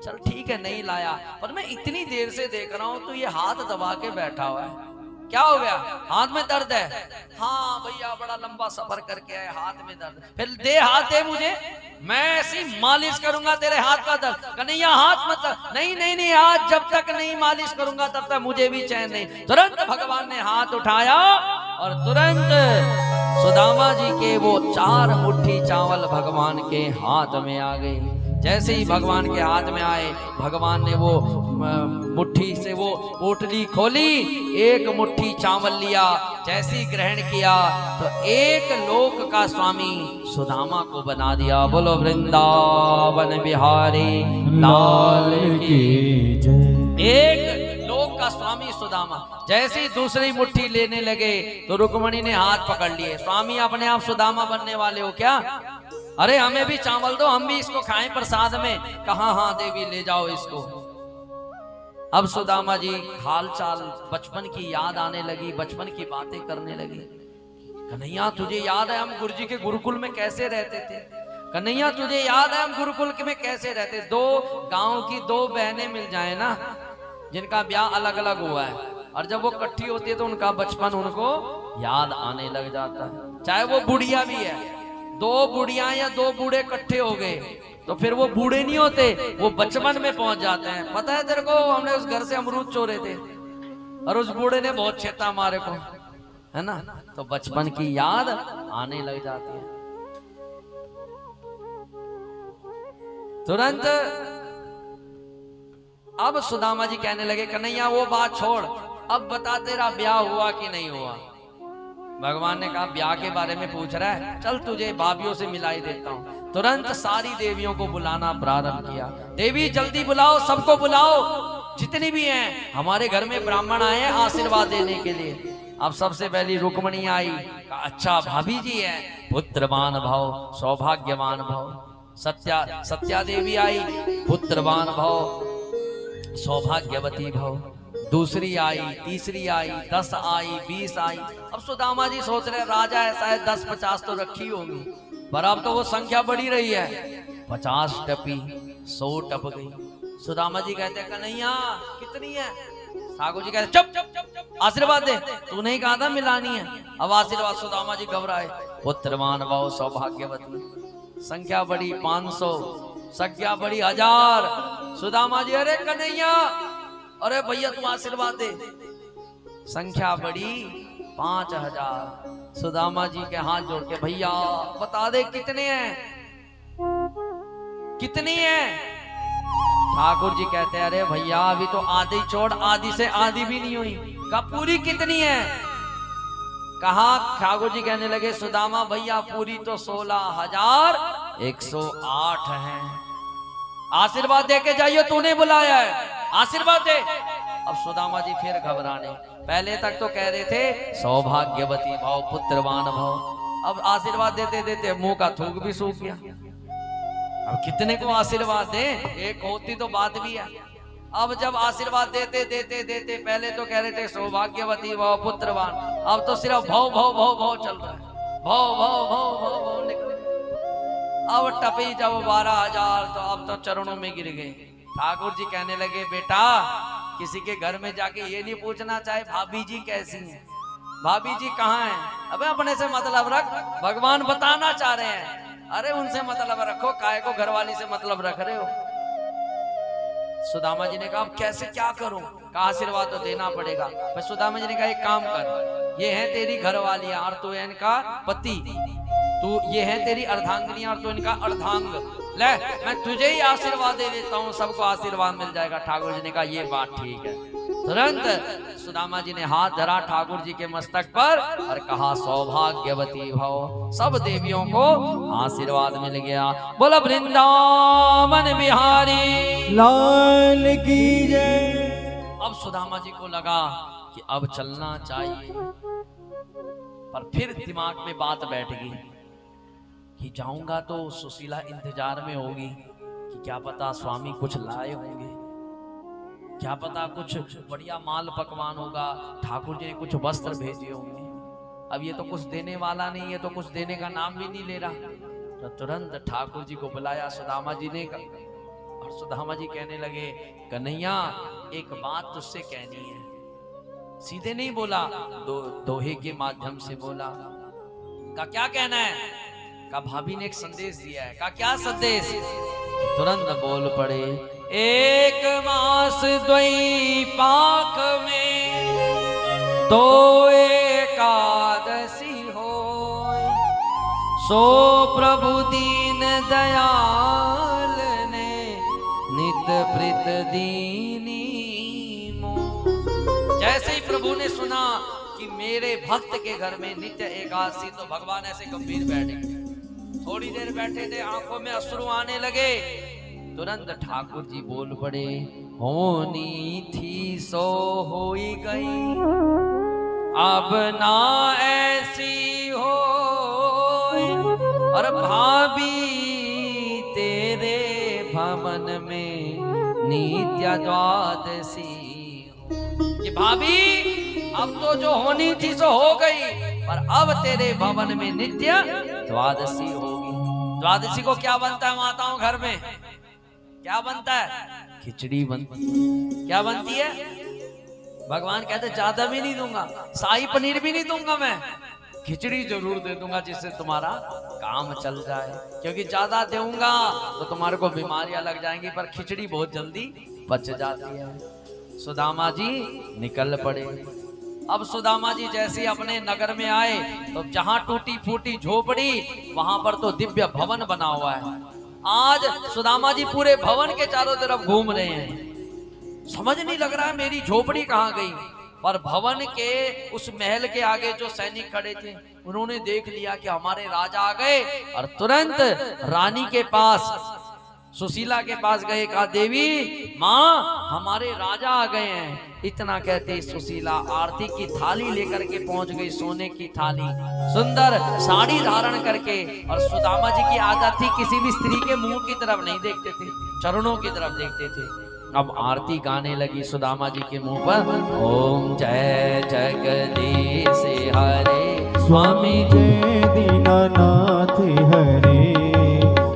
चल ठीक है नहीं लाया, पर मैं इतनी देर से देख रहा हूं तो ये हाथ दबा के बैठा हुआ है, क्या हो गया? हाथ में दर्द है? हाँ भैया बड़ा लंबा सफर करके आए, हाथ में दर्द। फिर दे हाथ दे मुझे, मैं ऐसी मालिश करूंगा तेरे हाथ का दर्द। कन्हैया हाथ मत, नहीं नहीं नहीं, हाथ जब तक नहीं मालिश करूंगा तब तक मुझे भी चैन नहीं। तुरंत भगवान ने हाथ उठाया और तुरंत सुदामा जी के वो 4 मुट्ठी चावल भगवान के हाथ में आ गए। जैसे ही भगवान के हाथ में आए, भगवान ने वो मुट्ठी से वो पोटली खोली, 1 मुट्ठी चावल लिया, जैसे ही ग्रहण किया तो 1 लोक का स्वामी सुदामा को बना दिया। बोलो वृंदावन बिहारी लाल की जय। 1 लोक का स्वामी सुदामा। जैसे ही दूसरी मुट्ठी लेने लगे तो रुक्मणी ने हाथ पकड़ लिए। स्वामी अपने आप सुदामा बनने वाले हो क्या? अरे हमें भी चावल दो, हम भी इसको खाएं प्रसाद में। कहा हाँ देवी ले जाओ इसको। अब सुदामा जी हाल चाल बचपन की याद आने लगी, बचपन की बातें करने लगी। कन्हैया तुझे याद है हम गुरुजी के गुरुकुल में कैसे रहते थे? कन्हैया तुझे याद है हम गुरुकुल में कैसे रहते? 2 गांव की 2 बहनें मिल जाए ना, जिनका ब्याह अलग अलग हुआ है, और जब वो इकट्ठी होती है तो उनका बचपन उनको याद आने लग जाता है। चाहे वो बुढ़िया भी है, 2 बुढ़िया या 2 बूढ़े इकट्ठे हो गए तो फिर वो बूढ़े नहीं होते, वो बचपन में पहुंच जाते हैं। पता है तेरे को, हमने उस घर से अमरूद चोरे थे और उस बूढ़े ने बहुत छेता मारे को, है ना? तो बचपन की याद आने लग जाती है। तुरंत अब सुदामा जी कहने लगे कन्हैया वो बात छोड़, अब बता तेरा ब्याह हुआ कि नहीं हुआ? भगवान ने कहा ब्याह के बारे में पूछ रहा है, चल तुझे भाभियों से मिलाई देता हूं। तुरंत सारी देवियों को बुलाना प्रारंभ किया। देवी जल्दी बुलाओ, सबको बुलाओ, जितनी भी हैं। हमारे घर में ब्राह्मण आए हैं आशीर्वाद देने के लिए। अब सबसे पहली रुक्मणी आई। अच्छा भाभी जी है, पुत्रवान भव, सौभाग्यवान भव। सत्या देवी आई, पुत्रवान भव, सौभाग्यवती भव। दूसरी आई, तीसरी आई, 10 आई, 20 आई। अब सुदामा जी सोच रहे राजा ऐसा है 10-50 तो रखी होंगी, पर अब तो वो संख्या बढ़ी रही है। 50 टपी, 100 टप गई। सुदामा जी कहते हैं कन्हैया कितनी है? ठाकुर जी कहते चुप चुप चुप चुप, आशीर्वाद दे, तू नहीं कहा था मिलानी है। अब आशीर्वाद। सुदामा जी घबराए। पुत्रवान भव, सौभाग्यवती। संख्या बढ़ी 500, संख्या बढ़ी 1000। सुदामा जी अरे कन्हैया, अरे भैया तू आशीर्वाद दे। संख्या बढ़ी 5000। सुदामा जी के हाथ जोड़ के भैया बता दे कितने हैं, कितनी है? ठाकुर जी कहते हैं अरे भैया अभी तो आधी छोड़, आधी से आधी भी नहीं हुई। कहा पूरी कितनी है? कहा ठाकुर जी कहने लगे सुदामा भैया पूरी तो 16108 है। आशीर्वाद दे के जाइए, तूने बुलाया है, आशीर्वाद दे। अब सुदामा जी फिर घबराने। पहले तक तो कह रहे थे सौभाग्यवती भव, पुत्रवान भव। अब आशीर्वाद देते देते मुंह का थूक भी सूख गया। अब कितने को आशीर्वाद दे, एक होती तो बात भी है। अब जब आशीर्वाद देते देते देते, पहले तो कह रहे थे सौभाग्यवती भव, पुत्रवान, अब तो सिर्फ भव भव भव भव चल रहा है। भव भव भव भव भव निकल। अब टपी जब 12000 तो अब तो चरणों में गिर गए। ठाकुर जी कहने लगे बेटा किसी के घर में जाके ये नहीं पूछना चाहे भाभी जी कैसी हैं, भाभी जी कहाँ हैं। अबे अपने से मतलब रख, भगवान बताना चाह रहे हैं। अरे उनसे मतलब रखो, काय को घरवाली से मतलब रख रहे हो। सुदामा जी ने कहा अब कैसे क्या करूं? कहा आशीर्वाद तो देना पड़ेगा। पर सुदामा जी ने कहा एक काम कर, ये है तेरी घरवालियां और तू है इनका पति, तू ये है तेरी अर्धांगिनी और तू इनका अर्धांग, ले मैं तुझे ही आशीर्वाद दे देता हूँ, सबको आशीर्वाद मिल जाएगा। ठाकुर जी ने कहा ये बात ठीक है। तुरंत सुदामा जी ने हाथ धरा ठाकुर जी के मस्तक पर और कहा सौभाग्यवती भव। सब देवियों को आशीर्वाद मिल गया। बोला वृंदावन बिहारी लाल की जय। अब सुदामा जी को लगा कि अब चलना चाहिए, पर फिर दिमाग में बात बैठ गई कि जाऊंगा तो सुशीला इंतजार में होगी कि क्या पता स्वामी कुछ लाए होंगे, क्या पता कुछ बढ़िया माल पकवान होगा, ठाकुर जी ने कुछ वस्त्र भेजे होंगे। अब ये तो कुछ देने वाला नहीं, ये तो कुछ देने का नाम भी नहीं ले रहा। तो तुरंत ठाकुर जी को बुलाया सुदामा जी ने, और सुदामा जी कहने लगे कन्हैया एक बात तुझसे कहनी है। सीधे नहीं बोला, दोहे के माध्यम से बोला। का क्या कहना है? का भाभी ने एक संदेश दिया है। का क्या संदेश? तुरंत बोल पड़े एक मास द्वैपाक में दो एकादशी हो, सो प्रभु दीन दयाल ने नित प्रीत दीनी मोह। जैसे ही प्रभु ने सुना कि मेरे भक्त के घर में नित्य एकादशी, तो भगवान ऐसे गंभीर बैठ गए। थोड़ी देर बैठे थे, आंखों में अश्रु आने लगे। तुरंत ठाकुर जी बोल पड़े होनी थी सो होई गई, अब ना ऐसी हो, और भाभी तेरे भवन में नित्य द्वादशी। कि भाभी अब तो जो होनी थी सो हो गई, पर अब तेरे भवन में नित्य द्वादशी होगी। द्वादशी को क्या बनता है माताओं घर में? क्या बनता है? खिचड़ी बनती है। क्या बनती है? भगवान कहते ज्यादा भी नहीं दूंगा, शाही पनीर भी नहीं दूंगा, मैं खिचड़ी जरूर दे दूंगा जिससे तुम्हारा काम चल जाए। क्योंकि ज्यादा दूंगा तो तुम्हारे को बीमारियां लग जाएंगी, पर खिचड़ी बहुत जल्दी पच जाती है। सुदामा जी निकल पड़े। अब सुदामा जी जैसे अपने नगर में आए तो जहां टूटी फूटी झोपड़ी, वहां पर तो दिव्य भवन बना हुआ है। आज सुदामा जी पूरे भवन के चारों तरफ घूम रहे हैं। समझ नहीं लग रहा है मेरी झोपड़ी कहाँ गई। पर भवन के उस महल के आगे जो सैनिक खड़े थे, उन्होंने देख लिया कि हमारे राजा आ गए, और तुरंत रानी के पास, सुशीला के पास गए। कहा देवी माँ हमारे राजा आ गए हैं। इतना कहते सुशीला आरती की थाली लेकर के पहुंच गई, सोने की थाली, सुंदर साड़ी धारण करके। और सुदामा जी की आदत थी किसी भी स्त्री के मुंह की तरफ नहीं देखते थे, चरणों की तरफ देखते थे। अब आरती गाने लगी सुदामा जी के मुंह पर, ओम जय जगदीश हरे स्वामी जय दीनानाथ हरे,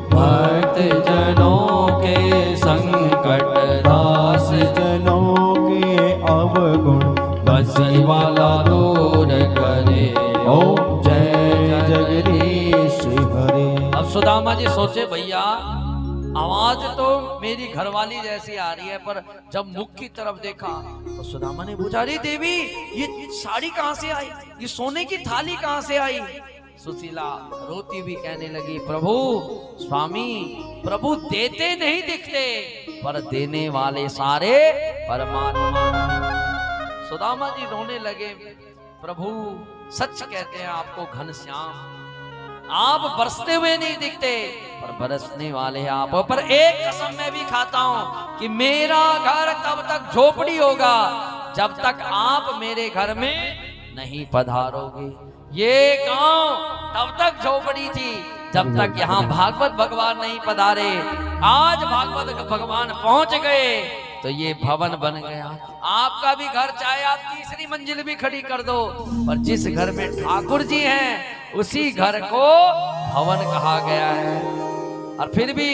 भक्त जनों के संकट दास, जनों के अवगुण बसी वाला दूर करे, ओम जय जगदीश हरे। अब सुदामा जी सोचे भैया आवाज तो मेरी घरवाली जैसी आ रही है, पर जब मुख की तरफ देखा तो सुदामा ने पूछा अरे देवी ये साड़ी कहाँ से आई, ये सोने की थाली कहाँ से आई? सुशीला रोती भी कहने लगी प्रभु स्वामी प्रभु देते नहीं दिखते, पर देने वाले सारे परमात्मा। सुदामा जी रोने लगे, प्रभु सच कहते हैं आपको घनश्याम, आप बरसते हुए नहीं दिखते पर बरसने वाले आप। पर एक कसम मैं भी खाता हूं कि मेरा घर तब तक झोपड़ी होगा जब तक आप मेरे घर में नहीं पधारोगे। ये गांव तब तक झोपड़ी थी जब तक यहाँ भागवत भगवान नहीं पधारे। आज भागवत भगवान पहुंच गए तो ये भवन बन गया। आपका भी घर चाहे आप तीसरी मंजिल भी खड़ी कर दो, पर जिस घर में ठाकुर जी हैं उसी घर को भवन कहा गया है। और फिर भी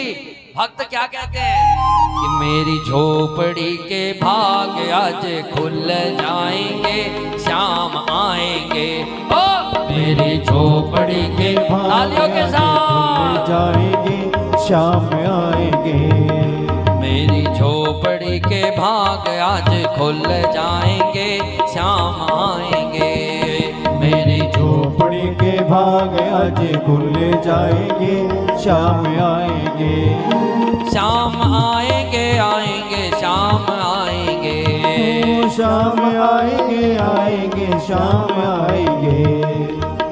भक्त क्या कहते हैं कि मेरी झोपड़ी के भाग आज खुल जाएंगे, श्याम आएंगे। ओ मेरी झोपड़ी के तालियों के साथ जाएंगे, श्याम आएंगे। मेरी झोपड़ी झोपड़ी के भाग आज खुल जाएंगे, श्याम आएंगे। मेरी झोपड़ी के भाग आज खुल जाएंगे, श्याम आएंगे। श्याम आएंगे, आएंगे, श्याम आएंगे। श्याम आएंगे, आएंगे, श्याम आएंगे।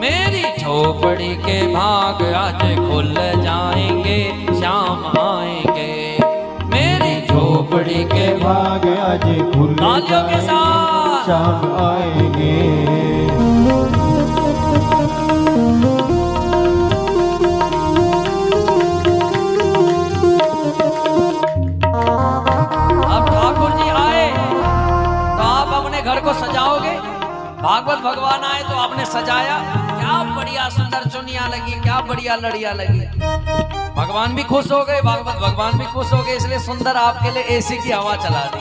मेरी झोपड़ी के भाग आज खुल जाएंगे, श्याम आएंगे। मेरी झोपड़ी के भाग आज खुल के साथ श्याम आएंगे। अब ठाकुर जी आए तो आप अपने घर को सजाओगे। भागवत भगवान आए तो आपने सजाया, क्या बढ़िया सुंदर चुनिया लगी, क्या बढ़िया लड़िया लगी। भगवान भी खुश हो गए, भागवत भगवान भी खुश हो गए, इसलिए सुंदर आपके लिए एसी की हवा चला दी।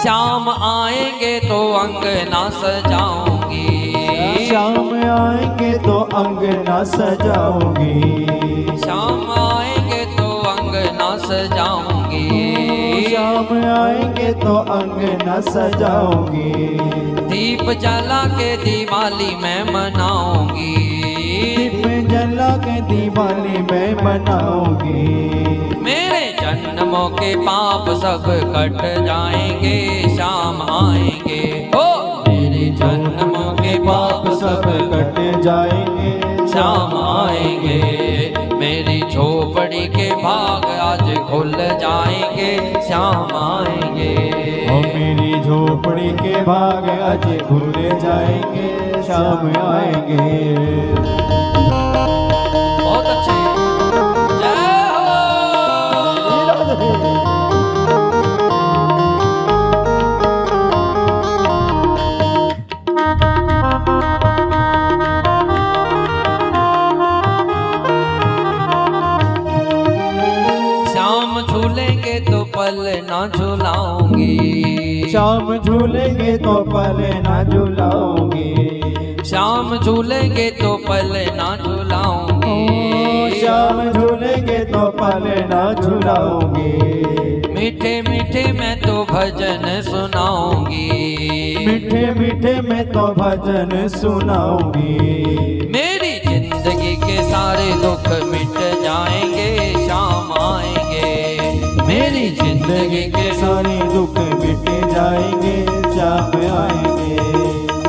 श्याम आएंगे तो अंगना सजाऊंगी। श्याम आएंगे तो अंगना सजाऊंगी। श्याम आएंगे तो अंगना सजाऊंगी। श्याम आएंगे तो अंगना सजाऊंगी। दीप जला के दिवाली मैं मनाऊंगी। दीप जला के दिवाली मैं मनाऊंगी। मेरे जन्मों के पाप सब कट जाएंगे, श्याम आएंगे। ओ मेरे जन्मों के पाप सब कट जाएंगे, श्याम आएंगे। मेरी झोपड़ी के भाग आज खुल जाएंगे, श्याम आएंगे। और मेरी झोपड़ी के भाग आज खुल जाएंगे, श्याम आएंगे। बहुत अच्छे, जय हो। श्याम झूलेंगे तो पल ना झुलाऊंगी। श्याम झूलेंगे तो पल ना झुलाऊंगी। श्याम झूलेंगे तो पल ना झुलाऊंगी। श्याम झूलेंगे तो पल ना झुलाऊंगी। मीठे मीठे मैं तो भजन सुनाऊंगी। मीठे मीठे मैं तो भजन सुनाऊंगी। मेरी जिंदगी के सारे दुख मिट जाएंगे, श्याम आएंगे। मेरी जिंदगी के सारे दुख मिट जाएंगे, श्याम आएंगे।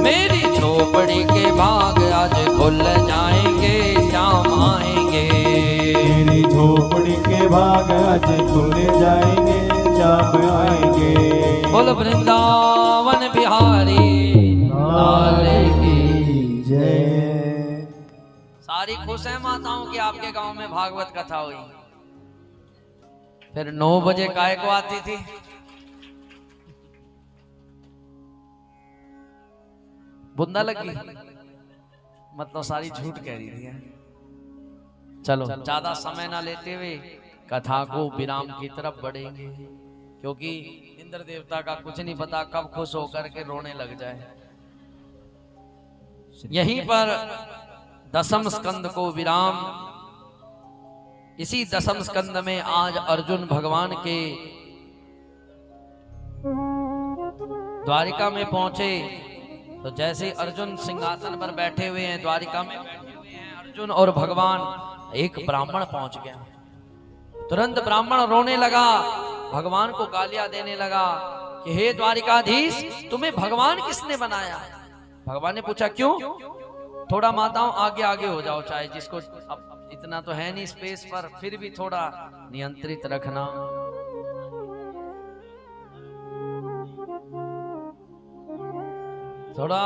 मेरी झोपड़ी के भाग आज खुल जाएंगे, श्याम आएंगे। मेरी झोपड़ी के भाग आज खुल जाएंगे, श्याम आएंगे। बोल वृंदावन बिहारी लाल की जय। सारी खुश है माताओं की आपके गांव में भागवत कथा हुई। फिर 9 बजे काय को आती थी? बुंदा लगी, मतलब सारी झूठ कह रही थी। चलो ज्यादा समय ना लेते हुए कथा को विराम की तरफ बढ़ेंगे, क्योंकि इंद्र देवता का कुछ नहीं पता कब खुश होकर के रोने लग जाए। यहीं पर दसम स्कंद को विराम। इसी दसम स्कंद में आज अर्जुन भगवान के द्वारिका में पहुंचे। तो जैसे अर्जुन सिंहासन पर बैठे हुए हैं, द्वारिका में बैठे हुए हैं अर्जुन और भगवान, एक ब्राह्मण पहुंच गया। तुरंत ब्राह्मण रोने लगा, भगवान को गालियां देने लगा कि हे द्वारिकाधीश, तुम्हें भगवान किसने बनाया? भगवान ने पूछा क्यों? थोड़ा माताओं आगे आगे हो जाओ, चाहे जिसको अब इतना तो है नहीं स्पेस पर, फिर भी थोड़ा नियंत्रित रखना। थोड़ा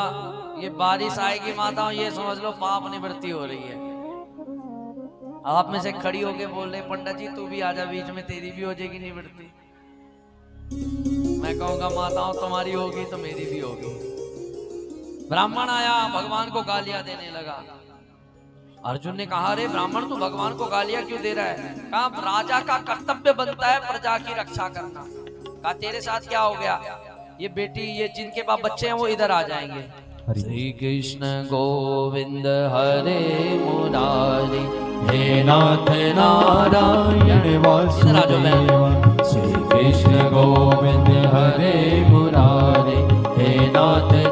ये बारिश आएगी माताओं, ये समझ लो पाप निवृत्ति हो रही है। आप में से खड़ी होके बोल रहे पंडित जी तू भी आजा बीच में, तेरी भी हो जाएगी निवृत्ति। मैं कहूंगा माताओं तुम्हारी होगी तो मेरी भी होगी। ब्राह्मण आया, भगवान को गालियां देने लगा। अर्जुन ने कहा अरे ब्राह्मण तू भगवान को गालियां क्यों दे रहा है? कहा राजा का कर्तव्य बनता है प्रजा की रक्षा करना। कहा तेरे साथ क्या हो गया? ये बेटी, ये जिनके पास बच्चे हैं वो इधर आ जाएंगे। श्री कृष्ण गोविंद हरे मुरारी, हे नाथ नारायण वासुदेव, श्री कृष्ण गोविंद हरे मुरारे, हे नाथ